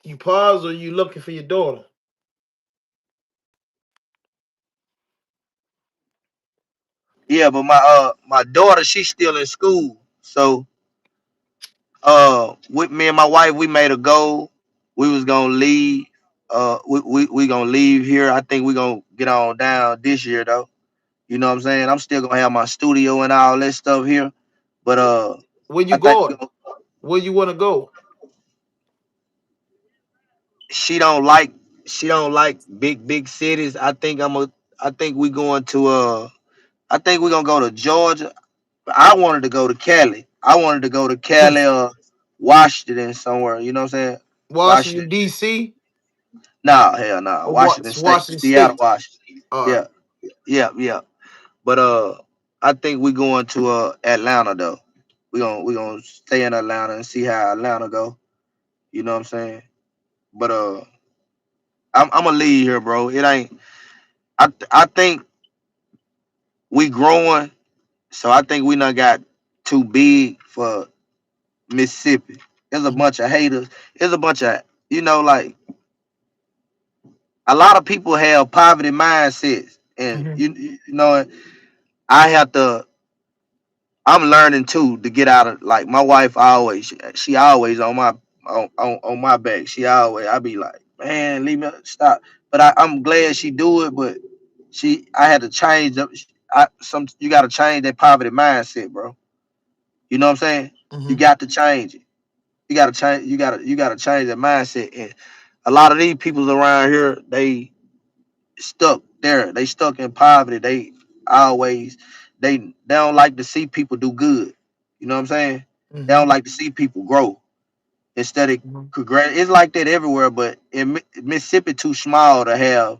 You pause or you looking for your daughter? Yeah, but my daughter, she's still in school. So with me and my wife, we made a goal. We was gonna leave. We gonna leave here. I think we gonna get on down this year though. You know what I'm saying? I'm still gonna have my studio and all that stuff here. But Where you I think going? Where you want to go? she don't like she don't like big cities. I think we going to I think we're gonna go to Georgia. I wanted to go to Cali. I wanted to go to Cali or Washington somewhere. You know what I'm saying? Washington Washington. D.C. Nah, hell nah. or Washington State. Washington Seattle, State? Washington. All right. Yeah, yeah, yeah. But I think we going to Atlanta though. We gonna stay in Atlanta and see how Atlanta go. You know what I'm saying? But I'm gonna leave here, bro. It ain't. I think we growing, so I think we done got too big for Mississippi. There's a bunch of haters. There's a bunch of like a lot of people have poverty mindsets, and Mm-hmm. you know I have to. I'm learning too to get out of like my wife always. She always on my back. She always. I be like, man, leave me stop. But I'm glad she do it. But I had to change up. You got to change that poverty mindset, bro. You know what I'm saying? You Mm-hmm. got to change it. You got to change. You got to change that mindset. And a lot of these people around here, they stuck there. They stuck in poverty. Always they don't like to see people do good. You know what I'm saying? They Mm-hmm. don't like to see people grow. Instead of Mm-hmm. it's like that everywhere, but in Mississippi too small to have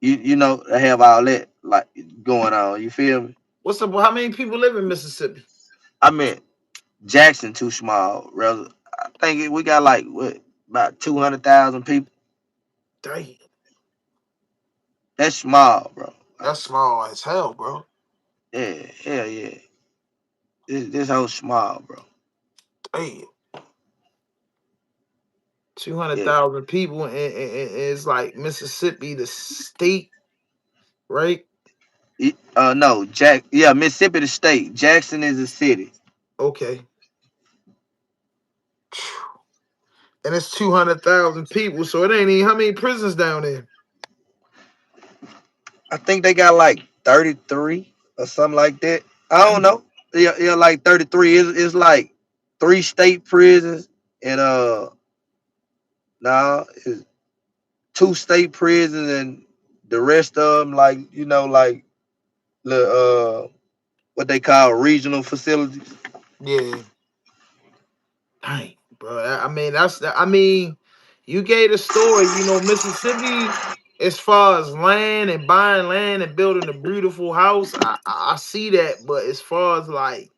to have all that like going on. You feel me? What's up? How many people live in Mississippi? I mean Jackson too small. Rather, I think we got like what about 200,000 people. Damn, That's small, bro. Like that's small as hell, bro. yeah, hell yeah. This whole small, bro. Damn, two hundred Yeah. thousand people, and it's like Mississippi, the state, right? No, Yeah, Mississippi the state. Jackson is a city. Okay, and it's 200,000 people, so it ain't even how many prisons down there. I think they got like 33 or something like that. I don't Damn, know. Yeah, yeah, like 33. It's like three state prisons and nah, it's two state prisons and the rest of them like like the what they call regional facilities. Yeah. Dang, bro. I mean, that's that. I mean, you gave the story. You know, Mississippi, as far as land and buying land and building a beautiful house, I see that. But as far as like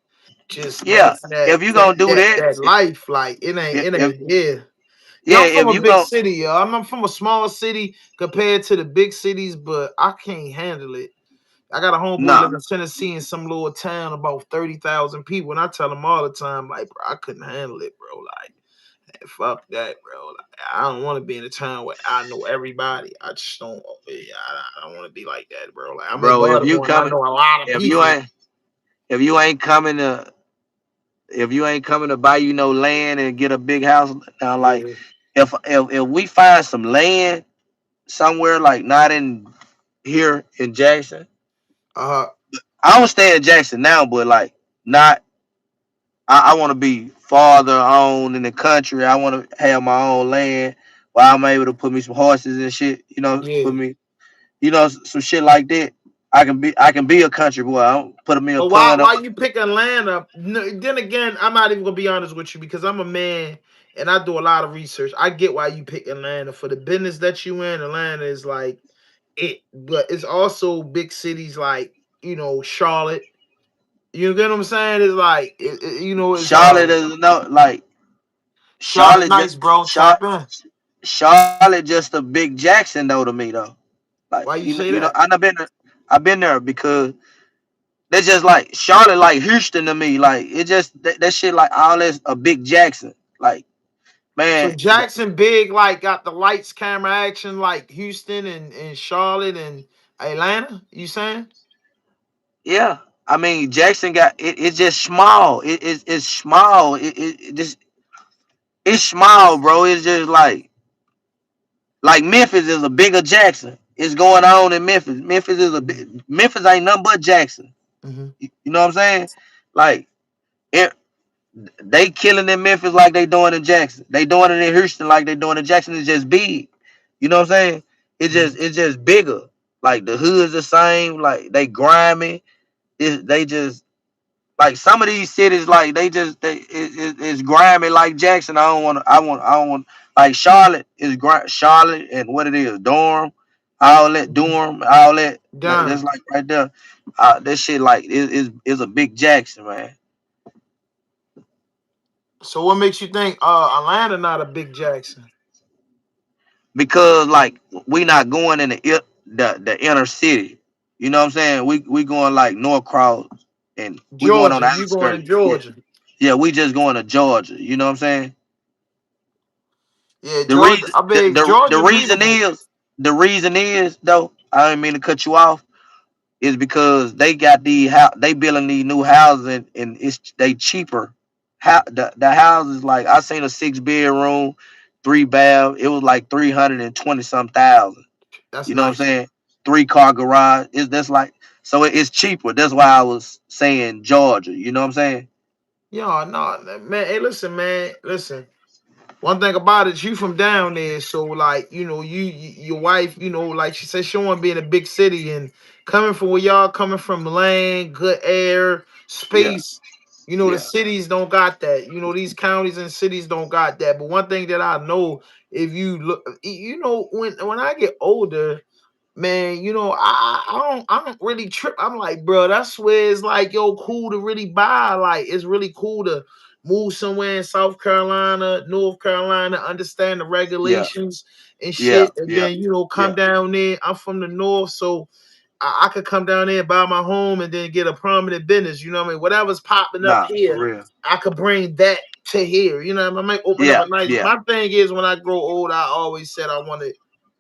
just Yeah, living if that you that gonna do that that, that life, like if, it if ain't here. Yeah, yeah, I'm from if a you big gonna city, yo. I'm from a small city compared to the big cities, but I can't handle it. I got a homeboy nah, live in Tennessee in some little town about 30,000 people, and I tell him all the time, like, bro, I couldn't handle it, bro. Like, fuck that, bro. Like, I don't want to be in a town where I know everybody. I just don't. Yeah, I don't want to be like that, bro. Like, I'm in bro, Baltimore and I know a lot of if you people. ain't if you ain't coming to if you ain't coming to buy you no land and get a big house, now like Yeah. if we find some land somewhere like not in here in Jackson, Uh. I don't stay in Jackson now, but like not I want to be farther on in the country. I want to have my own land where I'm able to put me some horses and shit. You know, Yeah. put me, some shit like that. I can be a country boy. I don't put me a But pun on. why you pick Atlanta? No, then again, I'm not even gonna be honest with you because I'm a man and I do a lot of research. I get why you pick Atlanta for the business that you in. Atlanta is like it, but it's also big cities like Charlotte. You get what I'm saying? It's like it's Charlotte is no like Charlotte Charlotte just nice, bro. Char- Tap in. Charlotte just a big Jackson though to me though. Like Why you say you know that? I've been there because they're just like Charlotte like Houston to me. Like it just that shit like all this a big Jackson. Like So man, Jackson big like got the lights, camera, action like Houston and Charlotte and Atlanta. You saying? yeah. I mean Jackson got it. It's just small. It's small. It just it's small, bro. It's just like Memphis is a bigger Jackson. It's going on in Memphis. Memphis ain't nothing but Jackson. Mm-hmm. You know what I'm saying? Like it, they killing in Memphis like they doing in Jackson. They doing it in Houston like they doing in Jackson. It's just big. You know what I'm saying? It's just bigger. Like the hood's the same. Like they grimy. They just like some of these cities. Like it's grimy like Jackson. I don't want like Charlotte is Charlotte and what it is Durham. All that Mm-hmm. Durham. All that. Done. That's like right there. That shit like is a big Jackson, man. So what makes you think Atlanta not a big Jackson? Because like we not going in the inner city. You know what I'm saying? We going like North Cross and we going on Georgia, the you going to outskirts. Yeah, Georgia? yeah. We just going to Georgia. You know what I'm saying? Yeah, The Georgia. reason I the mean, the, the Georgia reason beautiful. is the reason is though I didn't mean to cut you off is because they got they building these new houses and they cheaper. How the houses like I seen a 6 bedroom, 3 bath. It was like 320 some thousand. That's You know what I'm nice. saying? 3 car garage. Is that's like so it's cheaper. That's why I was saying Georgia. You know what I'm saying? Yeah, no, man. Hey, listen, man. Listen. One thing about it, you from down there, so like your wife, like she said, she want to be in a big city and coming from where y'all coming from, land, good air, Yeah, space. The yeah, cities don't got that. These counties and cities don't got that. But one thing that I know, if you look, when I get older, man, I don't really trip. I'm like, bro, that's where it's like, yo, cool to really buy. Like, it's really cool to move somewhere in South Carolina, North Carolina, understand the yeah, regulations and yeah, shit, and yeah, then come yeah. down there. I'm from the north, so I could come down there and buy my home and then get a prominent business. You know what I mean? Whatever's popping up Nah, for here, real. I could bring that to here. You know what I mean? I might open up Yeah, a nice. yeah. My thing is, when I grow old, I always said I wanted.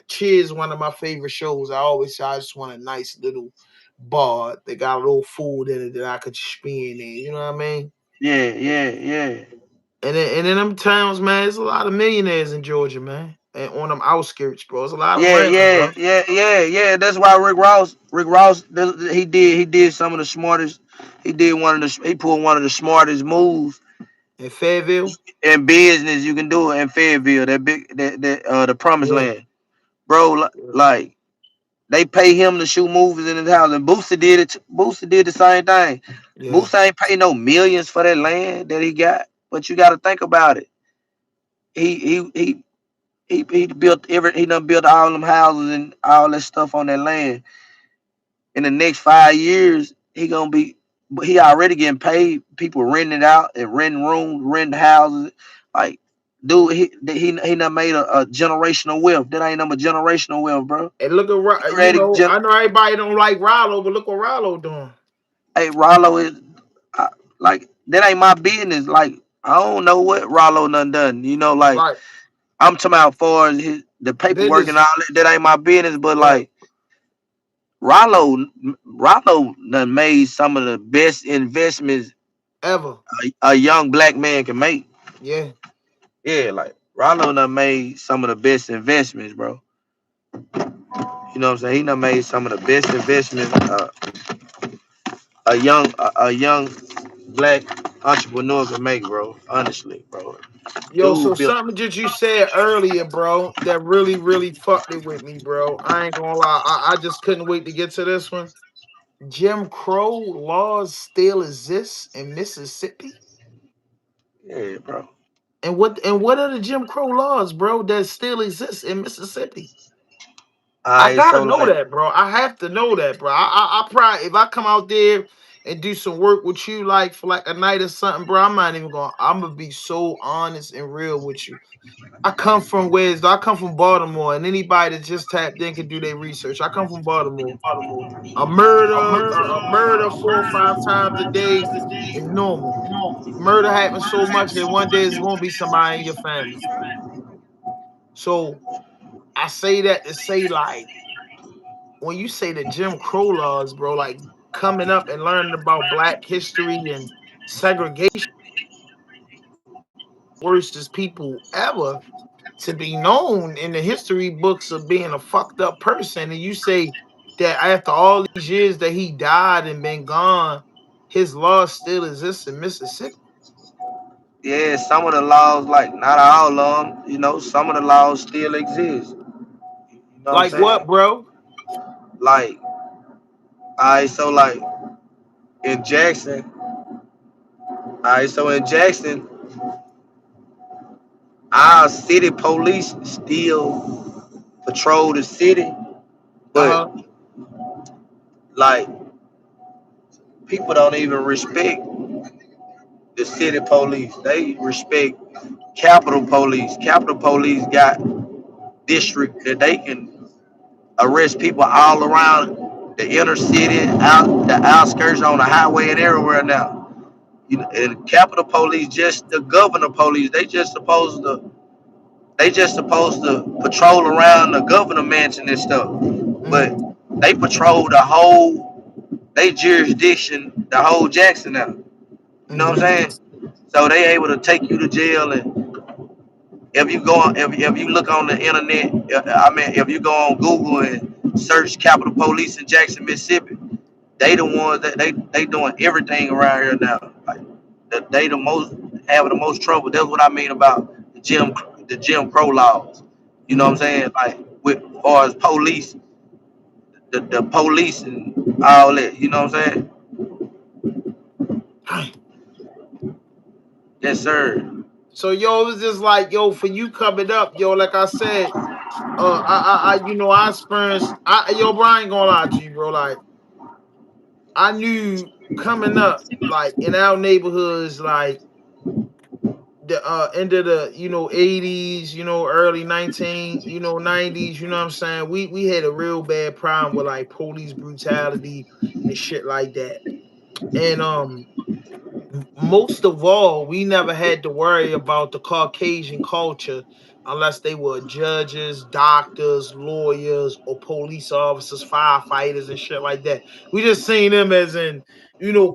Cheers, one of my favorite shows. I always say I just want a nice little bar that got a little food in it that I could just be in there. You know what I mean? Yeah, yeah, yeah. And in them towns, man, there's a lot of millionaires in Georgia, man. And on them outskirts, bro. There's a lot of Yeah, renters, yeah, bro. yeah, yeah, yeah. That's why Rick Ross, he did some of the smartest. He pulled one of the smartest moves In Fayetteville, in business you can do it in Fayetteville, that big that the promised yeah. land, bro. Yeah. Like They pay him to shoot movies in his house, and Boosie did it. Boosie did the same thing. Yeah. Boosie ain't pay no millions for that land that he got, but you got to think about it. He he he he built he done built all them houses and all that stuff on that land. In the next 5 years, he gonna be, but he already getting paid. People renting it out and renting rooms, renting houses. Like, dude, he done made a generational wealth. That ain't number generational wealth, bro. And look at He you created know, I know everybody don't like Rollo, but look what Rollo doing. Hey, Rollo is I, like that ain't my business. Like, I don't know what Rollo done. Like, Like I'm talking about for the paperwork and business, all that. That ain't my business. But right? like, Rollo done made some of the best investments Ever. a young black man can make. Yeah. Yeah, like Rollo done made some of the best investments, bro. You know what I'm saying? He done made some of the best investments a young black entrepreneur can make, bro. Honestly, bro. Yo, so Dude built. something that you said earlier, bro, that really, really fucked it with me, bro. I ain't gonna lie. I just couldn't wait to get to this one. Jim Crow laws still exist in Mississippi? Yeah, bro. And what are the Jim Crow laws, bro, that still exist in Mississippi? I Alright, gotta so know like, that, bro. I have to know that, bro. I probably if I come out there and do some work with you, like for like a night or something, bro. I'm not even gonna. I'm gonna be so honest and real with you. I come from Baltimore, and anybody that just tapped in can do their research. I come from Baltimore. A murder 4 or 5 times a day is normal. Murder happens so much that one day it's gonna be somebody in your family. So I say that to say like when you say the Jim Crow laws, bro, like coming up and learning about Black history and segregation, worstest people ever to be known in the history books of being a fucked up person, and you say that after all these years that he died and been gone, his laws still exist in Mississippi. yeah, some of the laws, like not all of them, some of the laws still exist. You know what I'm Like what, saying? bro? Like, alright, so like in Jackson, alright, so in Jackson, our city police still patrol the city, Uh but huh. like people don't even respect the city police. They respect Capitol Police. Capitol Police got district that they can arrest people all around the inner city, out the outskirts, on the highway, and everywhere now. And Capitol Police, just the governor police, they just supposed to patrol around the governor mansion and stuff. But Mm-hmm. they patrol the whole they jurisdiction, the whole Jackson now. You know what Mm-hmm. I'm saying? So they able to take you to jail, and if you look on the internet, I mean, if you go on Google and search Capitol Police in Jackson, Mississippi, they the ones that they doing everything around here now. Like, they the most having the most trouble. That's what I mean about the Jim Crow laws. You know what I'm Mm-hmm. saying? Like, with as far as police, the police and all that. You know what I'm saying? Yes, sir. So yo, it was just like yo for you coming up, yo. Like I said, I experienced. Yo, bro, I ain't gonna lie to you, bro. Like I knew coming up, like in our neighborhoods, like the end of the 80s, early 90s, you know what I'm saying? We had a real bad problem with like police brutality and shit like that. And most of all, we never had to worry about the Caucasian culture unless they were judges, doctors, lawyers, or police officers, firefighters, and shit like that. We just seen them as in,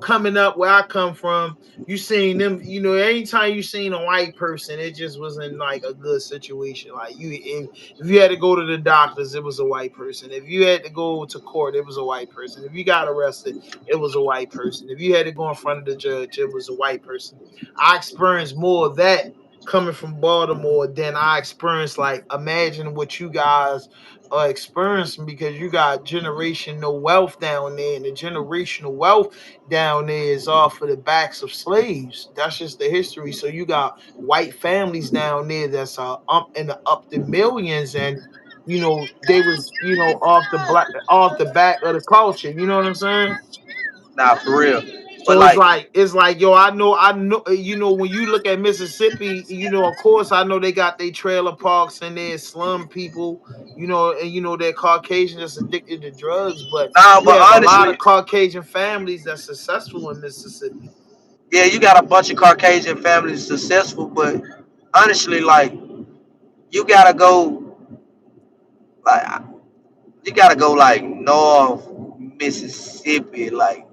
coming up where I come from, you seen them, anytime you seen a white person, it just wasn't like a good situation. Like if you had to go to the doctors, it was a white person. If you had to go to court, it was a white person. If you got arrested, it was a white person. If you had to go in front of the judge, it was a white person. I experienced more of that coming from Baltimore than I experienced. Like, imagine what you guys are experiencing because you got generational wealth down there, and the generational wealth down there is off of the backs of slaves. That's just the history. So you got white families down there that's up in the up to millions, and they was off the back of the culture. You know what I'm saying? Nah, for real. But So like, it's like yo, I know, when you look at Mississippi, of course I know they got their trailer parks and their slum people, and they're Caucasian that's addicted to drugs, but nah, you but have a lot honestly, of Caucasian families that's successful in Mississippi. yeah, you got a bunch of Caucasian families successful, but honestly, like, you gotta go, like, you gotta go like North Mississippi, like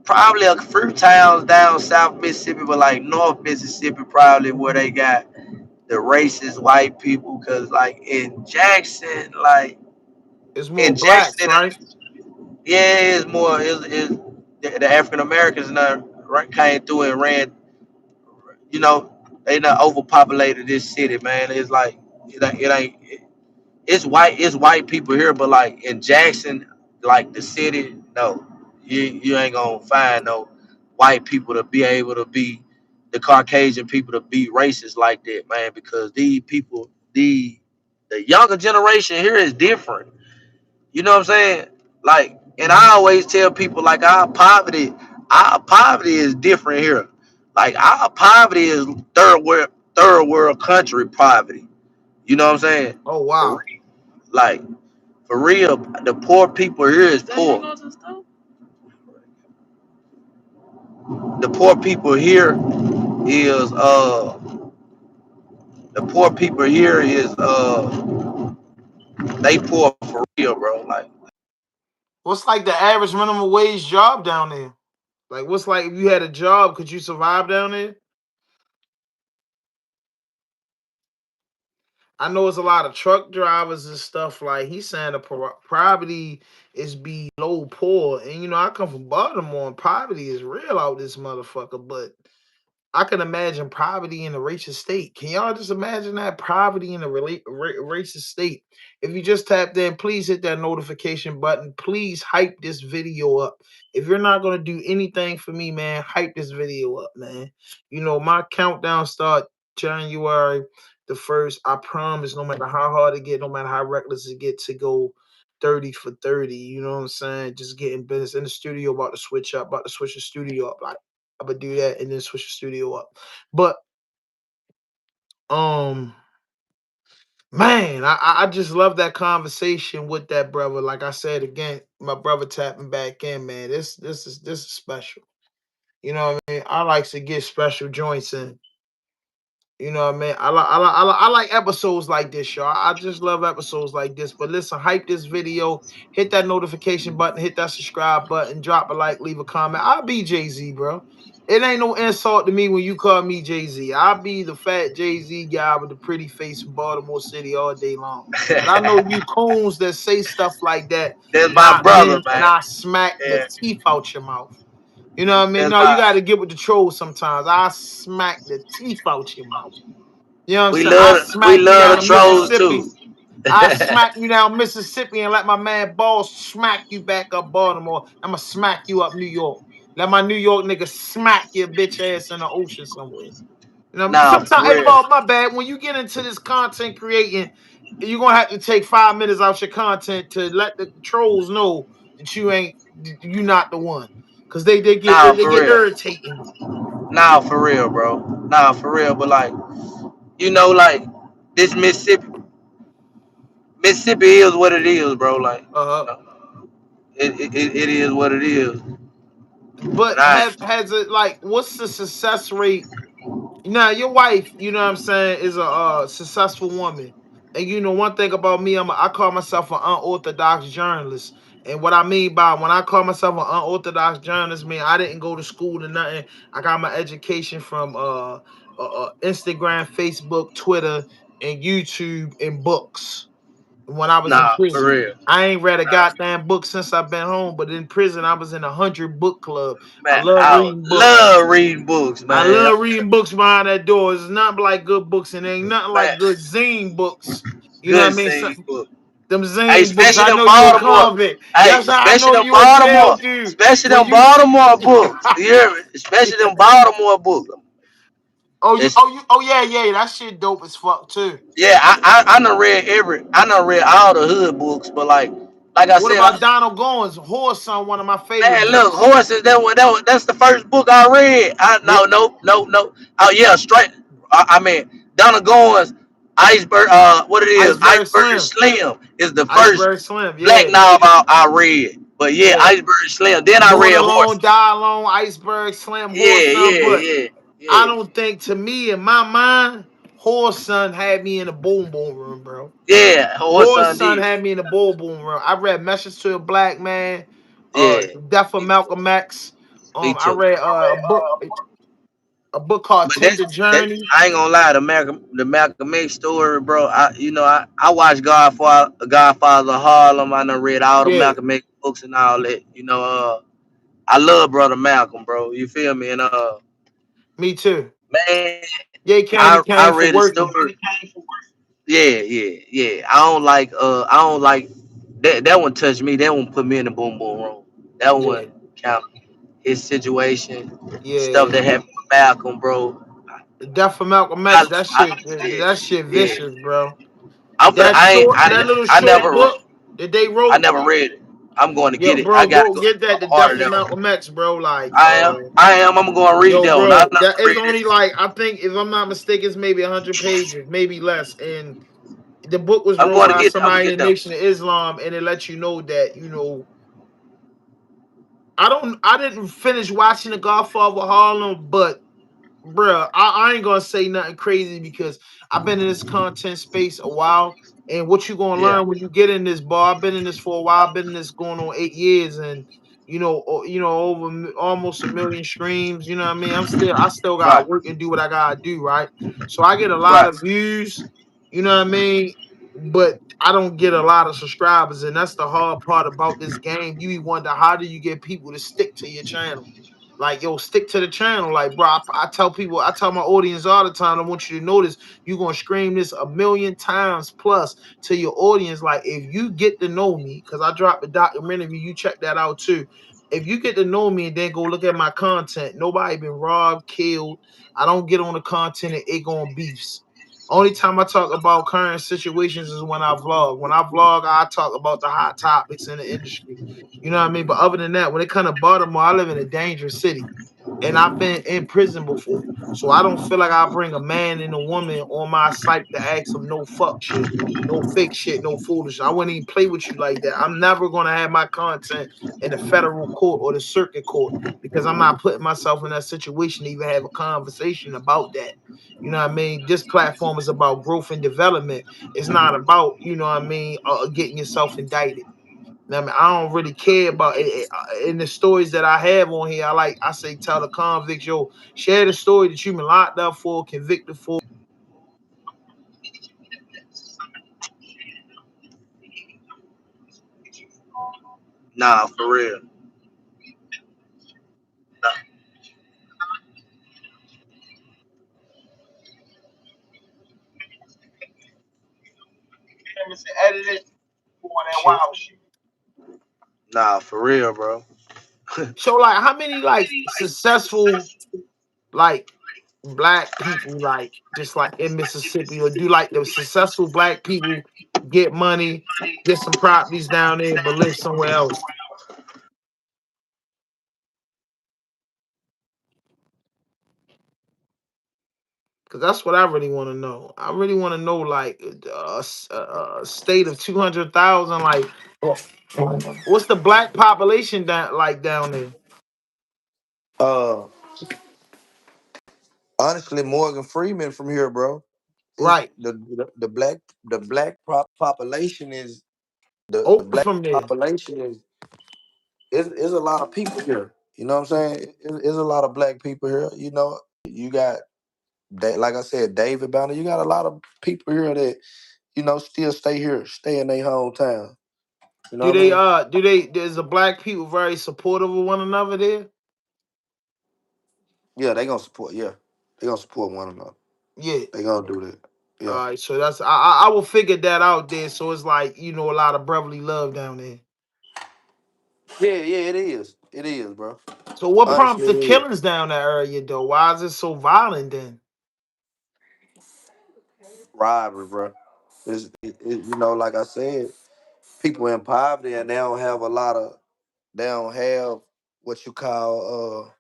probably a few towns down South Mississippi, but like North Mississippi, probably where they got the racist white people. Cause like in Jackson, like It's more in Jackson, blacks, right? yeah, it's more is the African Americans now came through and ran. You know, they not overpopulated this city, man. It's like it ain't it's white people here, but like in Jackson, like the city, no, you ain't gonna find no white people to be able to be the Caucasian people to be racist like that, man. Because these people, the younger generation here is different. You know what I'm saying? Like, and I Hmm. always tell people like our poverty is different here. Like our poverty is third world country poverty. You know what I'm saying? Oh For wow. like for real, the poor people here is poor. The poor people here is the poor people here is they poor for real, bro. Like What's like the average minimum wage job down there? Like, what's like if you had a job, could you survive down there? I know it's a lot of truck drivers and stuff. Like, he's saying the poverty is below poor, and I come from Baltimore, and poverty is real out this motherfucker. But I can imagine poverty in a racist state. Can y'all just imagine that poverty in a racist state? If you just tapped in, please hit that notification button. Please hype this video up. If you're not gonna do anything for me, man, hype this video up, man. My countdown start January 1st. I promise, no matter how hard it get, no matter how reckless it get, to go 30 for 30. You know what I'm saying? Just getting business in the studio, about to switch up, about to switch the studio up. Like, I would do that and then switch the studio up. But um man, I just love that conversation with that brother. Like I said again, my brother tapping back in, man. This is special. You know what I mean? I like to get special joints in. You know what I mean? I like episodes like this, y'all. I just love episodes like this. But listen, hype this video, hit that notification button, hit that subscribe button, drop a like, leave a comment. I'll be Jay Z, bro. It ain't no insult to me when you call me Jay Z. I'll be the fat Jay Z guy with the pretty face from Baltimore City all day long. But I know you coons that say stuff like that, that's my not brother, men, and man. I smack the Yeah, teeth out your mouth. You know what I mean? that's No, you got my. to get with the trolls sometimes. I smack the teeth out your mouth. You know what I'm We saying? I love we smack you love down the in trolls Mississippi. too. I smack you down Mississippi and let my man Balls smack you back up Baltimore. I'm gonna smack you up New York. Let my New York nigga smack your bitch ass in the ocean somewhere. Nah, Sometimes, for hey, real. Ball, my bad. When you get into this content creating, you're gonna have to take 5 minutes out your content to let the trolls know that you not the one, because they get Nah, they for get real. irritating. Nah, for real, bro. Nah, for real. But like, like this Mississippi is what it is, bro. Like, Uh, it is what it is. And but has it, like, what's the success rate? Now, your wife, you know what I'm saying, is a successful woman. And one thing about me, I call myself an unorthodox journalist. And what I mean by when I call myself an unorthodox journalist, mean I didn't go to school or nothing. I got my education from Instagram, Facebook, Twitter, and YouTube, and books. when I was in Nah, for prison. real. I ain't read a Nah, goddamn book since I've been home, but in prison I was in 100 book club. I man, love I reading books. love reading books, I man. love reading books behind that door. It's nothing like good books, and ain't nothing like Man, good zine books. You know what good I mean? scene book. Them Hey, zine books. especially I them know you a Baltimore. convict. Hey, That's how I especially know them you a jail Baltimore. dude. Especially When them you Baltimore books. You hear me? Especially them Baltimore books. It's, oh yeah, yeah, that shit dope as fuck too. yeah, I done read all the hood books, but like I What said, about Donald Goins, Horse Son, one of my favorite man, look, books. horses. That's the first book I read. Yeah, No. Oh yeah, straight. I mean, Donna Goins, Iceberg. What it is? Iceberg Iceberg Slim. Slim is the first Iceberg Slim, black yeah. novel I read. But yeah, Yeah. Iceberg Slim. Then I Born read Alone, Horses. Die Alone, Iceberg Slim, Horse Yeah, Son. yeah, But yeah, I yeah, don't think, to me, in my mind, Horse Son had me in the boom boom room, bro. yeah. Horse Horse Son Son did. had me in the boom boom room. I read Message to a Black Man, Yeah, Death of Malcolm X. me I too. read a book called But Tender that Journey. I ain't gonna lie, the Malcolm X story, bro. I watched Godfather Harlem. I done read all the Yeah, Malcolm X books and all that. I love brother Malcolm, bro. You feel me? And me too. man, Yeah, I Candy read came his for story. working. Yeah. I don't like that one touched me. That one put me in the boom boom room. That Yeah, one count his situation, stuff yeah. that happened with Malcolm, bro. The Death of Malcolm I, X. That I shit. yeah, That shit yeah. vicious, bro. I'm finna, That I ain't short, that little I short never book that they I wrote. never read it. I'm going to Yo, get it. I bro, gotta go go get that. The order Death of them. Malcolm X, bro. Like, I am. I'm going to read yo, that one. I bro, never that is read only it. like, I think, if I'm not mistaken, it's maybe 100 pages, maybe less. And the book was I'm wrote going to by get I'm gonna somebody get in the them. Nation of Islam, and it lets you know that, I didn't finish watching The Godfather Harlem, but bruh, I ain't gonna say nothing crazy because I've been in this content space a while. And what you gonna Yeah. learn when you get in this bar? I've been in this for a while. I've been in this going on 8 years, and over almost a million streams. You know what I mean? I still gotta Right. work and do what I gotta do, right? So I get a lot Right. of views. You know what I mean? But I don't get a lot of subscribers, and that's the hard part about this game. You wonder, how do you get people to stick to your channel? Like, yo, stick to the channel. Like, bro, I tell people, I tell my audience all the time, I want you to notice you're gonna scream this a million times plus to your audience. Like, if you get to know me, because I dropped a documentary, you check that out too. If you get to know me and then go look at my content, nobody been robbed, killed. I don't get on the content and it going beefs. Only time I talk about current situations is when I vlog. When I vlog, I talk about the hot topics in the industry. You know what I mean? But other than that, when it comes to Baltimore, I live in a dangerous city. And I've been in prison before. So I don't feel like I bring a man and a woman on my site to ask them no fuck shit, no fake shit, no foolish. I wouldn't even play with you like that. I'm never gonna have my content in the federal court or the circuit court because I'm not putting myself in that situation to even have a conversation about that. You know what I mean? This platform is about growth and development. It's not about, getting yourself indicted. I mean, I don't really care about it. In the stories that I have on here. I say, tell the convicts, yo, share the story that you've been locked up for, convicted for. Nah, for real. Nah, And edit it for that shit. wild shit. Nah, for real, bro. So, like, how many like successful like black people like just like in Mississippi, or do like the successful black people get money, get some properties down there, but live somewhere else? Because that's what I really want to know. I really want to know, like, a state of 200,000. Like, what's the black population down there? Uh, Honestly, Morgan Freeman from here, bro. It's Right, the black population is the over black from there. population is a lot of people here. You know what I'm saying? It's a lot of black people here. You got, like I said, David Banner. You got a lot of people here that still stay here, stay in their hometown. You know Do what I they mean? is the black people very supportive of one another there? Yeah, they gonna support. Yeah, they gonna support one another. Yeah. They gonna do that. Yeah, All right, so that's I will figure that out there. So it's like a lot of brotherly love down there. yeah. It is. It is, bro. So what Honestly, prompted it the is. killings down that area though? Why is it so violent then? Rivalry, bro. Like I said, people in poverty and they don't have a lot of. They don't have what you call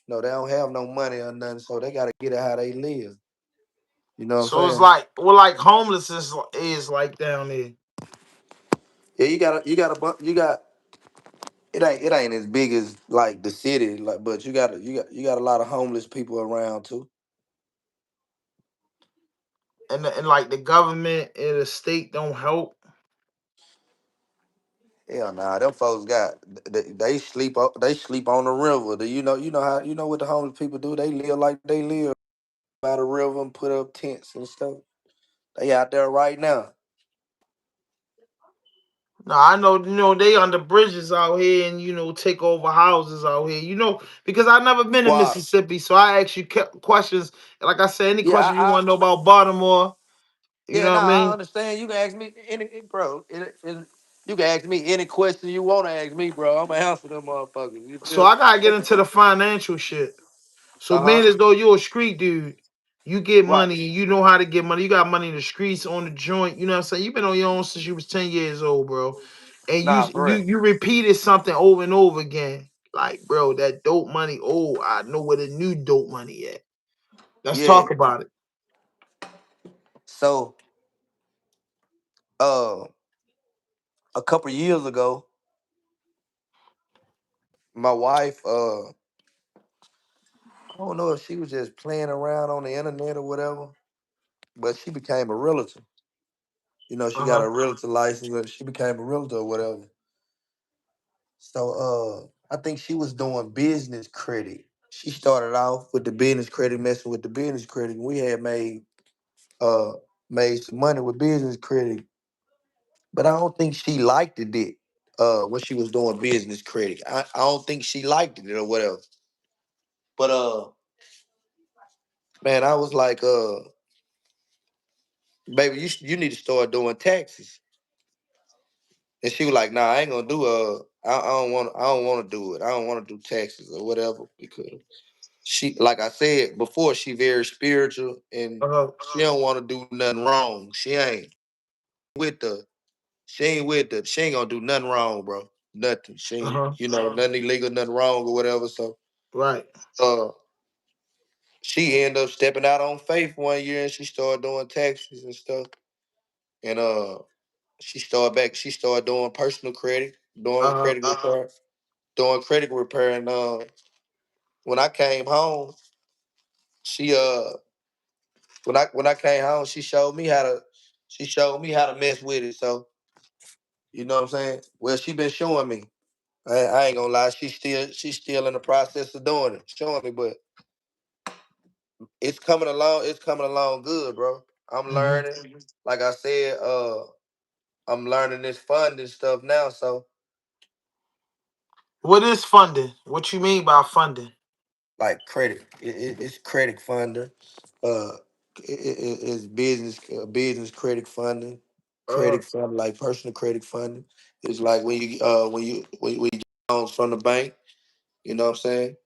no. They don't have no money or nothing, so they gotta get it how they live. You know what I'm So it's saying? like like homelessness is like down there. Yeah, you got. It ain't as big as like the city, like, but you got a lot of homeless people around too. And like the government and the state don't help. Hell nah, them folks they sleep on the river. You know what the homeless people do? They live like they live by the river and put up tents and stuff. They out there right now. No, I know, they under bridges out here and, take over houses out here, because I've never been to Squatter. Mississippi. So I ask you questions. Like I said, any Yeah, questions you want to know about Baltimore, you yeah, know what I nah, I mean? understand. You can ask me bro. You can ask me any question you want to ask me, bro. I'm gonna answer them motherfuckers. You So feel me? I got to get into the financial shit. So Uh huh. being as though you're a street dude, you get Right. money, you know how to get money. You got money in the streets, on the joint. You know what I'm saying? You've been on your own since you was 10 years old, bro. And you Nah, for you real. you repeated something over and over again. Like, bro, that dope money. Oh, I know where the new dope money at. Let's Yeah. talk about it. So, uh, a couple years ago, my wife, I don't know if she was just playing around on the internet or whatever, but she became a realtor. She got Uh-huh. a realtor license, and she became a realtor or whatever. So, I think she was doing business credit. She started off with the business credit, messing with the business credit. We had uh made some money with business credit, but I don't think she liked it. When she was doing business credit, I don't think she liked it or whatever. But man, I was like, baby, you need to start doing taxes. And she was like, nah, I ain't gonna do I don't want to do it. I don't want to do taxes or whatever because she, like I said before, she very spiritual and Uh-huh. she don't want to do nothing wrong. With the she ain't gonna do nothing wrong, bro. Nothing. She ain't, Uh-huh. nothing illegal, nothing wrong or whatever. So Right. uh she ended up stepping out on faith one year and she started doing taxes and stuff. And she started doing personal credit, doing Uh-huh. credit repair, doing credit repair. And when I came home, she when I came home, she showed me how to mess with it. So you know what I'm saying? Well, she been showing me. I ain't gonna lie, she's still in the process of doing it, showing me, but it's coming along good, bro. I'm Hmm. learning. Like I said, I'm learning this funding stuff now, so What is funding? What you mean by funding? like credit. It's credit funding. Uh, it's business credit funding. Uh-huh. Credit funding, like personal credit funding. It's like when you get loans from the bank. You know what I'm saying?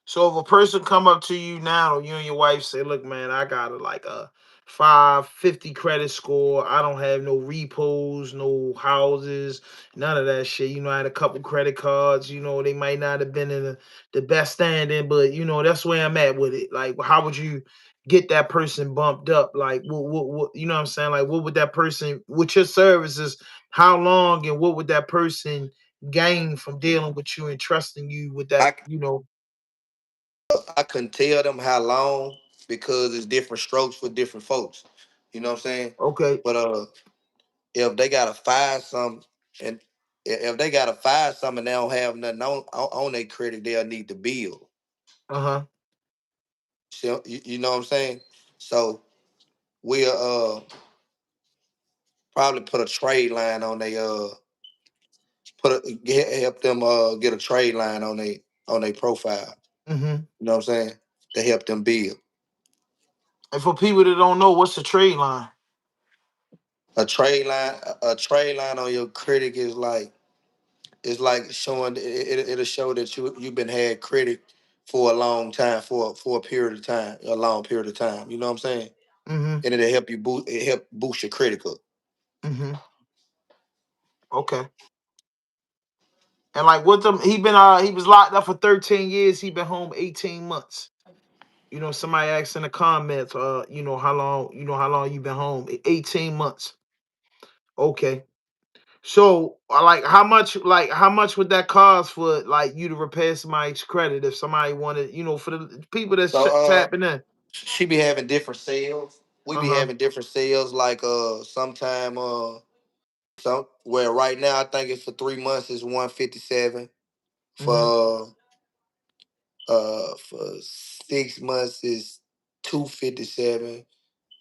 So if a person come up to you now, you and your wife say, "Look, man, I got a 550 credit score. I don't have no repos, no houses, none of that shit. I had a couple credit cards. They might not have been in the best standing, but that's where I'm at with it. Like, how would you get that person bumped up? Like, what you know what I'm saying? Like, what would that person with your services? How long and what would that person gain from dealing with you and trusting you with that? I I couldn't tell them how long because it's different strokes for different folks. You know what I'm saying? Okay. But if they gotta find some and if they gotta find something and they don't have nothing on their credit, they'll need to bill. Uh-huh. So you know what I'm saying? So we'll probably put a trade line on they help them get a trade line on they profile. Mm-hmm. You know what I'm saying? To help them build And for people that don't know, what's the trade line? a trade line. A trade line on your critic is like it's like showing it'll show that you've been had credit for a long time for a period of time, a long period of time. You know what I'm saying? Mm-hmm. And it'll help you boost your credit up. Mm-hmm. Okay. And like with them, he was locked up for 13 years. He been home 18 months. Somebody asked in the comments, how long you been home? 18 months. Okay. So, how much would that cost for like you to repair somebody's credit if somebody wanted, for the people that's So tapping in? she be having different sales. We Uh be huh. having different sales. Like sometime so where right now I think it's for 3 months is 157. Mm-hmm. For 6 months is 257.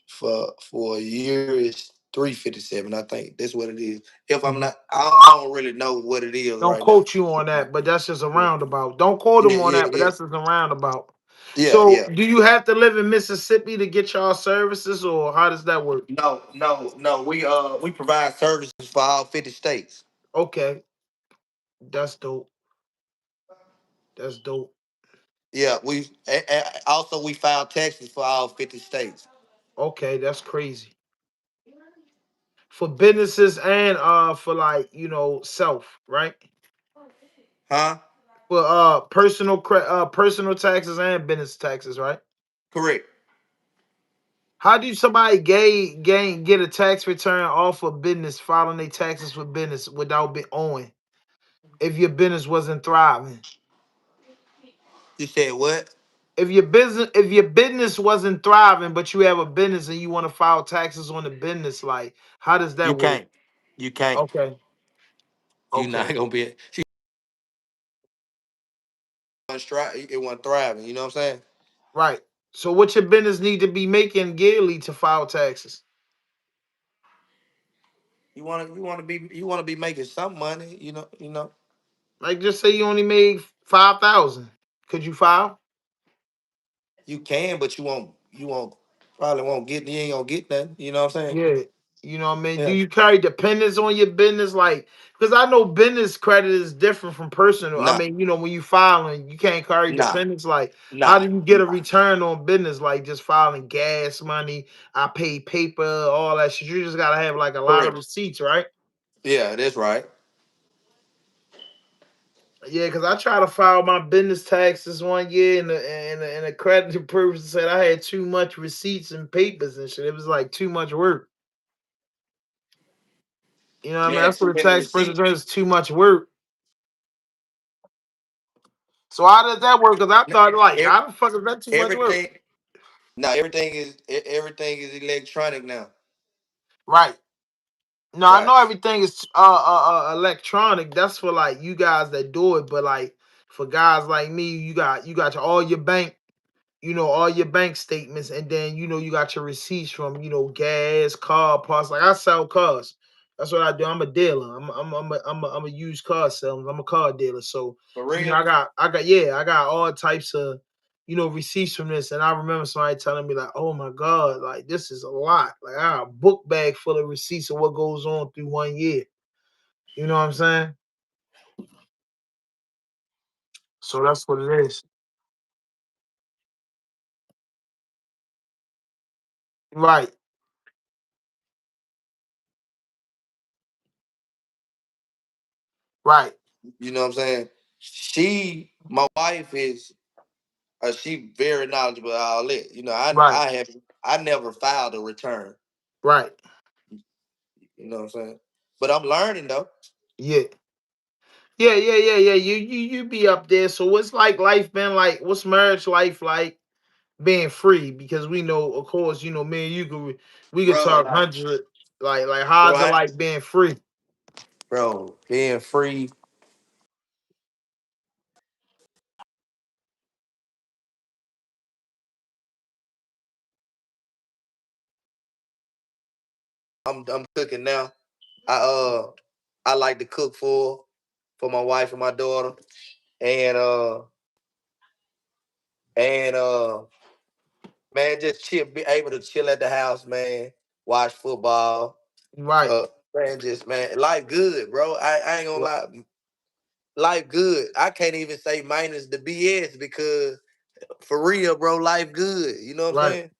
For a year is 357. I think that's what it is. If I'm Hmm. not, I don't really know what it is Don't right now. quote you on that, but that's just a Yeah, roundabout. Don't quote yeah, them on yeah, that, but yeah, that's just a roundabout. yeah, So, yeah. do you have to live in Mississippi to get y'all services, or how does that work? No, no, no. We provide services for all 50 states. Okay, that's dope. That's dope. Yeah, also we file taxes for all 50 states. Okay, that's crazy. For businesses and for like self, right? Huh? For personal taxes and business taxes, right? Correct. How do somebody get a tax return off of business filing their taxes for business without be owing if your business wasn't thriving? You said what? If your business wasn't thriving, but you have a business and you want to file taxes on the business, like how does You that work? can't. You can't. Okay, You not okay, gonna be. It wasn't thriving. You know what I'm saying? right. So what your business need to be making yearly to file taxes? You wanna be making some money. You know. Like just say you only made 5,000. Could you file? You can, but you won't probably won't get you ain't gonna get nothing. You know what I'm saying? Yeah. You know what I mean? Do Yeah. you carry dependents on your business? Like, because I know business credit is different from personal. I Nah, mean, when you filing, you can't carry nah, dependents. Like, how nah, do you get a nah. return on business? Like, just filing gas money, I pay paper, all that shit. You just got to have like a lot of Correct. receipts, right? Yeah, that's right. Yeah, because I tried to file my business taxes one year, and the credit person said I had too much receipts and papers and shit. It was like too much work. You know what I You mean? had That's too what the many tax person receipts. says. It's too much work. So how does that work? Because I thought like, E- how the fuck is that too much work? Everything. Now everything is electronic now. Right. No, I Right. know everything is electronic. That's for like you guys that do it, but like for guys like me, you got all your bank, all your bank statements, and then you got your receipts from gas, car parts. Like I sell cars. That's what I do. I'm a dealer. I'm a used car seller. I'm a car dealer. So For real. I got all types of receipts from this. And I remember somebody telling me like, oh my god, like this is a lot. Like I got a book bag full of receipts of what goes on through one year. You know what I'm saying? So that's what it is. Right, right, You know what I'm saying? My wife is, she very knowledgeable about all that. right, I never filed a return. right. You know what I'm saying? But I'm learning though. Yeah. Yeah. You be up there. So what's like life been like? What's marriage life like? Being free, because we know, of course, me and you we could Bro, talk like, hundred. Like bro, how's it like being free? being free. I'm cooking now. I uh I like to cook for my wife and my daughter, and and man, just chill, be able to chill at the house, man. Watch football. Right. Man, just man, life good, bro. I ain't gonna Ri- lie, life good. I can't even say minus the BS because for real, bro, life good. You know what I'm Right. saying?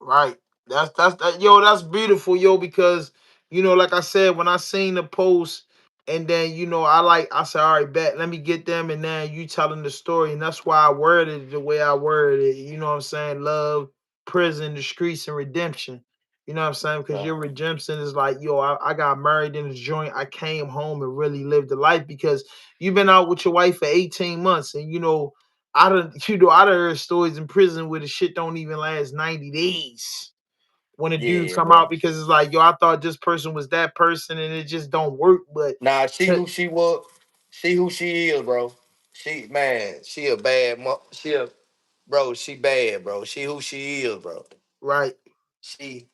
Right. That's that, yo, that's beautiful, yo, because like I said, when I seen the post and then, I said, all right, bet, let me get them, and then you telling the story, and that's why I worded it the way I worded it. You know what I'm saying? Love, prison, the streets, and redemption. You know what I'm saying? Because Right. your redemption is like, yo, I got married in this joint. I came home and really lived the life because you've been out with your wife for 18 months, and I done heard stories in prison where the shit don't even last 90 days when a dude Yeah, come bro. out because it's like, yo, I thought this person was that person and it just don't work. But Nah, she to, who she was. She who she is, bro. She man, she a bad she a bro, she bad, bro. She who she is, bro. right, She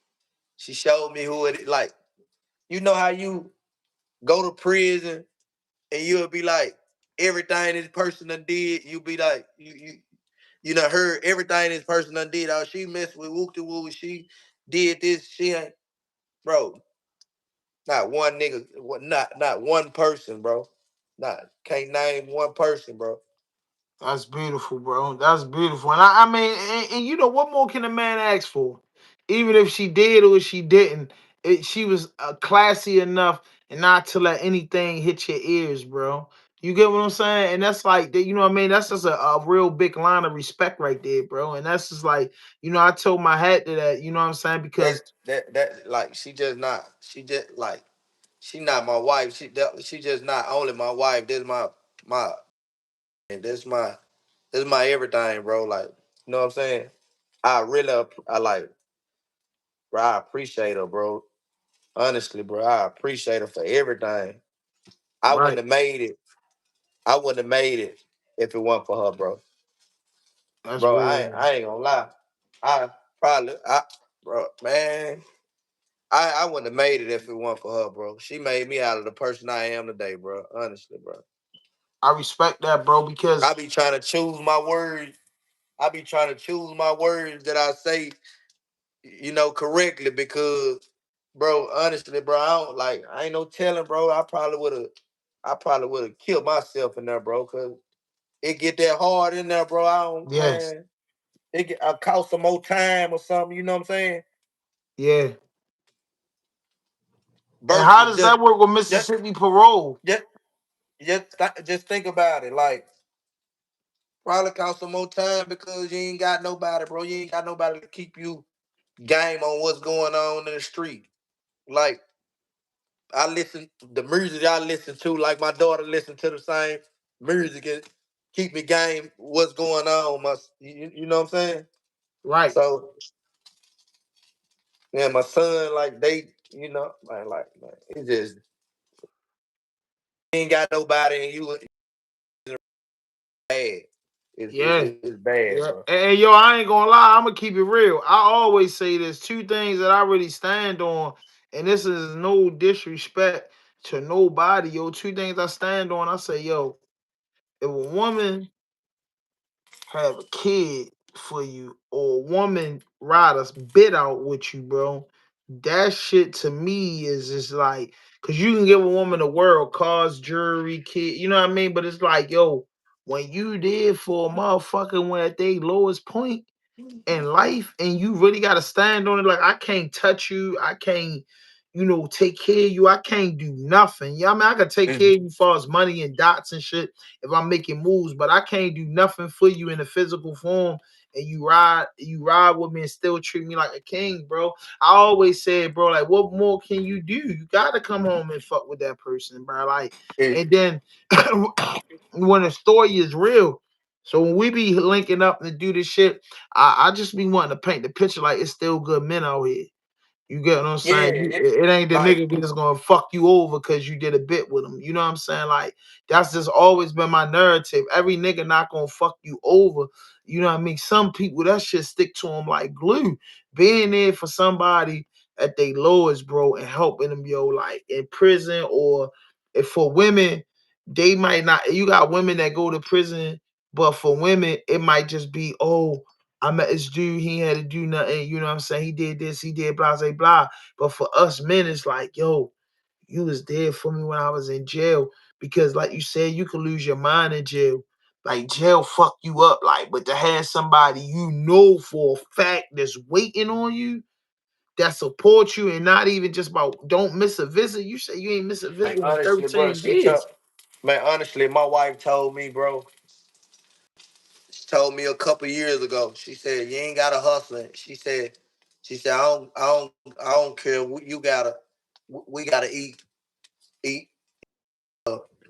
she showed me who it is. Like, you know how you go to prison and you'll be like, everything this person done did, you be like, you done heard everything this person done did. Oh, she messed with whoop de woo, she did this, she ain't bro. Not one nigga, not one person, bro. Not can't name one person, bro. that's beautiful, bro. That's beautiful. And I mean, and what more can a man ask for? Even if she did or she didn't, she was classy enough and not to let anything hit your ears, bro. You get what I'm saying? And that's like, you know what I mean? That's just a real big line of respect right there, bro. And that's just like, I told my hat to that, you know what I'm saying? Because, That like she just like she not my wife. She just not only my wife. This my and this my everything, bro. Like, you know what I'm saying? I really I like, bro. I appreciate her, bro. Honestly, bro, I appreciate her for everything. I wouldn't right, have made it. I wouldn't have made it if it wasn't for her, bro. that's Bro, real. I ain't gonna lie. I bro, man. I wouldn't have made it if it wasn't for her, bro. She made me out of the person I am today, bro. Honestly, bro. I respect that, bro, because I be trying to choose my words. I be trying to choose my words that I say, correctly because, bro, honestly, bro, I ain't no telling, bro. I probably would have killed myself in there, bro, cause it get that hard in there, bro. I don't, yes, man. I cost some more time or something. You know what I'm saying? yeah. And how Versus does that work with just, Mississippi parole? just, just think about it. Like, probably cost some more time because you ain't got nobody, bro. You ain't got nobody to keep you game on what's going on in the street. Like, I listen the music I listen to, like my daughter listen to the same music and keep me game what's going on. You know what I'm saying? Right. So yeah, my son, like they, man, it just ain't got nobody and you bad. Yeah. It's bad, Yeah. bro. And yo, I ain't gonna lie, I'm gonna keep it real. I always say there's two things that I really stand on, and this is no disrespect to nobody. Yo, two things I stand on. I say, yo, if a woman have a kid for you or a woman ride a bit out with you, bro, that shit to me is just like, cause you can give a woman the world, cars, jewelry, kid, you know what I mean? But it's like, yo, when you did for a motherfucker when at they lowest point in life and you really got to stand on it, like I can't touch you, I can't, take care of you, I can't do nothing. Yeah, I mean, I can take care Mhm. of you for as money and dots and shit if I'm making moves, but I can't do nothing for you in a physical form. And you ride with me and still treat me like a king, bro. I always said, bro, like, what more can you do? You gotta come home and fuck with that person, bro. Like, It, and then when the story is real, so when we be linking up and do this shit, I just be wanting to paint the picture like it's still good men out here. You get what I'm yeah, saying? It ain't the like nigga that's gonna fuck you over because you did a bit with him. You know what I'm saying? Like that's just always been my narrative. Every nigga not gonna fuck you over. You know what I mean? Some people that shit stick to them like glue. Being there for somebody at their lowest, bro, and helping them, yo, like in prison. Or if for women, they might not. You got women that go to prison, but for women, it might just be, oh, I met this dude, he had to do nothing. You know what I'm saying? He did this, he did blah, blah, blah. But for us men, it's like, yo, you was there for me when I was in jail. Because like you said, you could lose your mind in jail. Like jail fuck you up. Like, but to have somebody you know for a fact that's waiting on you, that support you, and not even just about don't miss a visit. You say you ain't miss a Like visit in honestly, bro, 13 years. man, honestly, my wife told me, bro. She told me a couple years ago. She said, "You ain't gotta hustle." She said, I don't care. You gotta, we gotta eat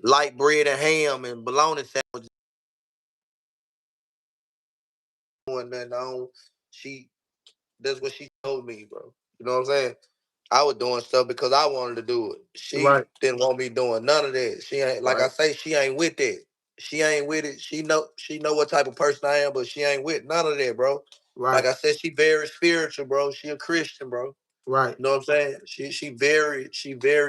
light bread and ham and bologna sandwiches and then I don't. She, that's what she told me, bro. You know what I'm saying? I was doing stuff because I wanted to do it. Right, She didn't want me doing none of that. She ain't, like I right, say, she ain't with that. She ain't with it. She know what type of person I am, but she ain't with none of that, bro. Like right, I said, she very spiritual, bro. She a Christian, bro. right. You know what I'm saying? She very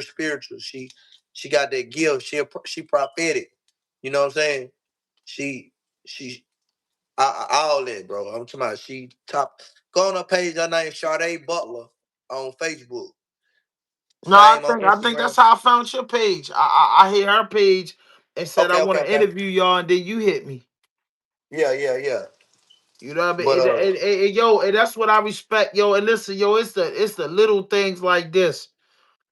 spiritual. She got that gift. She prophetic. You know what I'm saying? She she all that, bro. I'm talking about she top. Go on her page. Her name Sade Butler on Facebook. No, I Same on think I think that's Instagram. how I found your page. I hit her page and said I Okay, want okay, to okay. interview y'all, and then you hit me. Yeah, yeah, yeah. You know what I mean? But Yo, and that's what I respect, yo. And listen, yo, it's the little things like this.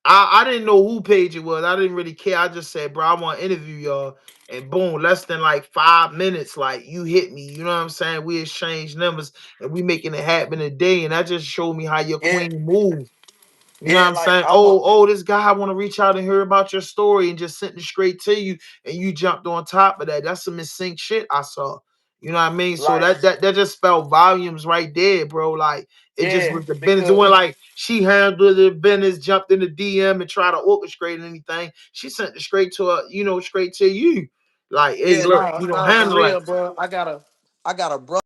I didn't know who page it was. I didn't really care. I just said, bro, I want to interview y'all. And boom, less than like 5 minutes, like you hit me. You know what I'm saying? We exchanged numbers and we making it happen today. And that just showed me how your yeah, queen moved. You know what yeah. I'm Like saying? I'm a Oh, this guy I want to reach out and hear about your story, and just sent it straight to you, and you jumped on top of that. That's some insane shit I saw. You know what I mean? So like that just spelled volumes right there, bro. Like it just yeah was the business. It because went like she handled the business, jumped in the DM and tried to orchestrate anything. She sent it straight to her, straight to you. Like, hey, yeah, look, nah, you don't nah, for handle that. real, bro. I got a brother.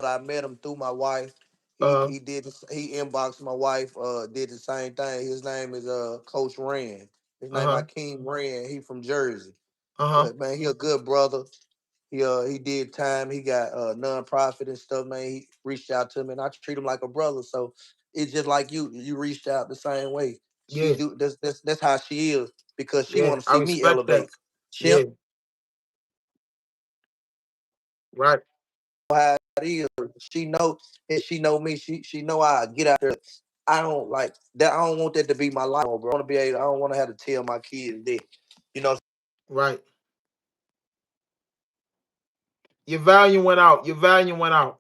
I met him through my wife. He Uh, he did this, he inboxed my wife. Did the same thing. His name is Coach Rand. His name uh-huh, Akeem Rand. He from Jersey. uh-huh. But man, he a good brother. He did time. He got nonprofit and stuff, man. He reached out to me, and I treat him like a brother. So it's just like you. You reached out the same way. She Yeah, do that's how she is because she yeah. want to I see me respect that. elevate. She Yeah, don't right, know how it is. She know and she know me. She know I get out there. I don't like that. I don't want that to be my life, bro. I want to be able. I don't want to have to tell my kids that. You know. right. Your value went out. Your value went out.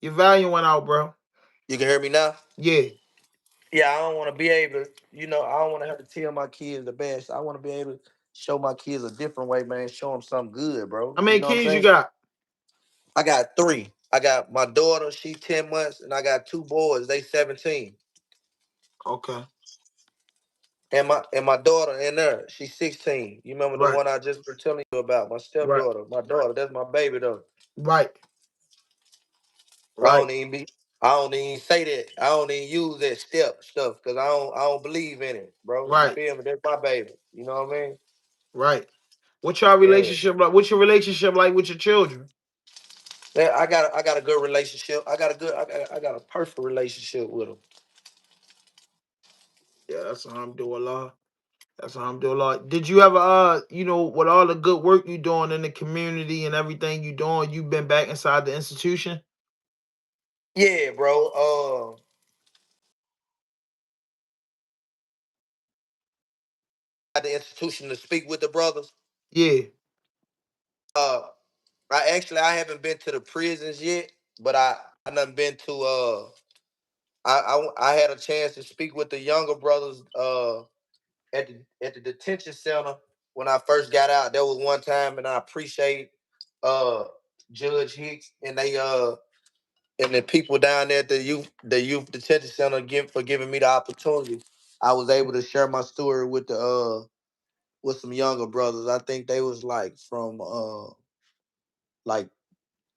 Your value went out, bro. You can hear me now. Yeah. Yeah, I don't want to be able to, I don't want to have to tell my kids the best. I want to be able to show my kids a different way, man. Show them something good, bro. How You many know what I'm kids you saying? got? I got three. I got my daughter, she 10 months, and I got two boys, they 17. Okay. And my daughter in there, she's 16. You remember the Right. one I just was telling you about, my Right. stepdaughter, my daughter, that's my baby though. Right. I Right. don't even be I don't even say that. I don't even use that step stuff because I don't believe in it, bro. You Right. feel me? That's my baby. You know what I mean? Right. What's your Yeah. relationship like? What's your relationship like with your children? Yeah, I got a good relationship. I got a perfect relationship with them. Yeah, that's how I'm doing a lot. That's how I'm doing a lot. Did you ever with all the good work you doing in the community and everything you doing, you been back inside the institution? Yeah, bro. At the institution to speak with the brothers. Yeah. Uh, I haven't been to the prisons yet, but I done been to I had a chance to speak with the younger brothers at the detention center when I first got out. There was one time, and I appreciate uh Judge Hicks and the people down there at the youth detention center for giving me the opportunity. I was able to share my story with some younger brothers. I think they was like from like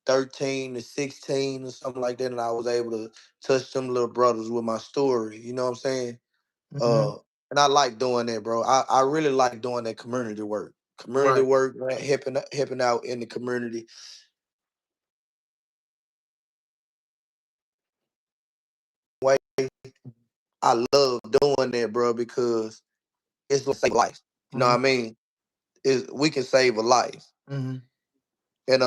13 to 16 or something like that, and I was able to touch them little brothers with my story. You know what I'm saying? Mm-hmm. And I like doing that, bro. I really like doing that community work. Community Right. work, man, helping out in the community. Way I love doing that, bro, because it's gonna save life. You know what Mm-hmm. I mean? Is we can save a life. Mm-hmm. And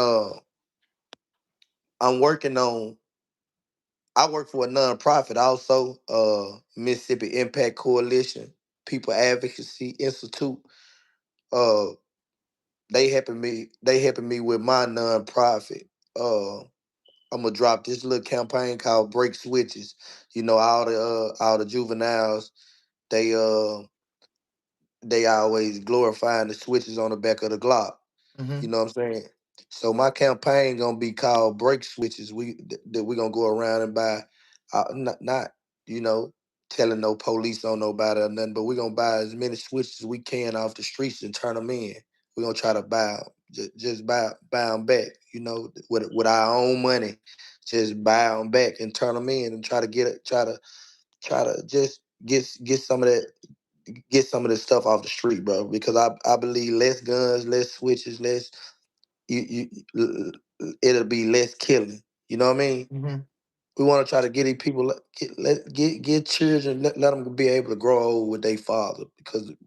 I'm working on I work for a nonprofit also, Mississippi Impact Coalition, People Advocacy Institute. Uh they helping me with my nonprofit. Uh I'm gonna drop this little campaign called Break Switches. You know, all the juveniles, they uh they always glorifying the switches on the back of the Glock. Mm-hmm. You know what I'm saying? So my campaign gonna be called Break Switches. That we gonna go around and buy, not you know telling no police on nobody or nothing, but we gonna buy as many switches as we can off the streets and turn them in. We gonna try to buy 'em, just buy them back. You know, with our own money, just buy them back and turn them in and try to get it. Try to just get some of that get some of this stuff off the street, bro. Because I believe less guns, less switches, less it'll be less killing. You know what I mean? Mm-hmm. We want to try to get these people, get children, let them be able to grow old with their father,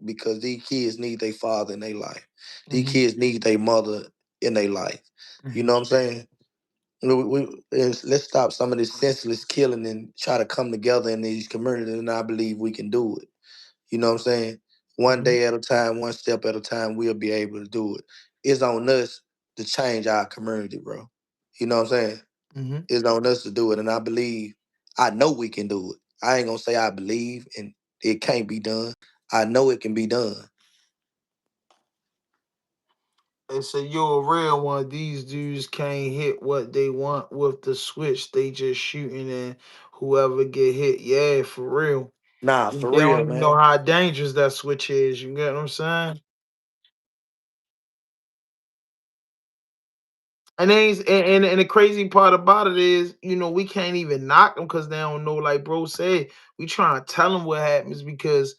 because these kids need their father in their life. These Mm-hmm. kids need their mother in their life. You Mm-hmm. know what I'm saying? Let's stop some of this senseless killing and try to come together in these communities, and I believe we can do it. You know what I'm saying? One Mm-hmm. day at a time, one step at a time, we'll be able to do it. It's on us to change our community, bro. You know what I'm saying? Mm-hmm. It's on us to do it. And I know we can do it. I ain't gonna say I believe and it can't be done. I know it can be done. They say you're a real one. These dudes can't hit what they want with the switch. They just shooting and whoever get hit, yeah, for real. Nah, They for don't real, even know man. how dangerous that switch is. You get what I'm saying? And the crazy part about it is, we can't even knock them because they don't know. Like bro said, we trying to tell them what happens because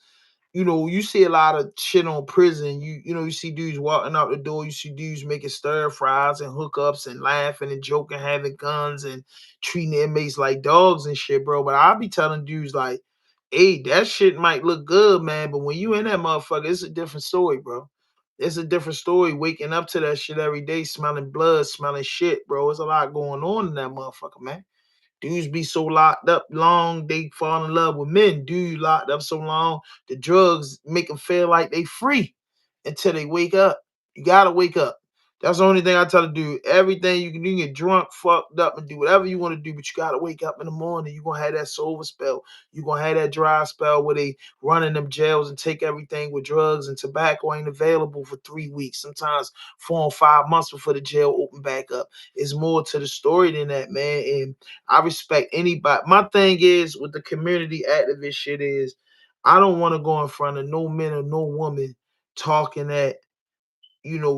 you see a lot of shit on prison. You see dudes walking out the door. You see dudes making stir fries and hookups and laughing and joking, having guns and treating inmates like dogs and shit, bro. But I be telling dudes like, hey, that shit might look good, man. But when you in that motherfucker, it's a different story, bro. It's a different story waking up to that shit every day, smelling blood, smelling shit, bro. There's a lot going on in that motherfucker, man. Dudes be so locked up long, they fall in love with men. Dudes locked up so long, the drugs make them feel like they free until they wake up. You gotta wake up. That's the only thing I tell the dude. Everything you can do, you get drunk, fucked up, and do whatever you want to do, but you gotta wake up in the morning. You're gonna have that sober spell. You're gonna have that dry spell where they run in them jails and take everything with drugs and tobacco ain't available for 3 weeks, sometimes 4 or 5 months before the jail open back up. It's more to the story than that, man. And I respect anybody. My thing is with the community activist shit is I don't want to go in front of no men or no woman talking that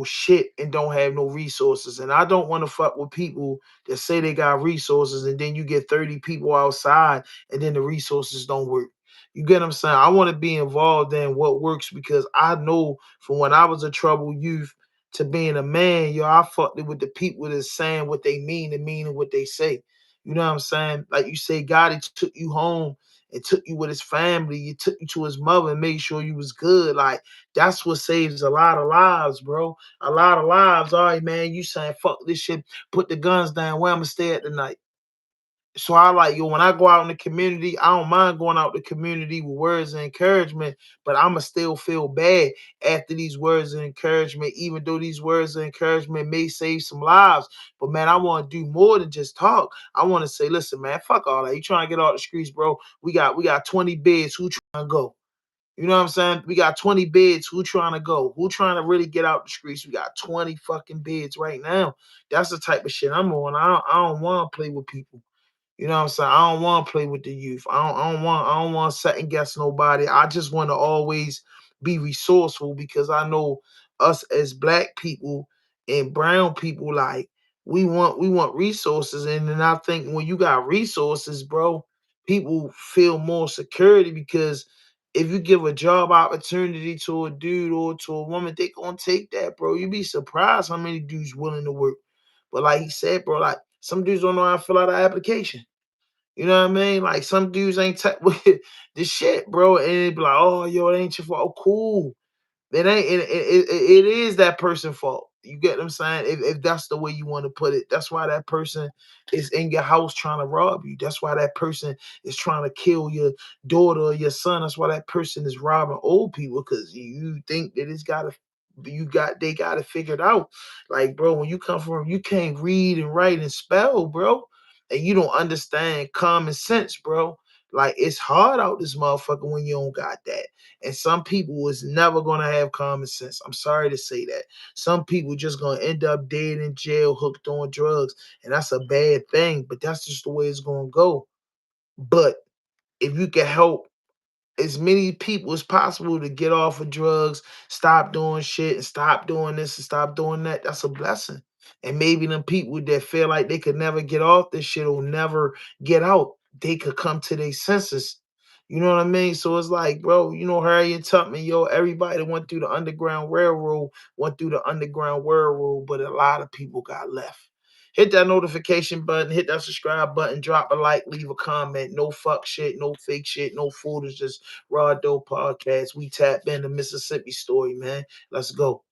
shit and don't have no resources. And I don't want to fuck with people that say they got resources and then you get 30 people outside and then the resources don't work. You get what I'm saying? I want to be involved in what works because I know from when I was a troubled youth to being a man, I fucked it with the people that's saying what they mean and meaning what they say. You know what I'm saying? Like you say, God, he took you home and took you with his family. You took you to his mother and made sure you was good. Like that's what saves a lot of lives, bro. A lot of lives. All right, man. You saying fuck this shit. Put the guns down. Where I'ma stay at tonight. So I like when I go out in the community, I don't mind going out in the community with words of encouragement, but I'ma still feel bad after these words of encouragement, even though these words of encouragement may save some lives. But man, I want to do more than just talk. I want to say, listen, man, fuck all that. You trying to get off the streets, bro? We got 20 beds. Who trying to go? You know what I'm saying? We got 20 beds. Who trying to go? Who trying to really get out the streets? We got 20 fucking beds right now. That's the type of shit I'm on. I don't want to play with people. You know what I'm saying? I don't want to play with the youth. I don't want to second guess nobody. I just want to always be resourceful because I know us as black people and brown people, like We want resources, and then I think when you got resources, bro, people feel more security because if you give a job opportunity to a dude or to a woman, they gonna take that, bro. You be surprised how many dudes willing to work. But like he said, bro, like some dudes don't know how to fill out an application. You know what I mean? Like some dudes ain't with the shit, bro, and it be like, oh, yo, it ain't your fault. Oh, cool. It ain't. It is that person's fault. You get what I'm saying? If that's the way you want to put it, that's why that person is in your house trying to rob you. That's why that person is trying to kill your daughter or your son. That's why that person is robbing old people because you think that it's got to. They got it figured out. Like, bro, when you come from, you can't read and write and spell, bro, and you don't understand common sense, bro. Like, it's hard out this motherfucker when you don't got that. And some people is never gonna have common sense. I'm sorry to say that. Some people just gonna end up dead in jail, hooked on drugs, and that's a bad thing. But that's just the way it's gonna go. But if you can help as many people as possible to get off of drugs, stop doing shit, and stop doing this and stop doing that, that's a blessing. And maybe them people that feel like they could never get off this shit or never get out, they could come to their senses. You know what I mean? So it's like, bro, Harriet Tubman, yo, everybody that went through the Underground Railroad went through the Underground Railroad, but a lot of people got left. Hit that notification button, hit that subscribe button, drop a like, leave a comment. No fuck shit, no fake shit, no food. It's just Raw Dope Podcast. We tap in the Mississippi story, man. Let's go.